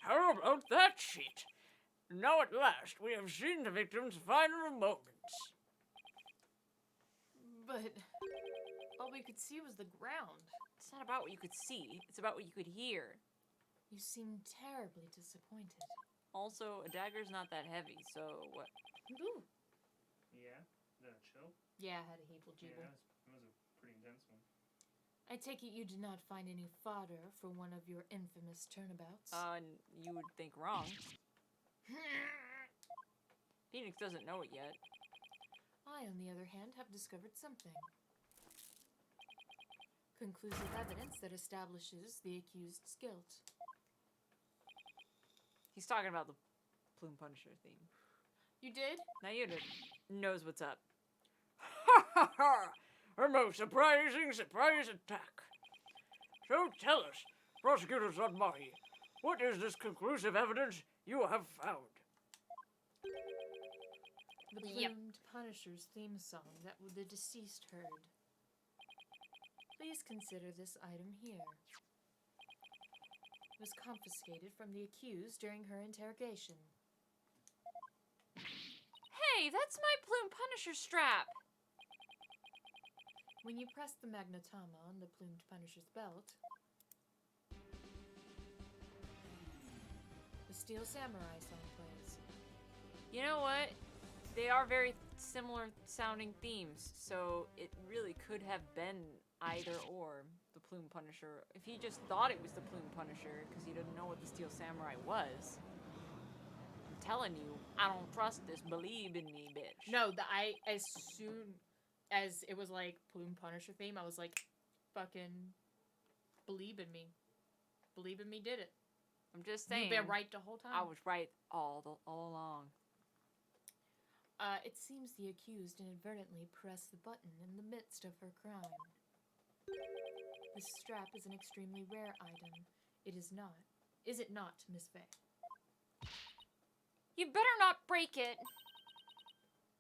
[SPEAKER 6] How about that shit? Now at last we have seen the victim's final moments.
[SPEAKER 1] But all we could see was the ground.
[SPEAKER 2] It's not about what you could see. It's about what you could hear.
[SPEAKER 1] You seem terribly disappointed.
[SPEAKER 2] Also, a dagger's not that heavy, so what?
[SPEAKER 1] Ooh.
[SPEAKER 4] Yeah. Is that a chill?
[SPEAKER 1] Yeah, I had a heeble
[SPEAKER 4] Yeah,
[SPEAKER 1] jibble.
[SPEAKER 4] that was a pretty intense one.
[SPEAKER 1] I take it you did not find any fodder for one of your infamous turnabouts.
[SPEAKER 2] You would think wrong. Phoenix doesn't know it yet.
[SPEAKER 1] I, on the other hand, have discovered something. Conclusive evidence that establishes the accused's guilt.
[SPEAKER 2] He's talking about the Plume Punisher theme.
[SPEAKER 1] You did?
[SPEAKER 2] Now you knows what's up.
[SPEAKER 6] Ha ha ha! A most surprising surprise attack. So tell us, Prosecutor Zodmahi, what is this conclusive evidence you have found?
[SPEAKER 1] The Plumed Punisher's theme song that the deceased heard. Please consider this item here. It was confiscated from the accused during her interrogation.
[SPEAKER 3] Hey, that's my Plume Punisher strap.
[SPEAKER 1] When you press the magnetoma on the Plumed Punisher's belt, the Steel Samurai song plays.
[SPEAKER 2] You know what? They are very similar sounding themes, so it really could have been either or the Plume Punisher. If he just thought it was the Plume Punisher because he didn't know what the Steel Samurai was. I'm telling you, I don't trust this. Believe in me, bitch.
[SPEAKER 1] No, as soon as it was like Plume Punisher theme, I was like, fucking believe in me. Believe in me did it.
[SPEAKER 2] I'm just saying.
[SPEAKER 1] You've been right the whole time.
[SPEAKER 2] I was right all along.
[SPEAKER 1] It seems the accused inadvertently pressed the button in the midst of her crime. This strap is an extremely rare item. It is not. Is it not, Miss Faye?
[SPEAKER 3] You better not break it.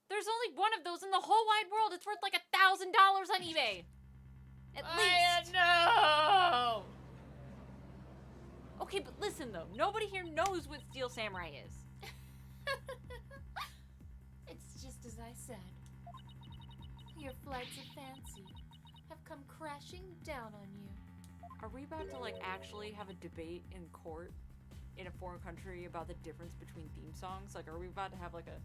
[SPEAKER 3] There's only one of those in the whole wide world. It's worth like $1,000 on eBay. At least.
[SPEAKER 1] No!
[SPEAKER 3] Okay, but listen though. Nobody here knows what Steel Samurai is.
[SPEAKER 1] It's just as I said. Your flights of fancy have come crashing down on you.
[SPEAKER 2] Are we about to like actually have a debate in court in a foreign country about the difference between theme songs? Like, are we about to have like a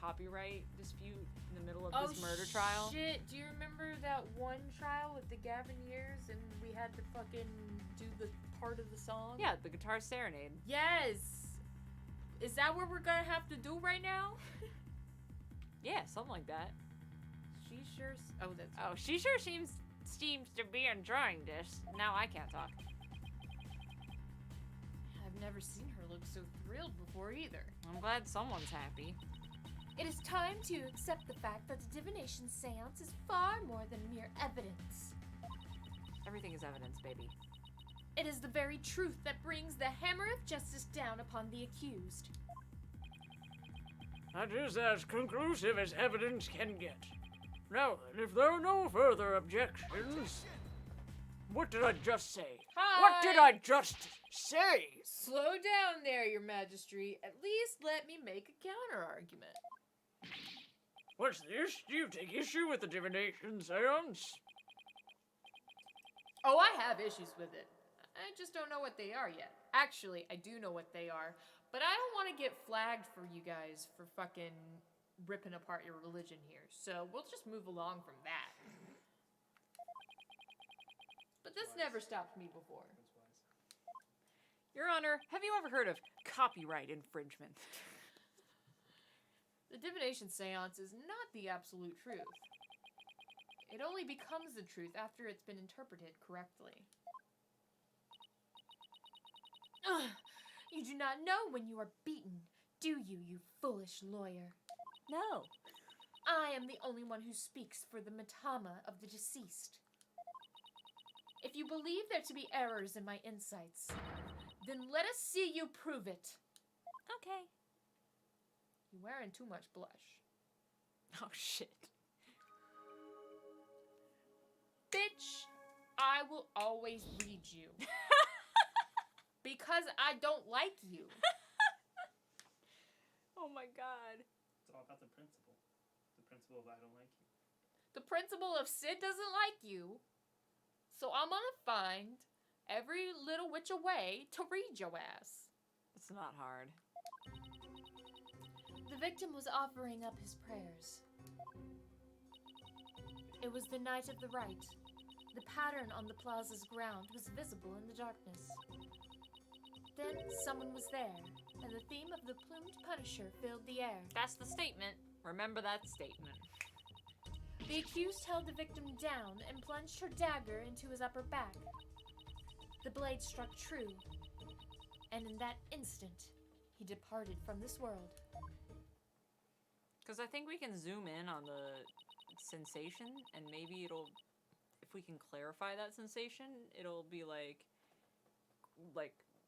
[SPEAKER 2] copyright dispute in the middle of this murder trial?
[SPEAKER 1] Shit, do you remember that one trial with the Gavin years and we had to fucking do the part of the song?
[SPEAKER 2] Yeah, the guitar serenade.
[SPEAKER 1] Yes! Is that what we're gonna have to do right now?
[SPEAKER 2] Yeah, something like that.
[SPEAKER 1] She sure. That's.
[SPEAKER 2] Oh, she sure seems to be enjoying this. Now I can't talk.
[SPEAKER 1] I've never seen her look so thrilled before either.
[SPEAKER 2] I'm glad someone's happy.
[SPEAKER 5] It is time to accept the fact that the divination seance is far more than mere evidence.
[SPEAKER 2] Everything is evidence, baby.
[SPEAKER 5] It is the very truth that brings the hammer of justice down upon the accused.
[SPEAKER 6] That is as conclusive as evidence can get. Now then, if there are no further objections... What did I just say?
[SPEAKER 1] Hi!
[SPEAKER 6] What did I just say?
[SPEAKER 1] Slow down there, Your Majesty. At least let me make a counter-argument.
[SPEAKER 6] What's this? Do you take issue with the divination seance?
[SPEAKER 1] Oh, I have issues with it. I just don't know what they are yet. Actually, I do know what they are, but I don't want to get flagged for you guys for fucking ripping apart your religion here. So we'll just move along from that. But this never stopped me before.
[SPEAKER 2] Your Honor, have you ever heard of copyright infringement?
[SPEAKER 1] The divination seance is not the absolute truth. It only becomes the truth after it's been interpreted correctly.
[SPEAKER 5] Ugh, you do not know when you are beaten, do you, you foolish lawyer?
[SPEAKER 2] No.
[SPEAKER 5] I am the only one who speaks for the matama of the deceased. If you believe there to be errors in my insights, then let us see you prove it.
[SPEAKER 3] Okay.
[SPEAKER 1] You're wearing too much blush.
[SPEAKER 2] Oh, shit.
[SPEAKER 1] Bitch, I will always read you. Because I don't like you.
[SPEAKER 2] Oh my god.
[SPEAKER 4] It's all about the principle. The principle of I don't like you.
[SPEAKER 1] The principle of Sid doesn't like you. So I'm gonna find every little which way to read your ass.
[SPEAKER 2] It's not hard.
[SPEAKER 5] The victim was offering up his prayers. It was the night of the rite. The pattern on the plaza's ground was visible in the darkness. Then someone was there, and the theme of the plumed Punisher filled the air.
[SPEAKER 2] That's the statement. Remember that statement.
[SPEAKER 5] The accused held the victim down and plunged her dagger into his upper back. The blade struck true, and in that instant, he he departed from this world.
[SPEAKER 2] Because I think we can zoom in on the sensation, and maybe it'll, if we can clarify that sensation, it'll be like,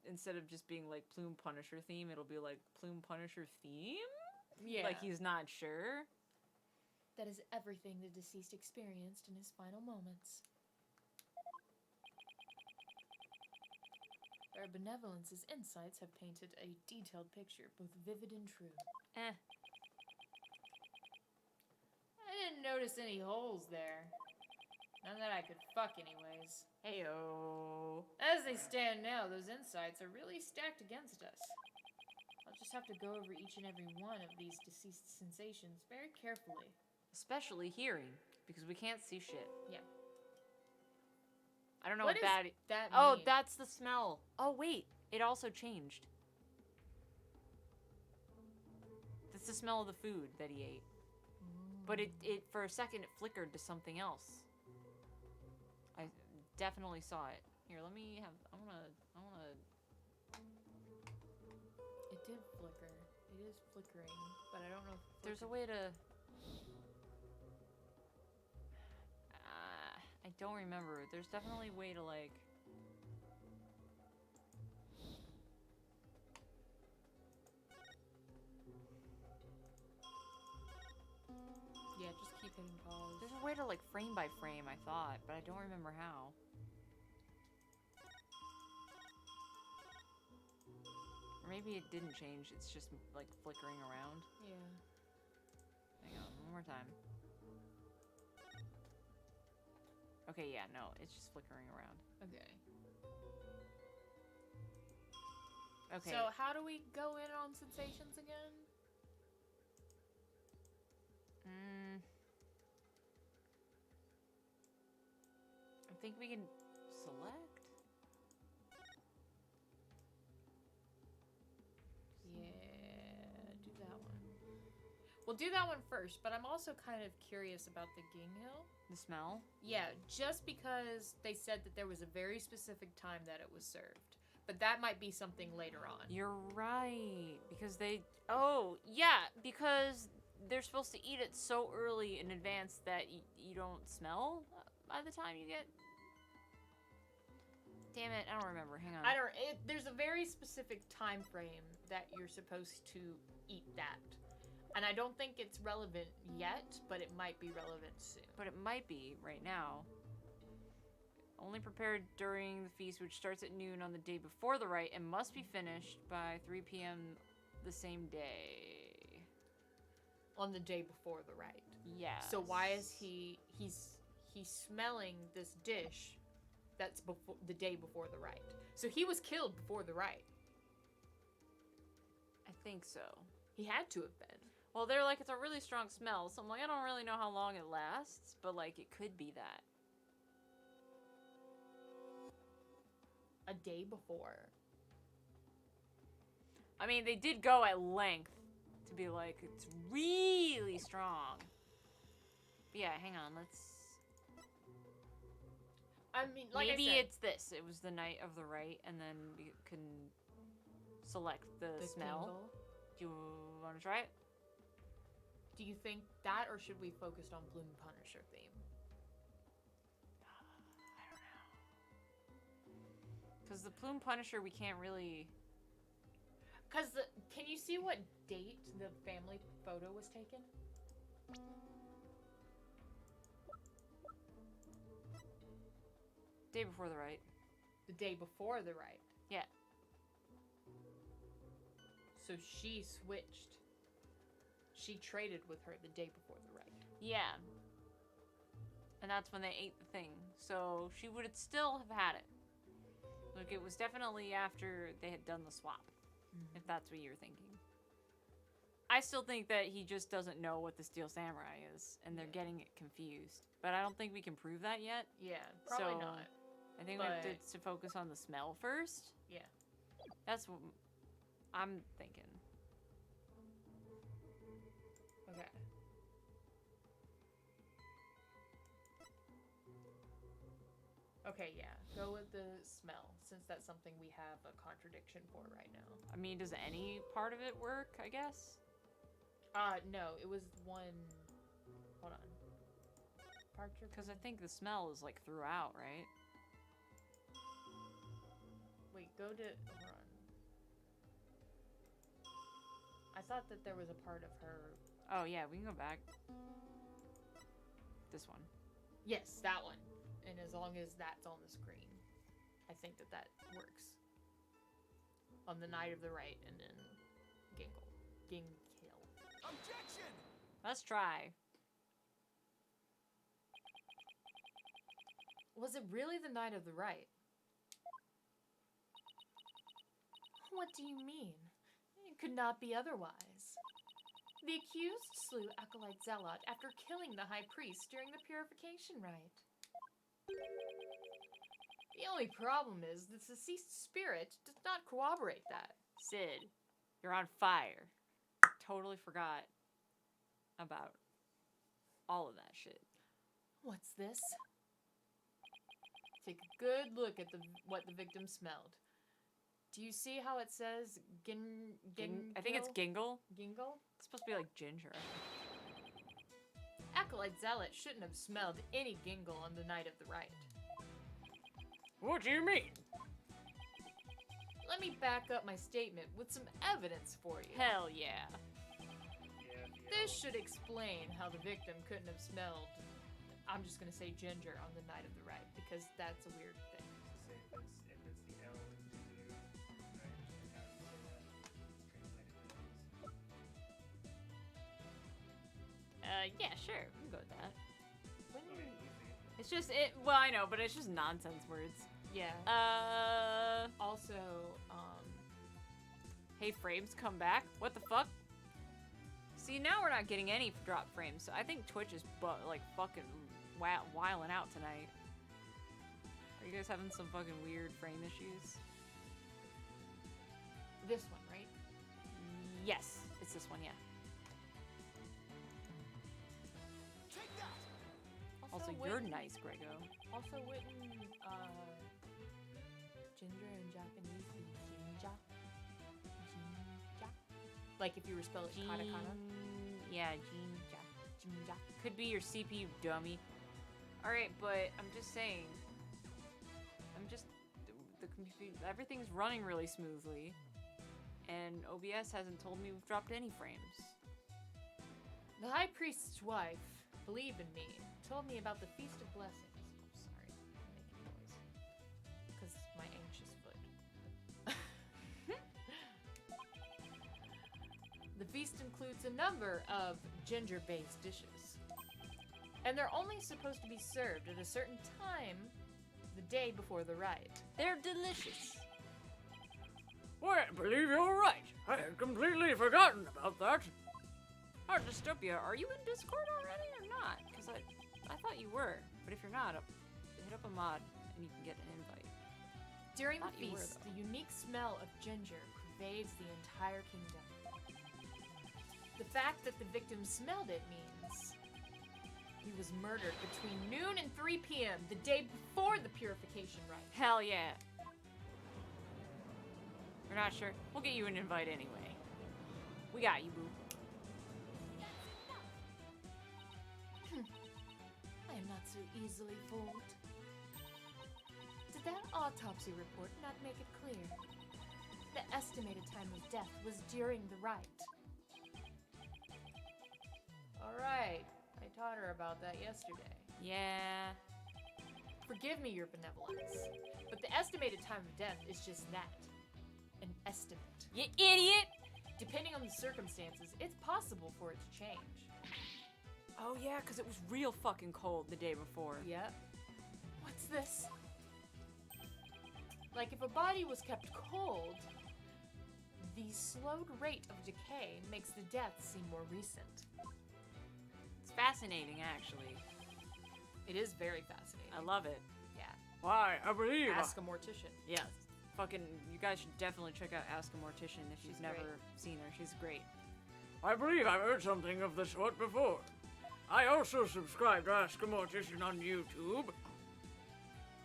[SPEAKER 2] instead of just being like Plume Punisher theme, it'll be like Plume Punisher theme?
[SPEAKER 1] Yeah.
[SPEAKER 2] Like he's not sure.
[SPEAKER 5] That is everything the deceased experienced in his final moments. Our benevolence's insights have painted a detailed picture, both vivid and true.
[SPEAKER 2] Eh.
[SPEAKER 1] I didn't notice any holes there. None that I could fuck anyways.
[SPEAKER 2] Heyo.
[SPEAKER 1] As they stand now, those insights are really stacked against us. I'll just have to go over each and every one of these deceased sensations very carefully.
[SPEAKER 2] Especially hearing, because we can't see shit.
[SPEAKER 1] Yeah.
[SPEAKER 2] I don't know
[SPEAKER 1] What
[SPEAKER 2] what
[SPEAKER 1] does that
[SPEAKER 2] Oh,
[SPEAKER 1] mean?
[SPEAKER 2] that's the smell. Oh, wait. It also changed. That's the smell of the food that he ate. But it for a second, it flickered to something else. I definitely saw it. Here, let me have, I wanna...
[SPEAKER 1] It did flicker. It is flickering, but I don't know if
[SPEAKER 2] There's a way to... I don't remember. There's definitely a way to, like...
[SPEAKER 1] Yeah, just keep hitting pause.
[SPEAKER 2] There's a way to, like, frame by frame, I thought, but I don't remember how. Or maybe it didn't change, it's just, like, flickering around.
[SPEAKER 1] Yeah.
[SPEAKER 2] Hang on, one more time. Okay, yeah, no, it's just flickering around.
[SPEAKER 1] Okay.
[SPEAKER 2] Okay.
[SPEAKER 1] So how do we go in on sensations again?
[SPEAKER 2] I think we can select?
[SPEAKER 1] Yeah, do that one. We'll do that one first, but I'm also kind of curious about the ging hill.
[SPEAKER 2] The smell?
[SPEAKER 1] Yeah, just because they said that there was a very specific time that it was served. But that might be something later on.
[SPEAKER 2] You're right, because they... Oh, yeah, because they're supposed to eat it so early in advance that you don't smell by the time you get... Damn it, I don't remember. Hang on.
[SPEAKER 1] There's a very specific time frame that you're supposed to eat that. And I don't think it's relevant yet, but it might be relevant soon.
[SPEAKER 2] But it might be right now. Only prepared during the feast, which starts at noon on the day before the rite and must be finished by 3 p.m. the same day.
[SPEAKER 1] On the day before the rite.
[SPEAKER 2] Yeah.
[SPEAKER 1] So why is he's smelling this dish that's before the day before the rite? So he was killed before the rite.
[SPEAKER 2] I think so.
[SPEAKER 1] He had to have been.
[SPEAKER 2] Well, they're like, it's a really strong smell, so I'm like, I don't really know how long it lasts, but like, it could be that.
[SPEAKER 1] A day before.
[SPEAKER 2] I mean, they did go at length to be like, it's really strong. But yeah, hang on, let's...
[SPEAKER 1] I mean, like
[SPEAKER 2] Maybe
[SPEAKER 1] I said,
[SPEAKER 2] it's this. It was the night of the rite, and then we can select the smell.
[SPEAKER 1] tingle.
[SPEAKER 2] Do you want to try it?
[SPEAKER 1] Do you think that, or should we focus on Bloom Punisher theme?
[SPEAKER 2] Because the Plume Punisher, we can't really...
[SPEAKER 1] Because can you see what date the family photo was taken?
[SPEAKER 2] Day before the rite.
[SPEAKER 1] The day before the rite.
[SPEAKER 2] Yeah.
[SPEAKER 1] So she switched. She traded with her the day before the rite.
[SPEAKER 2] Yeah. And that's when they ate the thing. So she would still have had it. Like, it was definitely after they had done the swap. If that's what you're thinking. I still think that he just doesn't know what the Steel Samurai is. And they're getting it confused. But I don't think we can prove that yet.
[SPEAKER 1] Yeah, probably
[SPEAKER 2] So,
[SPEAKER 1] not.
[SPEAKER 2] I think we have to focus on the smell first.
[SPEAKER 1] Yeah.
[SPEAKER 2] That's what I'm thinking.
[SPEAKER 1] Okay. Okay, yeah. Go with the smell, since that's something we have a contradiction for right now.
[SPEAKER 2] I mean, does any part of it work, I guess?
[SPEAKER 1] No, it was one... Hold on. Departure...
[SPEAKER 2] Because I think the smell is, like, throughout, right?
[SPEAKER 1] Wait, go to... Hold on. I thought that there was a part of her...
[SPEAKER 2] Oh, yeah, we can go back. This one.
[SPEAKER 1] Yes, that one. And as long as that's on the screen, I think that that works. On the night of the right, and then Gingle. Gingkill.
[SPEAKER 7] Objection!
[SPEAKER 2] Let's try.
[SPEAKER 1] Was it really the night of the right? What do you mean? It could not be otherwise. The accused slew Acolyte Zealot after killing the High Priest during the purification rite. The only problem is the deceased spirit does not corroborate that.
[SPEAKER 2] Sid, you're on fire. Totally forgot about all of that shit.
[SPEAKER 1] What's this? Take a good look at what the victim smelled. Do you see how it says
[SPEAKER 2] I think it's Gingle.
[SPEAKER 1] Gingle?
[SPEAKER 2] It's supposed to be like ginger.
[SPEAKER 1] Acolyte Zealot shouldn't have smelled any gingle on the night of the rite.
[SPEAKER 6] What do you mean?
[SPEAKER 1] Let me back up my statement with some evidence for you.
[SPEAKER 2] Hell yeah.
[SPEAKER 4] Yeah,
[SPEAKER 1] This should explain how the victim couldn't have smelled, I'm just gonna say ginger on the night of the rite, because that's a weird thing.
[SPEAKER 4] say if it's the L and the U, right? You have to say that. Translated
[SPEAKER 2] Yeah, sure. We can go with that.
[SPEAKER 1] When
[SPEAKER 4] to
[SPEAKER 1] you,
[SPEAKER 2] It's just it. Well, I know, but it's just nonsense words.
[SPEAKER 1] yeah. Also,
[SPEAKER 2] Hey, frames, come back. What the fuck? See, now we're not getting any drop frames, so I think Twitch is like fucking wiling out tonight. Are you guys having some fucking weird frame issues?
[SPEAKER 1] this one, right?
[SPEAKER 2] Yes, it's this one, yeah.
[SPEAKER 7] Take that!
[SPEAKER 2] Also, you're
[SPEAKER 1] wouldn't-
[SPEAKER 2] nice, Grego.
[SPEAKER 1] Also, wouldn't ginger in Japanese be jinja? Jinja? Like if you were spelling katakana?
[SPEAKER 2] Yeah, jinja.
[SPEAKER 1] Jinja.
[SPEAKER 2] Could be your CPU, dummy. Alright, but I'm just saying. Everything's running really smoothly. And OBS hasn't told me we've dropped any frames.
[SPEAKER 1] The High Priest's wife, believe in me, told me about the Feast of Blessings. Oh, sorry, I'm making noise. Because my anxious foot. The feast includes a number of ginger-based dishes. And they're only supposed to be served at a certain time the day before the rite.
[SPEAKER 2] They're delicious.
[SPEAKER 6] Why, I believe you're right. I had completely forgotten about that.
[SPEAKER 2] Oh, Dystopia, are you in Discord already or not? Because I thought you were. But if you're not, hit up a mod and you can get an invite.
[SPEAKER 1] During the
[SPEAKER 2] Thought you were,
[SPEAKER 1] feast,
[SPEAKER 2] though.
[SPEAKER 1] the unique smell of ginger pervades the entire kingdom. The fact that the victim smelled it means he was murdered between noon and 3 p.m. the day before the purification rite.
[SPEAKER 2] Hell yeah. You're not sure? We'll get you an invite anyway. We got you, boo.
[SPEAKER 5] I am not so easily fooled. Did that autopsy report not make it clear? The estimated time of death was during the rite.
[SPEAKER 1] Alright, I taught her about that yesterday.
[SPEAKER 2] Yeah.
[SPEAKER 1] Forgive me your benevolence, but the estimated time of death is just that. An estimate.
[SPEAKER 2] You idiot!
[SPEAKER 1] Depending on the circumstances, it's possible for it to change.
[SPEAKER 2] Oh yeah, because it was real fucking cold the day before.
[SPEAKER 1] Yep. What's this? Like if a body was kept cold, the slowed rate of decay makes the death seem more recent.
[SPEAKER 2] It's fascinating, actually.
[SPEAKER 1] It is very fascinating.
[SPEAKER 2] I love it.
[SPEAKER 1] Yeah.
[SPEAKER 6] Why, I believe.
[SPEAKER 1] Ask a mortician.
[SPEAKER 2] Yeah. Fucking, you guys should definitely check out Ask a Mortician if
[SPEAKER 1] She's
[SPEAKER 2] you've never
[SPEAKER 1] great.
[SPEAKER 2] seen her. She's great.
[SPEAKER 6] I believe I've heard something of the sort before. I also subscribe to Ask a Mortician on YouTube.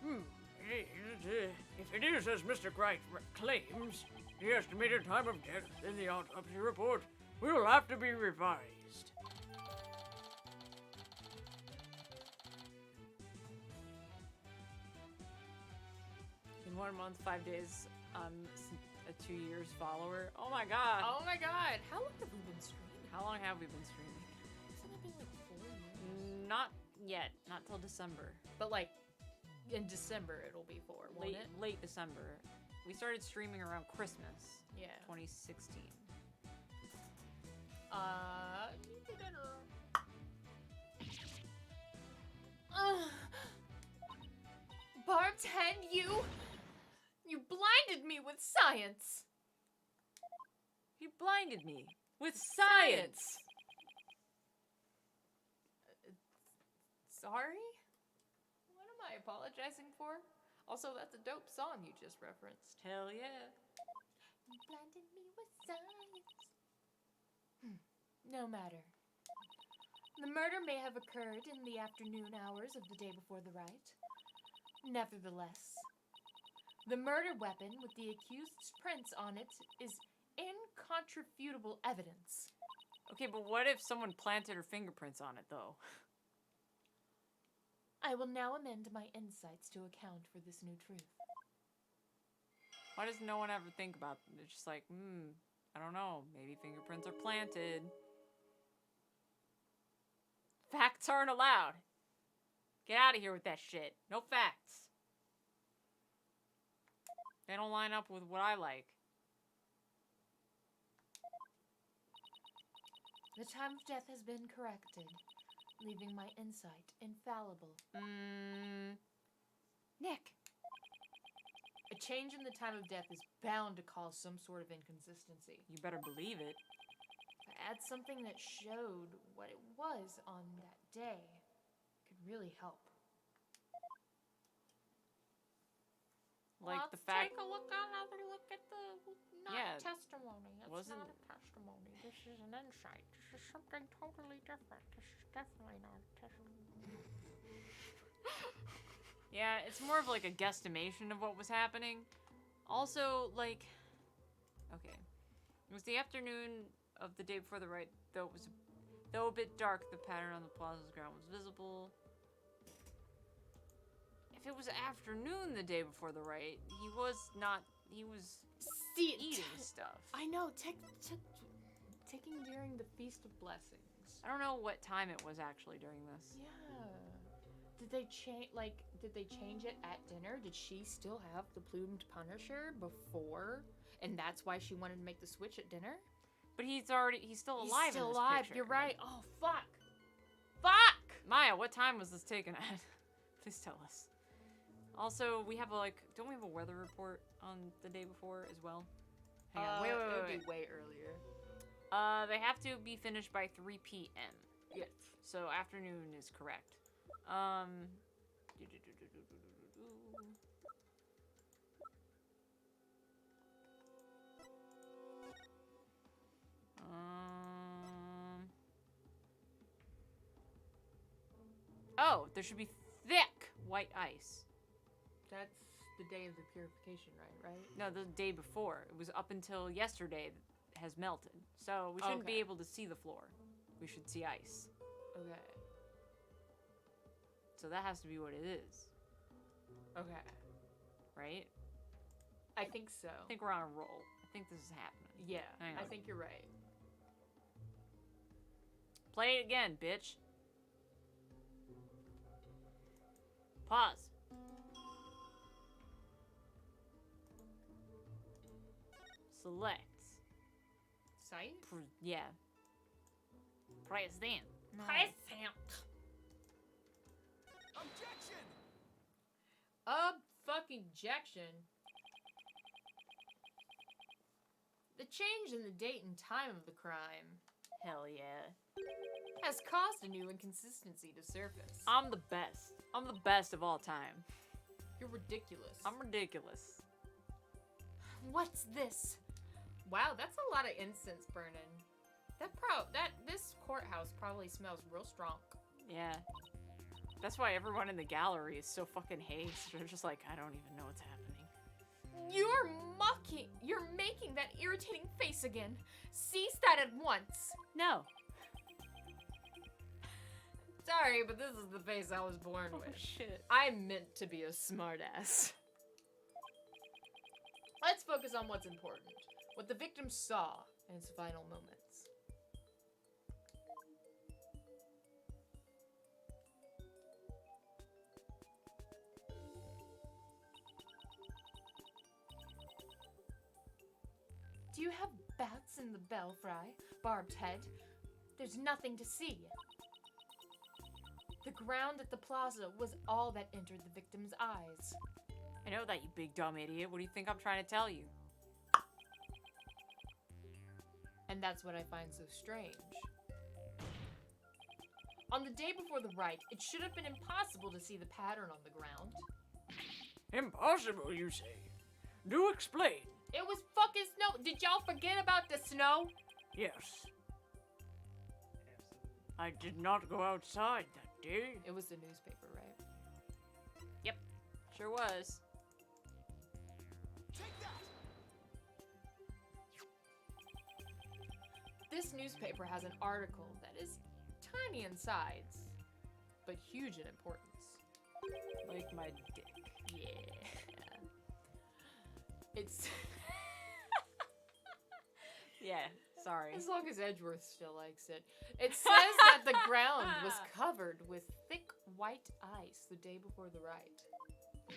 [SPEAKER 6] If it is as Mr. Bright claims, the estimated time of death in the autopsy report will have to be revised.
[SPEAKER 2] In 1 month, 5 days, a 2 years follower. Oh my god.
[SPEAKER 1] Oh my god. How long have we been streaming?
[SPEAKER 2] How long have we been streaming?
[SPEAKER 1] Hasn't it been like 4 years?
[SPEAKER 2] Not yet. Not till December.
[SPEAKER 1] But like, in December it'll be 4, won't it?
[SPEAKER 2] Late December. We started streaming around Christmas,
[SPEAKER 1] Yeah.
[SPEAKER 2] 2016.
[SPEAKER 5] Barb's head, you blinded me with science.
[SPEAKER 2] You blinded me with science.
[SPEAKER 1] Sorry? What am I apologizing for? Also, that's a dope song you just referenced.
[SPEAKER 2] Hell yeah.
[SPEAKER 5] You blinded me with science. No matter. The murder may have occurred in the afternoon hours of the day before the rite. Nevertheless, the murder weapon with the accused's prints on it is incontrefutable evidence.
[SPEAKER 2] Okay, but what if someone planted her fingerprints on it, though?
[SPEAKER 5] I will now amend my insights to account for this new truth.
[SPEAKER 2] Why does no one ever think about it? It's just like, I don't know. Maybe fingerprints are planted. Facts aren't allowed. Get out of here with that shit. No facts. They don't line up with what I like.
[SPEAKER 5] The time of death has been corrected, leaving my insight infallible.
[SPEAKER 1] Nick! A change in the time of death is bound to cause some sort of inconsistency.
[SPEAKER 2] You better believe it.
[SPEAKER 5] If I add something that showed what it was on that day, it could really help.
[SPEAKER 2] Like
[SPEAKER 1] Let's
[SPEAKER 2] the fact.
[SPEAKER 1] take another look at the
[SPEAKER 2] Yeah,
[SPEAKER 1] testimony. It's
[SPEAKER 2] wasn't-
[SPEAKER 1] not a testimony. This is an insight. This is something totally different. This is definitely not a testimony.
[SPEAKER 2] Yeah, it's more of like a guesstimation of what was happening. Also, like, okay, it was the afternoon of the day before the rite. Though a bit dark, the pattern on the plaza's ground was visible. If it was afternoon the day before the rite, he was
[SPEAKER 1] See,
[SPEAKER 2] eating stuff.
[SPEAKER 1] I know. Taking during the Feast of Blessings.
[SPEAKER 2] I don't know what time it was actually during this.
[SPEAKER 1] Yeah. Did they change it at dinner? Did she still have the plumed Punisher before? And that's why she wanted to make the switch at dinner?
[SPEAKER 2] But he's still alive.
[SPEAKER 1] He's still
[SPEAKER 2] in this
[SPEAKER 1] alive.
[SPEAKER 2] picture.
[SPEAKER 1] You're right. Oh, fuck. Fuck!
[SPEAKER 2] Maya, what time was this taken at? Please tell us. Also, we have don't we have a weather report on the day before as well? Hang on,
[SPEAKER 1] It would be way earlier.
[SPEAKER 2] They have to be finished by 3 p.m.
[SPEAKER 1] Yes.
[SPEAKER 2] So afternoon is correct. Oh, there should be thick white ice.
[SPEAKER 1] That's the day of the purification rite, right?
[SPEAKER 2] No, the day before. It was up until yesterday that has melted. So we shouldn't be
[SPEAKER 1] Okay.
[SPEAKER 2] able to see the floor. We should see ice.
[SPEAKER 1] Okay.
[SPEAKER 2] So that has to be what it is,
[SPEAKER 1] Okay.
[SPEAKER 2] right?
[SPEAKER 1] I think so.
[SPEAKER 2] I think we're on a roll. I think this is happening.
[SPEAKER 1] Yeah,
[SPEAKER 2] Hang
[SPEAKER 1] I
[SPEAKER 2] on.
[SPEAKER 1] think you're right.
[SPEAKER 2] Play it again, bitch. Pause. Select.
[SPEAKER 1] Sight?
[SPEAKER 2] Yeah. Press then.
[SPEAKER 1] Present.
[SPEAKER 7] Objection!
[SPEAKER 1] Fucking ejection. The change in the date and time of the crime
[SPEAKER 2] Hell yeah.
[SPEAKER 1] has caused a new inconsistency to surface.
[SPEAKER 2] I'm the best. I'm the best of all time.
[SPEAKER 1] You're ridiculous.
[SPEAKER 2] I'm ridiculous.
[SPEAKER 5] What's this?
[SPEAKER 1] Wow, that's a lot of incense burning. This courthouse probably smells real strong.
[SPEAKER 2] Yeah. That's why everyone in the gallery is so fucking hazed. They're just like, I don't even know what's happening.
[SPEAKER 5] You're mocking. You're making that irritating face again. Cease that at once.
[SPEAKER 2] No.
[SPEAKER 1] Sorry, but this is the face I was born
[SPEAKER 2] Oh,
[SPEAKER 1] with.
[SPEAKER 2] shit.
[SPEAKER 1] I'm meant to be a smartass. Let's focus on what's important. What the victim saw in its final moments.
[SPEAKER 5] Do you have bats in the belfry? Barbed head? There's nothing to see. The ground at the plaza was all that entered the victim's eyes.
[SPEAKER 2] I know that, you big dumb idiot. What do you think I'm trying to tell you?
[SPEAKER 1] And that's what I find so strange. On the day before the rite, it should have been impossible to see the pattern on the ground.
[SPEAKER 6] Impossible, you say? Do explain.
[SPEAKER 1] It was fucking snow. Did y'all forget about the snow?
[SPEAKER 6] Yes.
[SPEAKER 4] Absolutely.
[SPEAKER 6] I did not go outside that day.
[SPEAKER 1] It was the newspaper, right?
[SPEAKER 2] Sure was.
[SPEAKER 7] Take that!
[SPEAKER 1] This newspaper has an article that is tiny in size, but huge in importance.
[SPEAKER 2] Like my dick.
[SPEAKER 1] Yeah. It's
[SPEAKER 2] Yeah, sorry.
[SPEAKER 1] as long as Edgeworth still likes it. It says that the ground was covered with thick white ice the day before the rite.
[SPEAKER 4] What?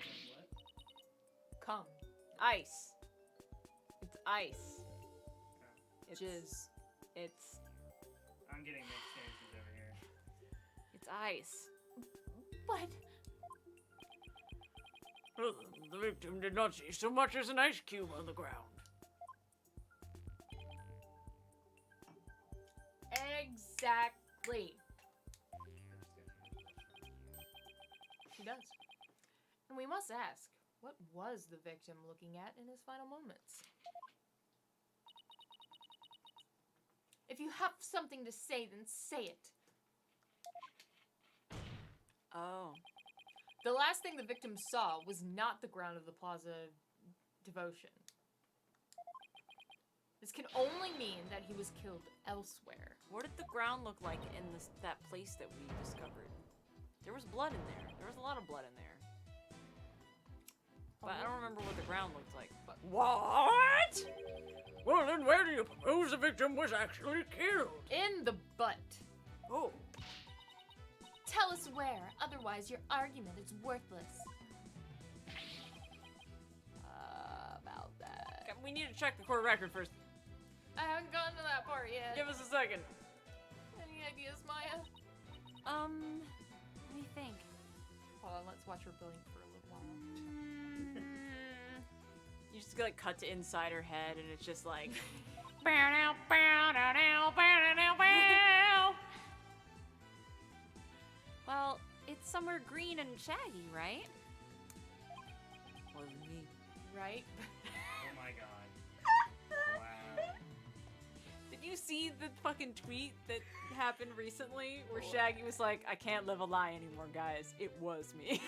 [SPEAKER 1] Come,
[SPEAKER 2] Ice. It's ice. It's
[SPEAKER 1] jizz.
[SPEAKER 2] It's
[SPEAKER 4] I'm getting mixed chances over here.
[SPEAKER 2] it's ice.
[SPEAKER 5] But
[SPEAKER 6] Well, the victim did not see so much as an ice cube on the ground.
[SPEAKER 1] Exactly. She does. And we must ask, what was the victim looking at in his final moments?
[SPEAKER 5] if you have something to say, then say it.
[SPEAKER 2] Oh.
[SPEAKER 1] The last thing the victim saw was not the ground of the plaza devotion. This can only mean that he was killed elsewhere.
[SPEAKER 2] What did the ground look like in that place that we discovered? There was blood in there. There was a lot of blood in there. But I don't remember what the ground looked like. But
[SPEAKER 6] What? Well, then where do you propose the victim was actually killed?
[SPEAKER 1] In the butt.
[SPEAKER 2] oh,
[SPEAKER 5] Tell us where, otherwise your argument is worthless.
[SPEAKER 1] About that.
[SPEAKER 2] we need to check the court record first.
[SPEAKER 1] I haven't gotten to that part yet.
[SPEAKER 2] Give us a second.
[SPEAKER 1] Any ideas, Maya?
[SPEAKER 3] What do you think?
[SPEAKER 1] Hold on, let's watch her blink for a little while.
[SPEAKER 2] You just like cut to inside her head, and it's just like.
[SPEAKER 3] Well, it's somewhere green and shaggy, right?
[SPEAKER 2] Wasn't me.
[SPEAKER 1] Right?
[SPEAKER 4] Oh my god. Wow.
[SPEAKER 2] Did you see the fucking tweet that happened recently where Shaggy was like, I can't live a lie anymore, guys. It was me.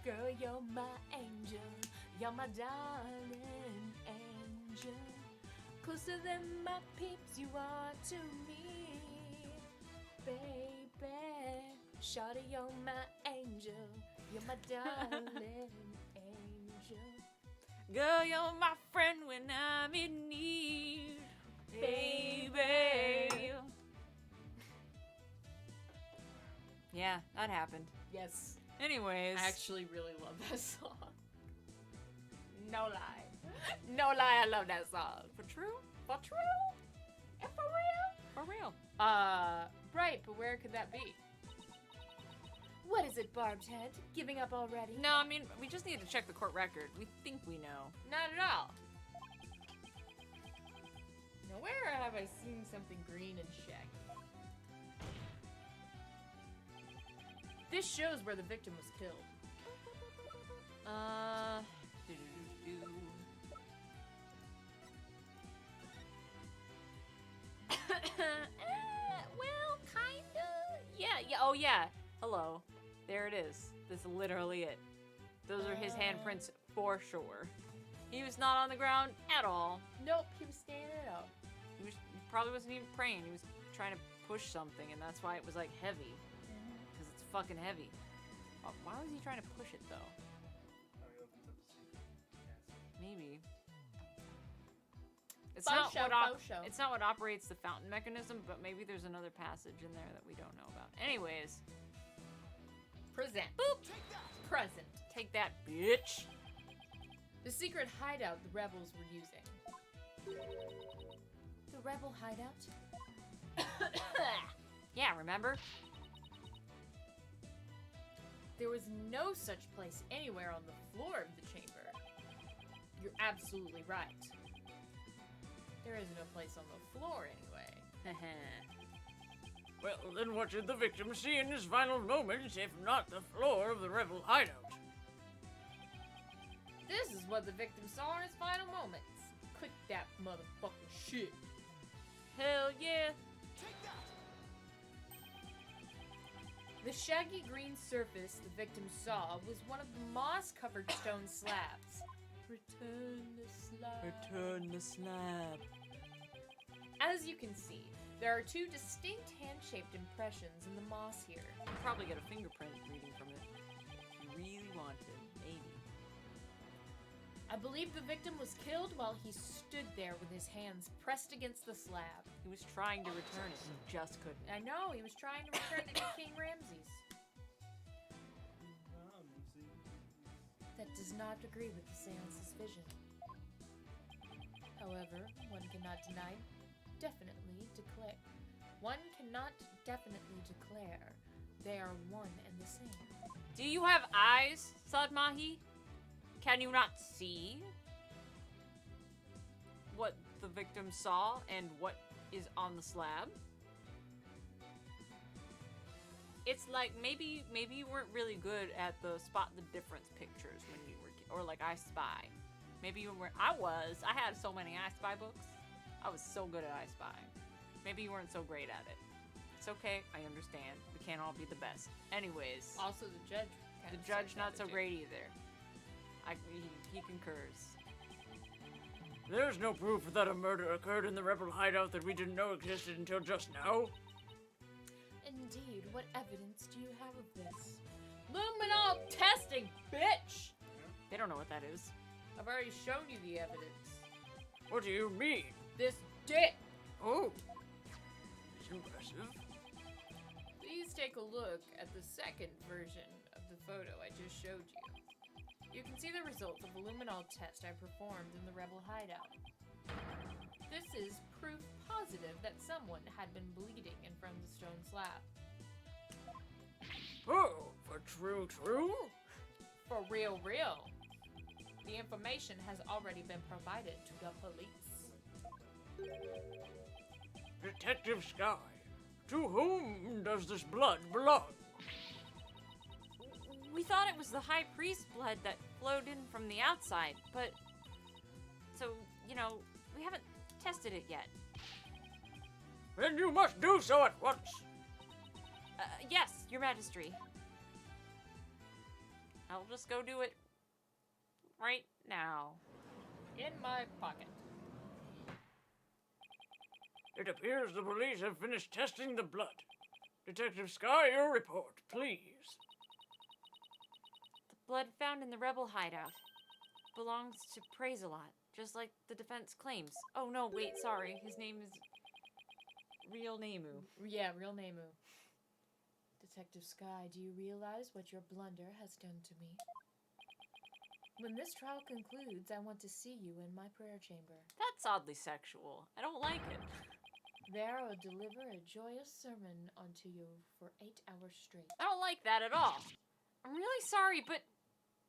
[SPEAKER 5] Girl, you're my angel. You're my darling angel. Closer than my peeps you are to me. Baby, shawty, you're my angel. You're my darling angel.
[SPEAKER 2] Girl, you're my friend when I'm in need. Baby. Yeah, that happened.
[SPEAKER 1] Yes.
[SPEAKER 2] Anyways.
[SPEAKER 1] I actually really love that song. No lie. No lie, I love that song.
[SPEAKER 2] For true?
[SPEAKER 1] For true? And for real?
[SPEAKER 2] For real.
[SPEAKER 1] Right, but where could that be?
[SPEAKER 5] What is it, Barbed Head? Giving up already?
[SPEAKER 2] No, I mean, we just need to check the court record. We think we know.
[SPEAKER 1] Not at all. Now, where have I seen something green and shaggy? This shows where the victim was killed.
[SPEAKER 5] Well, kinda. Yeah,
[SPEAKER 2] Oh yeah, hello. There it is. That's literally it. Those are his handprints for sure. He was not on the ground at all.
[SPEAKER 1] Nope, he was standing up.
[SPEAKER 2] He probably wasn't even praying. He was trying to push something, and that's why it was like heavy. Because it's fucking heavy. Why was he trying to push it though?
[SPEAKER 4] Probably opens up a secret passage.
[SPEAKER 2] Maybe. It's
[SPEAKER 1] Faux
[SPEAKER 2] not
[SPEAKER 1] show,
[SPEAKER 2] what
[SPEAKER 1] faux show.
[SPEAKER 2] it's not what operates the fountain mechanism, but maybe there's another passage in there that we don't know about. Anyways,
[SPEAKER 1] Present.
[SPEAKER 2] boop.
[SPEAKER 1] Present.
[SPEAKER 2] Take that, bitch.
[SPEAKER 1] The secret hideout the rebels were using.
[SPEAKER 5] The rebel hideout?
[SPEAKER 2] Yeah, remember?
[SPEAKER 1] There was no such place anywhere on the floor of the chamber. You're absolutely right. There is no place on the floor anyway.
[SPEAKER 6] Well, then what did the victim see in his final moments, if not the floor of the rebel hideout?
[SPEAKER 1] This is what the victim saw in his final moments. Click that motherfucking shit.
[SPEAKER 2] Hell yeah.
[SPEAKER 7] Take that!
[SPEAKER 1] The shaggy green surface the victim saw was one of the moss-covered stone slabs. Return the slab.
[SPEAKER 2] Return the slab.
[SPEAKER 1] As you can see, there are two distinct hand-shaped impressions in the moss here.
[SPEAKER 2] You could probably get a fingerprint reading from it. If you really wanted, maybe.
[SPEAKER 1] I believe the victim was killed while he stood there with his hands pressed against the slab.
[SPEAKER 2] He was trying to return it and just couldn't.
[SPEAKER 1] I know, he was trying to return it to King Ramses.
[SPEAKER 5] That does not agree with the seance's vision.
[SPEAKER 1] However, one cannot definitely declare they are one and the same.
[SPEAKER 2] Do you have eyes, Sadmahi? Can you not see what the victim saw and what is on the slab? It's like maybe you weren't really good at the spot the difference pictures when you were or like I Spy. Maybe you were. I had so many I Spy books. I was so good at I Spy. Maybe you weren't so great at it. It's okay. I understand. We can't all be the best. Anyways,
[SPEAKER 1] Also, the judge.
[SPEAKER 2] the judge not so great either. He concurs.
[SPEAKER 6] There's no proof that a murder occurred in the rebel hideout that we didn't know existed until just now.
[SPEAKER 5] Indeed, what evidence do you have of this?
[SPEAKER 1] Luminol testing, bitch!
[SPEAKER 2] They don't know what that is.
[SPEAKER 1] I've already shown you the evidence.
[SPEAKER 6] What do you mean?
[SPEAKER 1] This dick!
[SPEAKER 6] Oh, it's impressive.
[SPEAKER 1] Please take a look at the second version of the photo I just showed you. You can see the results of the luminol test I performed in the rebel hideout. This is proof positive that someone had been bleeding in front of the stone slab.
[SPEAKER 6] Oh, for true?
[SPEAKER 1] For real. The information has already been provided to the police.
[SPEAKER 6] Detective Sky, to whom does this blood belong?
[SPEAKER 2] We thought it was the high priest's blood that flowed in from the outside, but so, we haven't tested it yet.
[SPEAKER 6] Then you must do so at once.
[SPEAKER 2] Yes, Your Majesty. I'll just go do it right now.
[SPEAKER 1] In my pocket.
[SPEAKER 6] It appears the police have finished testing the blood. Detective Sky, your report, please.
[SPEAKER 2] The blood found in the rebel hideout belongs to Praise-a-Lot, just like the defense claims. Oh no, wait, sorry. His name is Real Nemu.
[SPEAKER 1] Yeah, real Nemu. Detective Sky, do you realize what your blunder has done to me? When this trial concludes, I want to see you in my prayer chamber.
[SPEAKER 2] That's oddly sexual. I don't like it.
[SPEAKER 1] There I will deliver a joyous sermon unto you for 8 hours straight.
[SPEAKER 2] I don't like that at all. I'm really sorry, but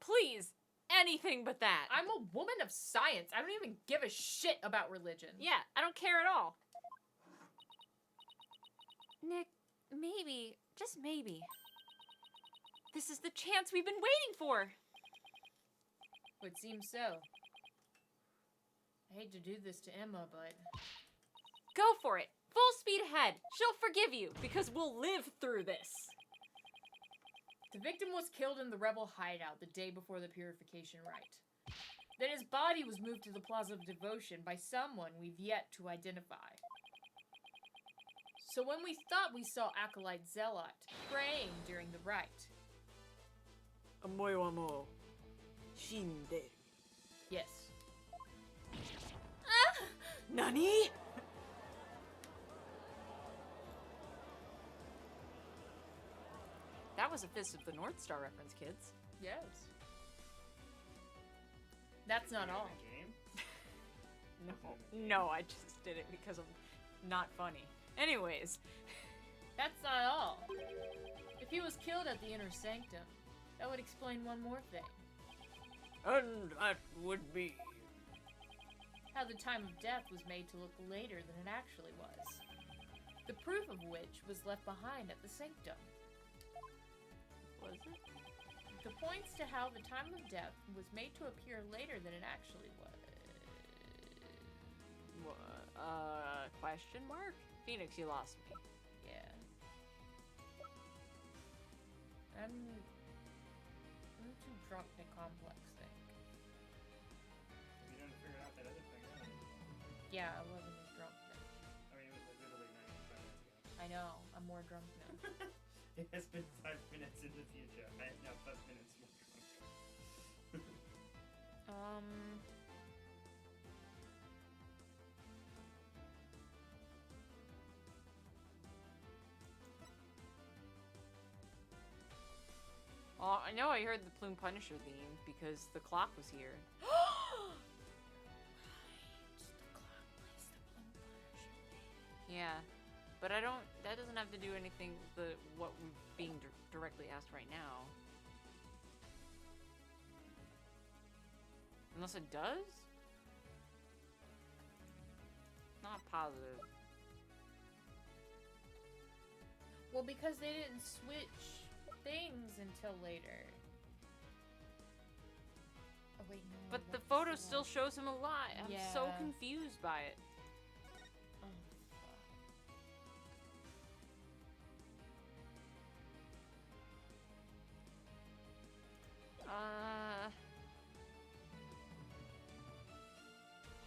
[SPEAKER 2] please, anything but that.
[SPEAKER 1] I'm a woman of science. I don't even give a shit about religion.
[SPEAKER 2] Yeah, I don't care at all.
[SPEAKER 3] Nick, maybe, just maybe, this is the chance we've been waiting for.
[SPEAKER 1] Would seem so. I hate to do this to Emma, but
[SPEAKER 3] Go for it. Full speed ahead. She'll forgive you because we'll live through this.
[SPEAKER 1] The victim was killed in the rebel hideout the day before the purification rite. Then his body was moved to the Plaza of Devotion by someone we've yet to identify. So when we thought we saw Acolyte Zealot praying during the rite,
[SPEAKER 6] Amoy wa mo shinderu.
[SPEAKER 1] yes,
[SPEAKER 2] Nani? That was a Fist of the North Star reference, kids.
[SPEAKER 1] yes. That's not all.
[SPEAKER 4] Game?
[SPEAKER 2] No, I just did it because I'm not funny. Anyways,
[SPEAKER 1] That's not all. If he was killed at the inner sanctum, that would explain one more thing.
[SPEAKER 6] And that would be.
[SPEAKER 1] How the time of death was made to look later than it actually was. The proof of which was left behind at the sanctum.
[SPEAKER 2] was it?
[SPEAKER 1] The points to how the time of death was made to appear later than it actually was.
[SPEAKER 2] Question mark? Phoenix, you lost me.
[SPEAKER 1] Yeah. I'm too drunk to complex think.
[SPEAKER 4] You didn't figure out that other thing, right?
[SPEAKER 1] Yeah, I wasn't as drunk then.
[SPEAKER 4] I mean, it was like literally 95 minutes ago.
[SPEAKER 1] I know, I'm more drunk now.
[SPEAKER 4] It has been 5 minutes in the future. I am now 5 minutes more drunk.
[SPEAKER 2] Oh, I know I heard the Plume Punisher theme because the clock was here. Yeah, but I don't. That doesn't have to do anything with what we're being directly asked right now. Unless it does? Not positive.
[SPEAKER 1] Well, because they didn't switch things until later. Oh wait, no.
[SPEAKER 2] But the
[SPEAKER 1] that's
[SPEAKER 2] photo
[SPEAKER 1] the
[SPEAKER 2] still
[SPEAKER 1] one.
[SPEAKER 2] shows him alive. I'm so
[SPEAKER 1] Yeah.
[SPEAKER 2] confused by it.
[SPEAKER 1] Oh,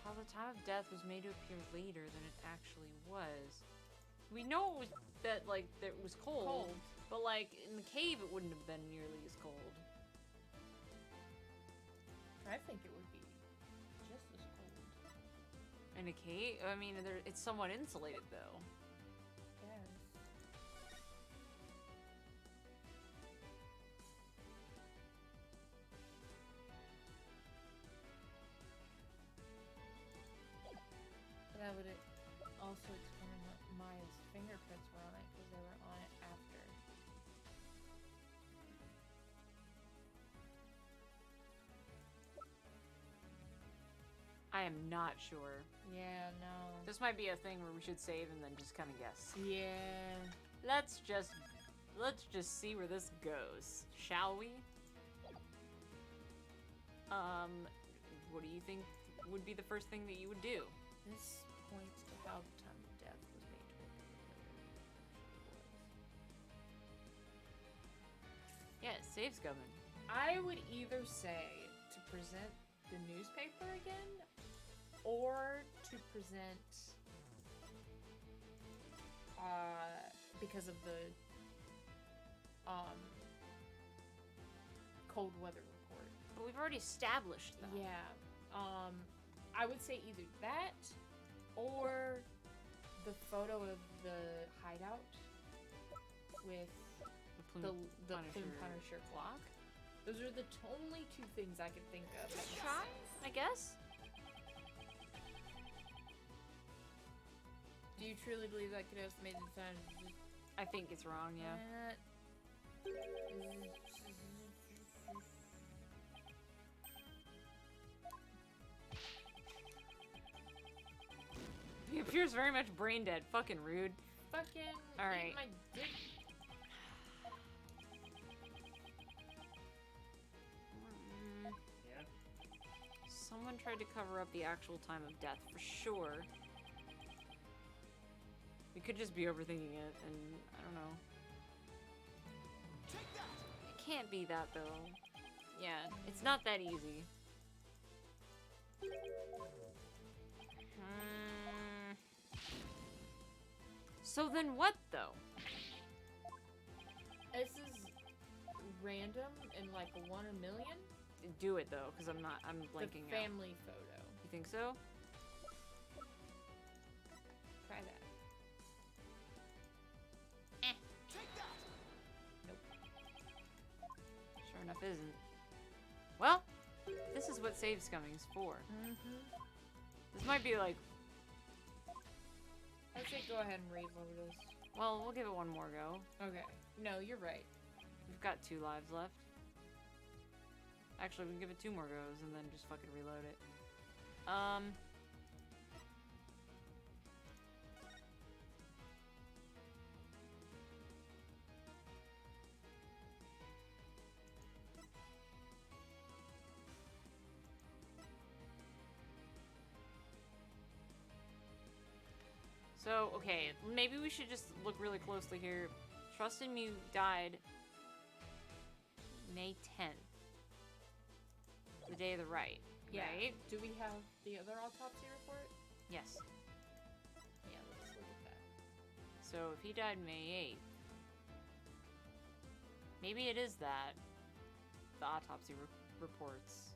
[SPEAKER 2] How the time of death was made to appear later than it actually was. We know it was that that it was cold, but like in the cave it wouldn't have been nearly as cold.
[SPEAKER 1] I think it would be just as cold.
[SPEAKER 2] In a cave, I mean, it's somewhat insulated though.
[SPEAKER 1] Yes. But that would also explain what Maya's fingerprints were on it, because they were on it after.
[SPEAKER 2] I am not sure.
[SPEAKER 1] Yeah, no.
[SPEAKER 2] This might be a thing where we should save and then just kind of guess.
[SPEAKER 1] Yeah.
[SPEAKER 2] Let's just see where this goes, shall we? What do you think would be the first thing that you would do?
[SPEAKER 1] This points to how the time of death was made to appear later.
[SPEAKER 2] Yeah, save's coming.
[SPEAKER 1] I would either say to present the newspaper again, or to present, because of the, cold weather report.
[SPEAKER 2] But we've already established that.
[SPEAKER 1] Yeah, I would say either that, or the photo of the hideout with the Plume Punisher clock. Those are the only two things I could think of.
[SPEAKER 2] Let's try, I guess.
[SPEAKER 1] Do you truly believe that could estimate the time?
[SPEAKER 2] I think it's wrong, yeah. He appears very much brain dead. Fucking rude.
[SPEAKER 1] Fucking
[SPEAKER 2] All
[SPEAKER 1] eat
[SPEAKER 2] right.
[SPEAKER 1] my dick.
[SPEAKER 4] Yeah?
[SPEAKER 2] Someone tried to cover up the actual time of death for sure. We could just be overthinking it, and I don't know.
[SPEAKER 7] Take that!
[SPEAKER 2] I can't be that though. Yeah, it's not that easy. So then what though?
[SPEAKER 1] This is random and like a 1 in a million.
[SPEAKER 2] Do it though, because I'm blanking
[SPEAKER 1] The
[SPEAKER 2] out.
[SPEAKER 1] family photo.
[SPEAKER 2] You think so?
[SPEAKER 1] Try that.
[SPEAKER 7] Take that.
[SPEAKER 2] Sure enough, isn't. Well, this is what save scumming's for. This might be like,
[SPEAKER 1] I'd say go ahead and reload this.
[SPEAKER 2] well, we'll give it one more go.
[SPEAKER 1] Okay. No, you're right.
[SPEAKER 2] We've got 2 lives left. Actually, we can give it 2 more goes and then just fucking reload it. So, okay, maybe we should just look really closely here. Trust in Me died May 10th. The day of the right,
[SPEAKER 1] Yeah.
[SPEAKER 2] right?
[SPEAKER 1] Do we have the other autopsy report?
[SPEAKER 2] Yes.
[SPEAKER 1] Yeah, let's look at that.
[SPEAKER 2] So if he died May 8th, maybe it is that. The autopsy reports.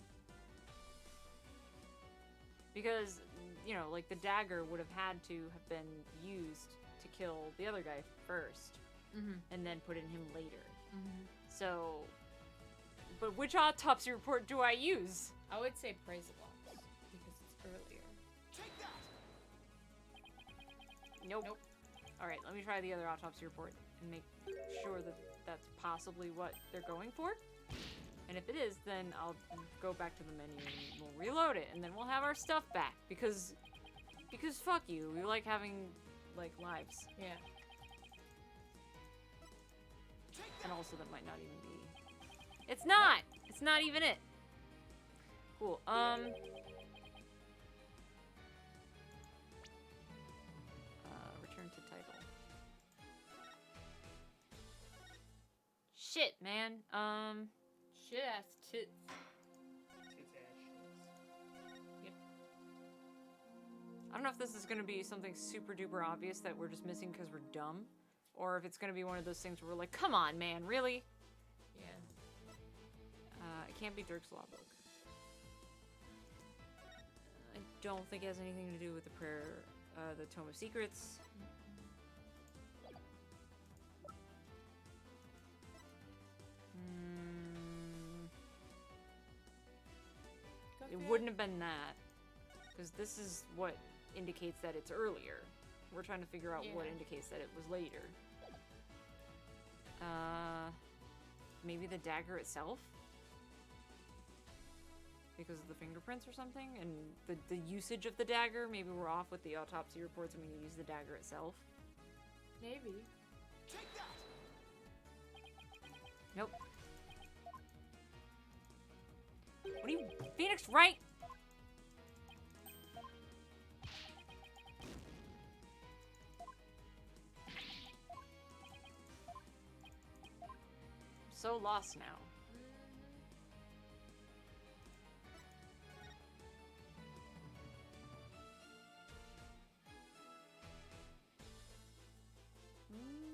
[SPEAKER 2] Because, you know, like the dagger would have had to have been used to kill the other guy first. And then put in him later. So, but which autopsy report do I use?
[SPEAKER 1] I would say Praise-a-Lot because it's earlier.
[SPEAKER 7] Take that.
[SPEAKER 2] Nope.
[SPEAKER 1] Nope.
[SPEAKER 2] Alright, let me try the other autopsy report and make sure that that's possibly what they're going for. And if it is, then I'll go back to the menu and we'll reload it, and then we'll have our stuff back because fuck you. We like having like lives.
[SPEAKER 1] Yeah.
[SPEAKER 2] And also that might not even be. It's not! It's not even it. Cool. Return to title. Shit, man.
[SPEAKER 1] Shit ass tits.
[SPEAKER 4] Tits ash.
[SPEAKER 2] I don't know if this is gonna be something super duper obvious that we're just missing because we're dumb, or if it's gonna be one of those things where we're like, come on, man, really?
[SPEAKER 1] Yeah.
[SPEAKER 2] It can't be Dirk's Law Book. I don't think it has anything to do with the prayer, the Tome of Secrets. It wouldn't have been that, because this is what indicates that it's earlier. We're trying to figure out what
[SPEAKER 1] Yeah.
[SPEAKER 2] indicates that it was later. Maybe the dagger itself? Because of the fingerprints or something? And the usage of the dagger? Maybe we're off with the autopsy reports and we use the dagger itself?
[SPEAKER 1] Maybe.
[SPEAKER 7] Take that.
[SPEAKER 2] Nope. What are you, Phoenix, right? I'm so lost now.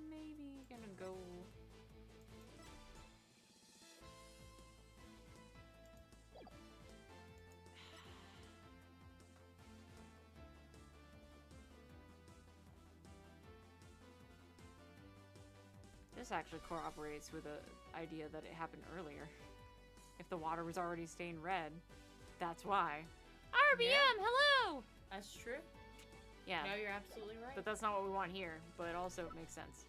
[SPEAKER 2] Maybe gonna go. This actually corroborates with the idea that it happened earlier. If the water was already stained red, that's why. RBM, hello!
[SPEAKER 1] That's true.
[SPEAKER 2] Yeah,
[SPEAKER 1] No, you're absolutely right.
[SPEAKER 2] but that's not what we want here, but also it makes sense.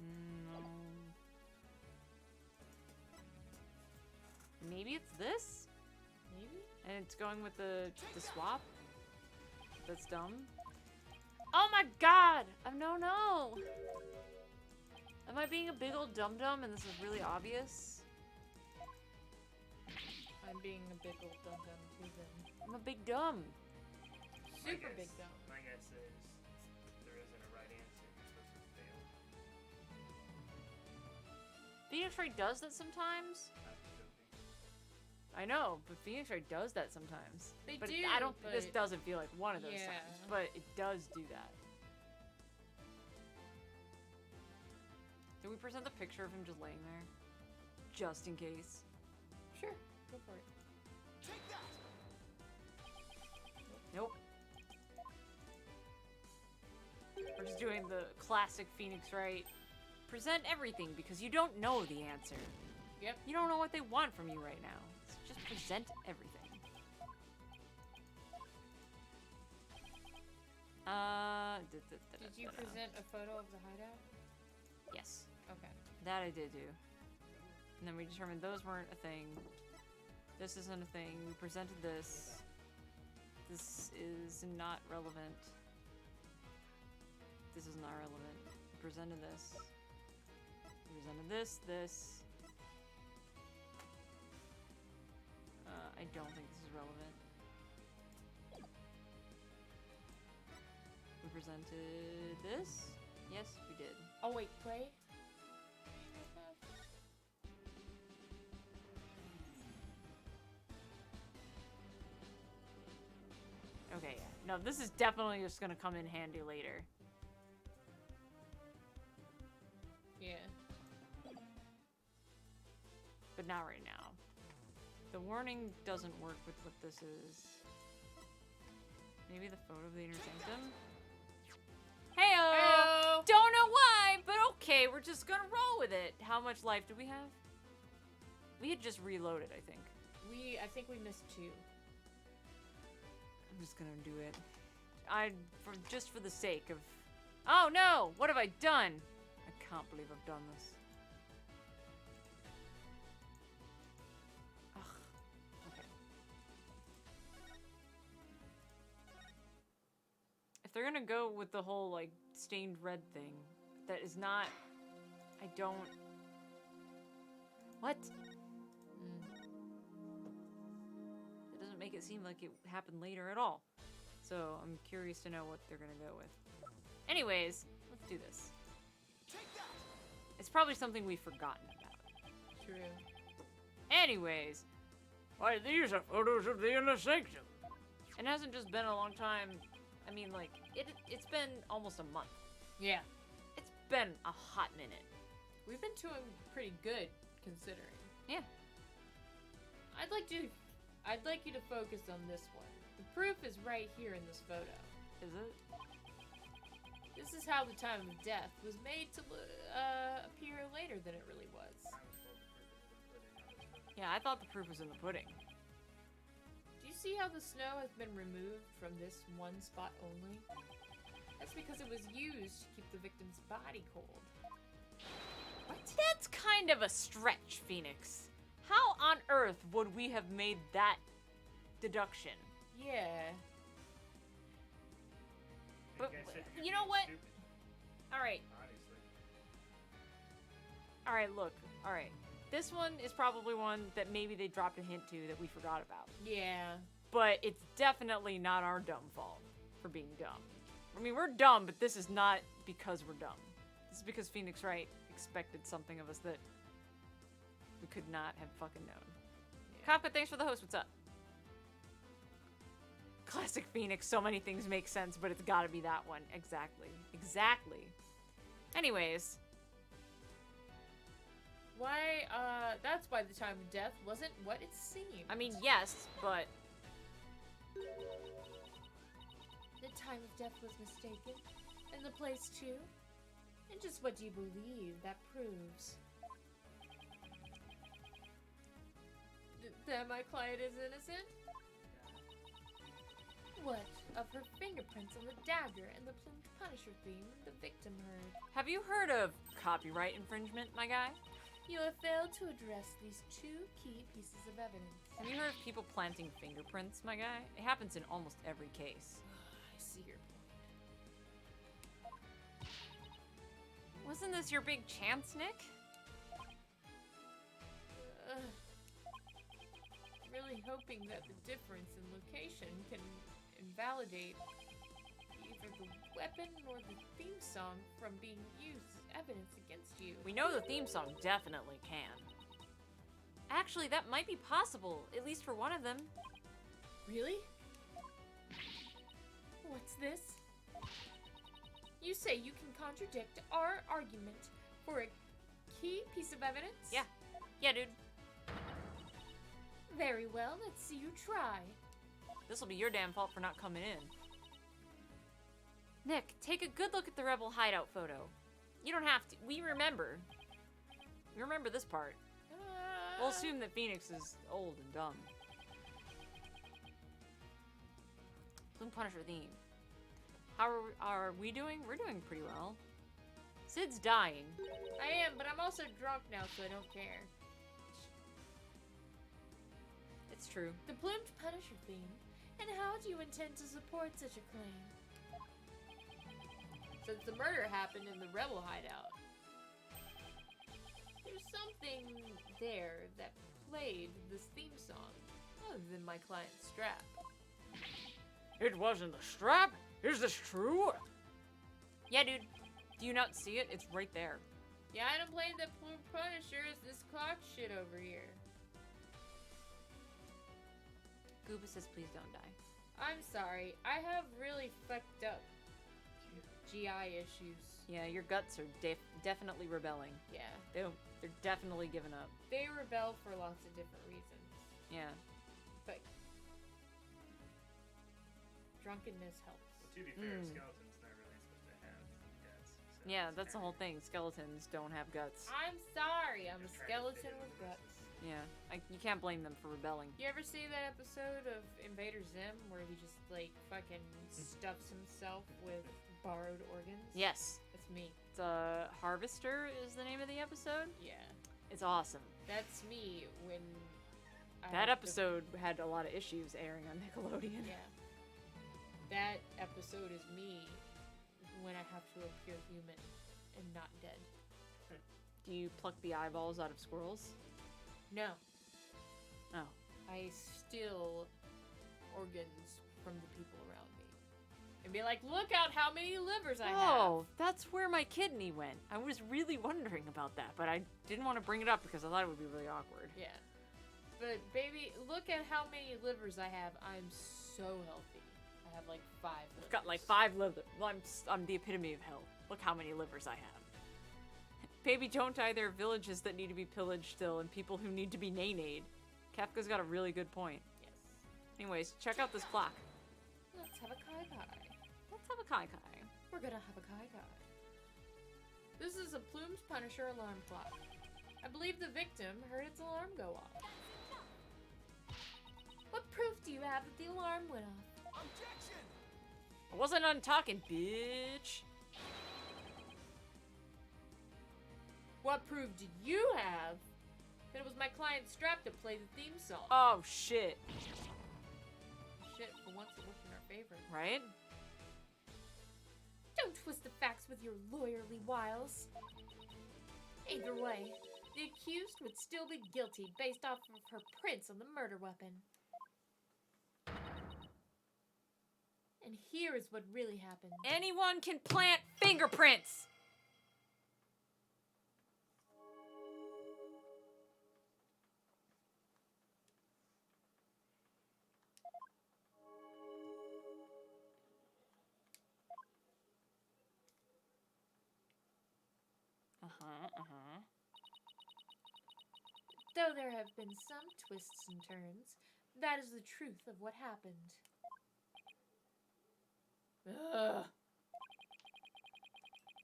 [SPEAKER 2] No. Maybe it's this?
[SPEAKER 1] Maybe?
[SPEAKER 2] And it's going with the swap? That's dumb.
[SPEAKER 1] Oh my god!
[SPEAKER 2] No. Am I being a big old dum-dum and this is really obvious?
[SPEAKER 1] I'm being a big old dum-dum too then.
[SPEAKER 2] I'm a big dumb.
[SPEAKER 1] Super big dumb.
[SPEAKER 4] My guess is there isn't a right
[SPEAKER 2] Phoenix Wright does that sometimes. I know, but Phoenix Wright does that sometimes.
[SPEAKER 1] They
[SPEAKER 2] but
[SPEAKER 1] do,
[SPEAKER 2] I don't.
[SPEAKER 1] but
[SPEAKER 2] This doesn't feel like one of those
[SPEAKER 1] yeah.
[SPEAKER 2] times, but it does do that. Did we present the picture of him just laying there, just in case?
[SPEAKER 1] Sure, go for it.
[SPEAKER 7] Take that.
[SPEAKER 2] Nope. We're just doing the classic Phoenix Wright. Present everything because you don't know the answer.
[SPEAKER 1] Yep.
[SPEAKER 2] You don't know what they want from you right now. So just present everything.
[SPEAKER 1] Did you present a photo of the hideout?
[SPEAKER 2] Yes.
[SPEAKER 1] Okay.
[SPEAKER 2] That I did do. And then we determined those weren't a thing. This isn't a thing. We presented this. This is not relevant. This is not relevant. We presented this. We presented this. I don't think this is relevant. We presented this? Yes, we did.
[SPEAKER 1] Oh wait, play?
[SPEAKER 2] Okay, yeah. No, this is definitely just gonna come in handy later.
[SPEAKER 1] Yeah.
[SPEAKER 2] But not right now. The warning doesn't work with what this is. Maybe the photo of the inner sanctum? Heyo!
[SPEAKER 1] Heyo!
[SPEAKER 2] Don't know why, but okay, we're just gonna roll with it. How much life do we have? We had just reloaded, I think.
[SPEAKER 1] I think we missed 2.
[SPEAKER 2] I'm just gonna do it. Just for the sake of... Oh no! What have I done? I can't believe I've done this. Ugh. Okay. If they're gonna go with the whole, like, stained red thing, that is not... I don't... What? It doesn't make it seem like it happened later at all. So I'm curious to know what they're gonna go with. Anyways, let's do this. It's probably something we've forgotten about.
[SPEAKER 1] True.
[SPEAKER 2] Anyways,
[SPEAKER 6] Why, these are photos of the inner sanctum.
[SPEAKER 2] it hasn't just been a long time. I mean, like, it's been almost a month.
[SPEAKER 1] Yeah.
[SPEAKER 2] It's been a hot minute.
[SPEAKER 1] We've been doing pretty good, considering.
[SPEAKER 2] Yeah.
[SPEAKER 1] I'd like you to focus on this one. The proof is right here in this photo.
[SPEAKER 2] Is it?
[SPEAKER 1] This is how the time of death was made to appear later than it really was.
[SPEAKER 2] Yeah, I thought the proof was in the pudding.
[SPEAKER 1] Do you see how the snow has been removed from this one spot only? That's because it was used to keep the victim's body cold.
[SPEAKER 2] That's kind of a stretch, Phoenix. How on earth would we have made that deduction?
[SPEAKER 1] Yeah.
[SPEAKER 2] But
[SPEAKER 4] guys said
[SPEAKER 2] you know what?
[SPEAKER 4] stupid,
[SPEAKER 2] Alright,
[SPEAKER 4] obviously.
[SPEAKER 2] alright, look. Alright. This one is probably one that maybe they dropped a hint to that we forgot about.
[SPEAKER 1] Yeah.
[SPEAKER 2] But it's definitely not our dumb fault for being dumb. I mean, we're dumb, but this is not because we're dumb. This is because Phoenix Wright expected something of us that we could not have fucking known.
[SPEAKER 1] Yeah.
[SPEAKER 2] Kafka, thanks for the host. What's up? Classic Phoenix. So many things make sense, but it's gotta be that one. Exactly. Exactly. Anyways.
[SPEAKER 1] Why, that's why the time of death wasn't what it seemed.
[SPEAKER 2] I mean, yes, but...
[SPEAKER 5] The time of death was mistaken. And the place too. And just what do you believe that proves?
[SPEAKER 1] That my client is innocent?
[SPEAKER 5] What of her fingerprints on the dagger and the plumed Punisher theme the victim heard?
[SPEAKER 2] Have you heard of copyright infringement, my guy?
[SPEAKER 5] You have failed to address these 2 key pieces of evidence.
[SPEAKER 2] Have you heard of people planting fingerprints, my guy? It happens in almost every case.
[SPEAKER 1] I see your point.
[SPEAKER 2] Wasn't this your big chance, Nick?
[SPEAKER 1] Really hoping that the difference in location can invalidate for the weapon or the theme song from being used as evidence against you.
[SPEAKER 2] We know the theme song definitely can.
[SPEAKER 3] Actually, that might be possible, at least for one of them.
[SPEAKER 1] Really? What's this? You say you can contradict our argument for a key piece of evidence?
[SPEAKER 3] Yeah. Yeah, dude.
[SPEAKER 5] Very well, let's see you try.
[SPEAKER 2] This'll be your damn fault for not coming in.
[SPEAKER 3] Nick, take a good look at the rebel hideout photo.
[SPEAKER 2] You don't have to. We remember. We remember this part. We'll assume that Phoenix is old and dumb. Plume Punisher theme. How are we doing? We're doing pretty well. Sid's dying.
[SPEAKER 1] I am, but I'm also drunk now, so I don't care.
[SPEAKER 2] It's true.
[SPEAKER 5] The Plumed Punisher theme. And how do you intend to support such a claim?
[SPEAKER 1] Since the murder happened in the rebel hideout, there's something there that played this theme song, other than my client's strap.
[SPEAKER 6] It wasn't the strap? Is this true?
[SPEAKER 2] Yeah, dude. Do you not see it? It's right there.
[SPEAKER 1] Yeah, I don't blame the Punisher. It's this clock shit over here.
[SPEAKER 2] Gooba says, please don't die.
[SPEAKER 1] I'm sorry. I have really fucked up GI issues.
[SPEAKER 2] Yeah, your guts are definitely rebelling.
[SPEAKER 1] Yeah.
[SPEAKER 2] They're definitely giving up.
[SPEAKER 1] They rebel for lots of different reasons.
[SPEAKER 2] Yeah.
[SPEAKER 1] But drunkenness helps.
[SPEAKER 4] To be fair, skeletons not really supposed to have guts. So
[SPEAKER 2] Yeah,
[SPEAKER 4] it's
[SPEAKER 2] that's the
[SPEAKER 4] kinda-
[SPEAKER 2] whole thing. Skeletons don't have guts.
[SPEAKER 1] I'm sorry. I'm a
[SPEAKER 4] Just trying to fit
[SPEAKER 1] skeleton
[SPEAKER 4] in
[SPEAKER 1] with
[SPEAKER 4] the rest.
[SPEAKER 1] guts.
[SPEAKER 2] Yeah, you can't blame them for rebelling.
[SPEAKER 1] You ever see that episode of Invader Zim where he just like fucking stuffs himself with borrowed organs?
[SPEAKER 2] Yes.
[SPEAKER 1] That's me.
[SPEAKER 2] It's Harvester is the name of the episode.
[SPEAKER 1] Yeah.
[SPEAKER 2] It's awesome.
[SPEAKER 1] That's me when I
[SPEAKER 2] That
[SPEAKER 1] have to-
[SPEAKER 2] episode had a lot of issues airing on Nickelodeon.
[SPEAKER 1] Yeah. That episode is me when I have to appear human and not dead.
[SPEAKER 2] Do you pluck the eyeballs out of squirrels?
[SPEAKER 1] No.
[SPEAKER 2] Oh.
[SPEAKER 1] I steal organs from the people around me. And be like, look out how many livers I have.
[SPEAKER 2] Oh, that's where my kidney went. I was really wondering about that, but I didn't want to bring it up because I thought it would be really awkward.
[SPEAKER 1] Yeah. But baby, look at how many livers I have. I'm so healthy. I have like 5 livers.
[SPEAKER 2] I've got like 5 livers. Well, I'm the epitome of health. Look how many livers I have. Baby, don't die. There are villages that need to be pillaged still and people who need to be nay-nayed. Kafka's got a really good point.
[SPEAKER 1] Yes.
[SPEAKER 2] Anyways, check out this clock.
[SPEAKER 1] Let's have a kai-kai.
[SPEAKER 2] Let's have a kai-kai.
[SPEAKER 1] We're gonna have a kai-kai. This is a Plumes Punisher alarm clock. I believe the victim heard its alarm go off.
[SPEAKER 5] What proof do you have that the alarm went off?
[SPEAKER 7] Objection!
[SPEAKER 2] I wasn't done talking, bitch.
[SPEAKER 1] What proof do you have that it was my client's strap to play the theme song?
[SPEAKER 2] Oh, shit.
[SPEAKER 1] Shit, for once it worked in our favor.
[SPEAKER 2] Right?
[SPEAKER 5] Don't twist the facts with your lawyerly wiles. Either way, the accused would still be guilty based off of her prints on the murder weapon. And here is what really happened.
[SPEAKER 2] Anyone can plant fingerprints.
[SPEAKER 5] Though there have been some twists and turns, that is the truth of what happened.
[SPEAKER 1] Ugh.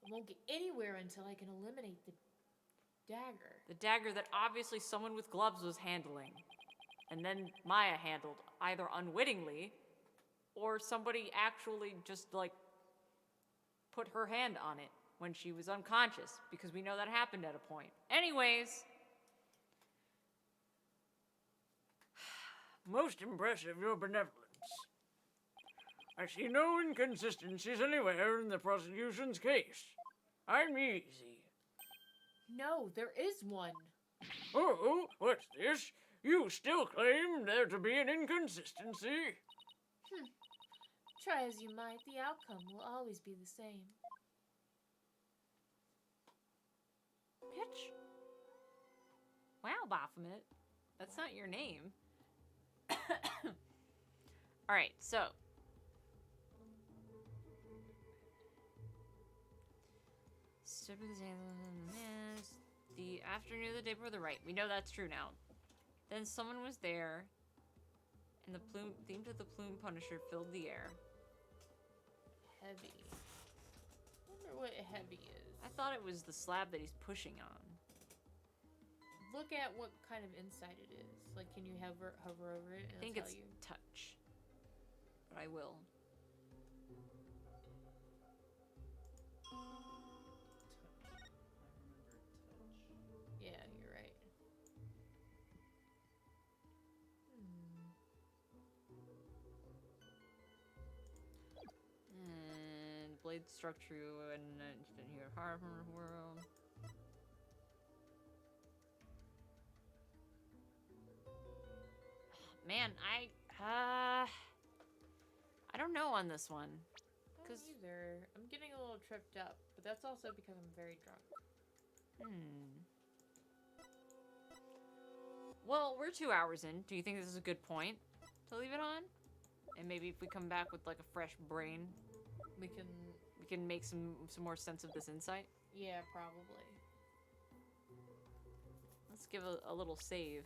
[SPEAKER 1] I won't get anywhere until I can eliminate the dagger.
[SPEAKER 2] The dagger that obviously someone with gloves was handling. And then Maya handled, either unwittingly, or somebody actually just, like, put her hand on it when she was unconscious, because we know that happened at a point. Anyways,
[SPEAKER 6] Most impressive, your benevolence. I see no inconsistencies anywhere in the prosecution's case. I'm easy.
[SPEAKER 1] No, there is one.
[SPEAKER 6] Oh, what's this? You still claim there to be an inconsistency?
[SPEAKER 5] Try as you might, the outcome will always be the same.
[SPEAKER 2] Bitch. Wow, Baphomet. That's not your name. Alright, so. The afternoon of the day before the right. We know that's true now. Then someone was there, and the plume theme to the plume punisher filled the air.
[SPEAKER 1] Heavy. Wonder what heavy is.
[SPEAKER 2] I thought it was the slab that he's pushing on.
[SPEAKER 1] Look at what kind of insight it is. Like, can you hover over it? And
[SPEAKER 2] I think
[SPEAKER 1] it'll
[SPEAKER 2] it's
[SPEAKER 1] tell you?
[SPEAKER 2] touch. But I will.
[SPEAKER 1] Yeah, you're right.
[SPEAKER 2] And blade struck true and didn't hear harm from the world. Man, I don't know on this one.
[SPEAKER 1] I don't either. I'm getting a little tripped up, but that's also because I'm very drunk.
[SPEAKER 2] Well, we're 2 hours in. Do you think this is a good point to leave it on? And maybe if we come back with like a fresh brain,
[SPEAKER 1] We can,
[SPEAKER 2] we can make some more sense of this insight.
[SPEAKER 1] yeah, probably.
[SPEAKER 2] Let's give a little save.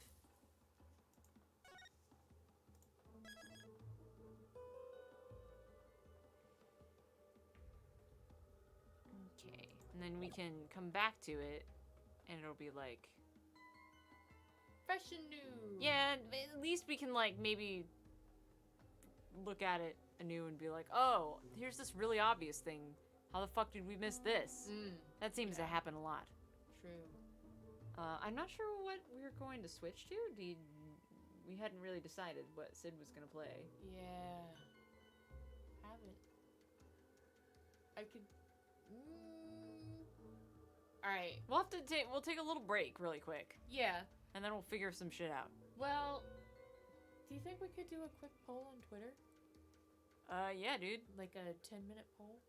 [SPEAKER 2] Okay, and then we can come back to it, and it'll be like,
[SPEAKER 1] Fresh and new.
[SPEAKER 2] yeah, at least we can like maybe look at it anew and be like, oh, here's this really obvious thing. How the fuck did we miss this? That seems to happen a lot.
[SPEAKER 1] True.
[SPEAKER 2] I'm not sure what we're going to switch to. We hadn't really decided what Sid was gonna play.
[SPEAKER 1] Yeah. Have it. I could. All right.
[SPEAKER 2] We'll have to take a little break really quick,
[SPEAKER 1] Yeah.
[SPEAKER 2] and then we'll figure some shit out.
[SPEAKER 1] Well, do you think we could do a quick poll on Twitter?
[SPEAKER 2] Yeah, dude.
[SPEAKER 1] Like a 10-minute poll?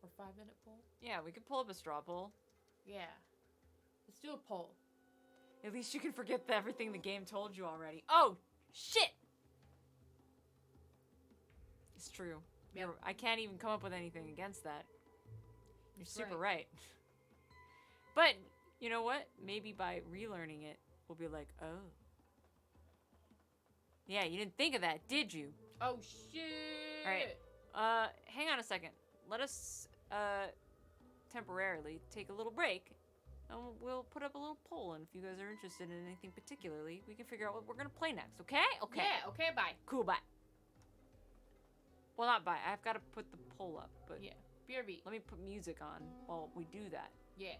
[SPEAKER 1] Or 5-minute poll?
[SPEAKER 2] Yeah, we could pull up a straw poll.
[SPEAKER 1] Yeah. Let's do a poll.
[SPEAKER 2] At least you can forget everything the game told you already. Oh, shit! It's true.
[SPEAKER 1] Yep.
[SPEAKER 2] I can't even come up with anything against that. You're
[SPEAKER 1] That's
[SPEAKER 2] super right. But, you know what? Maybe by relearning it, we'll be like, oh. Yeah, you didn't think of that, did you?
[SPEAKER 1] Oh, shit!
[SPEAKER 2] Alright. Hang on a second. Let us, temporarily take a little break. And we'll put up a little poll, and if you guys are interested in anything particularly, we can figure out what we're gonna play next, okay? Okay.
[SPEAKER 1] Yeah, okay, bye.
[SPEAKER 2] Cool, bye. Well, not bye. I've got to put the poll up, but
[SPEAKER 1] Yeah. BRB.
[SPEAKER 2] let me put music on while we do that.
[SPEAKER 1] Yeah.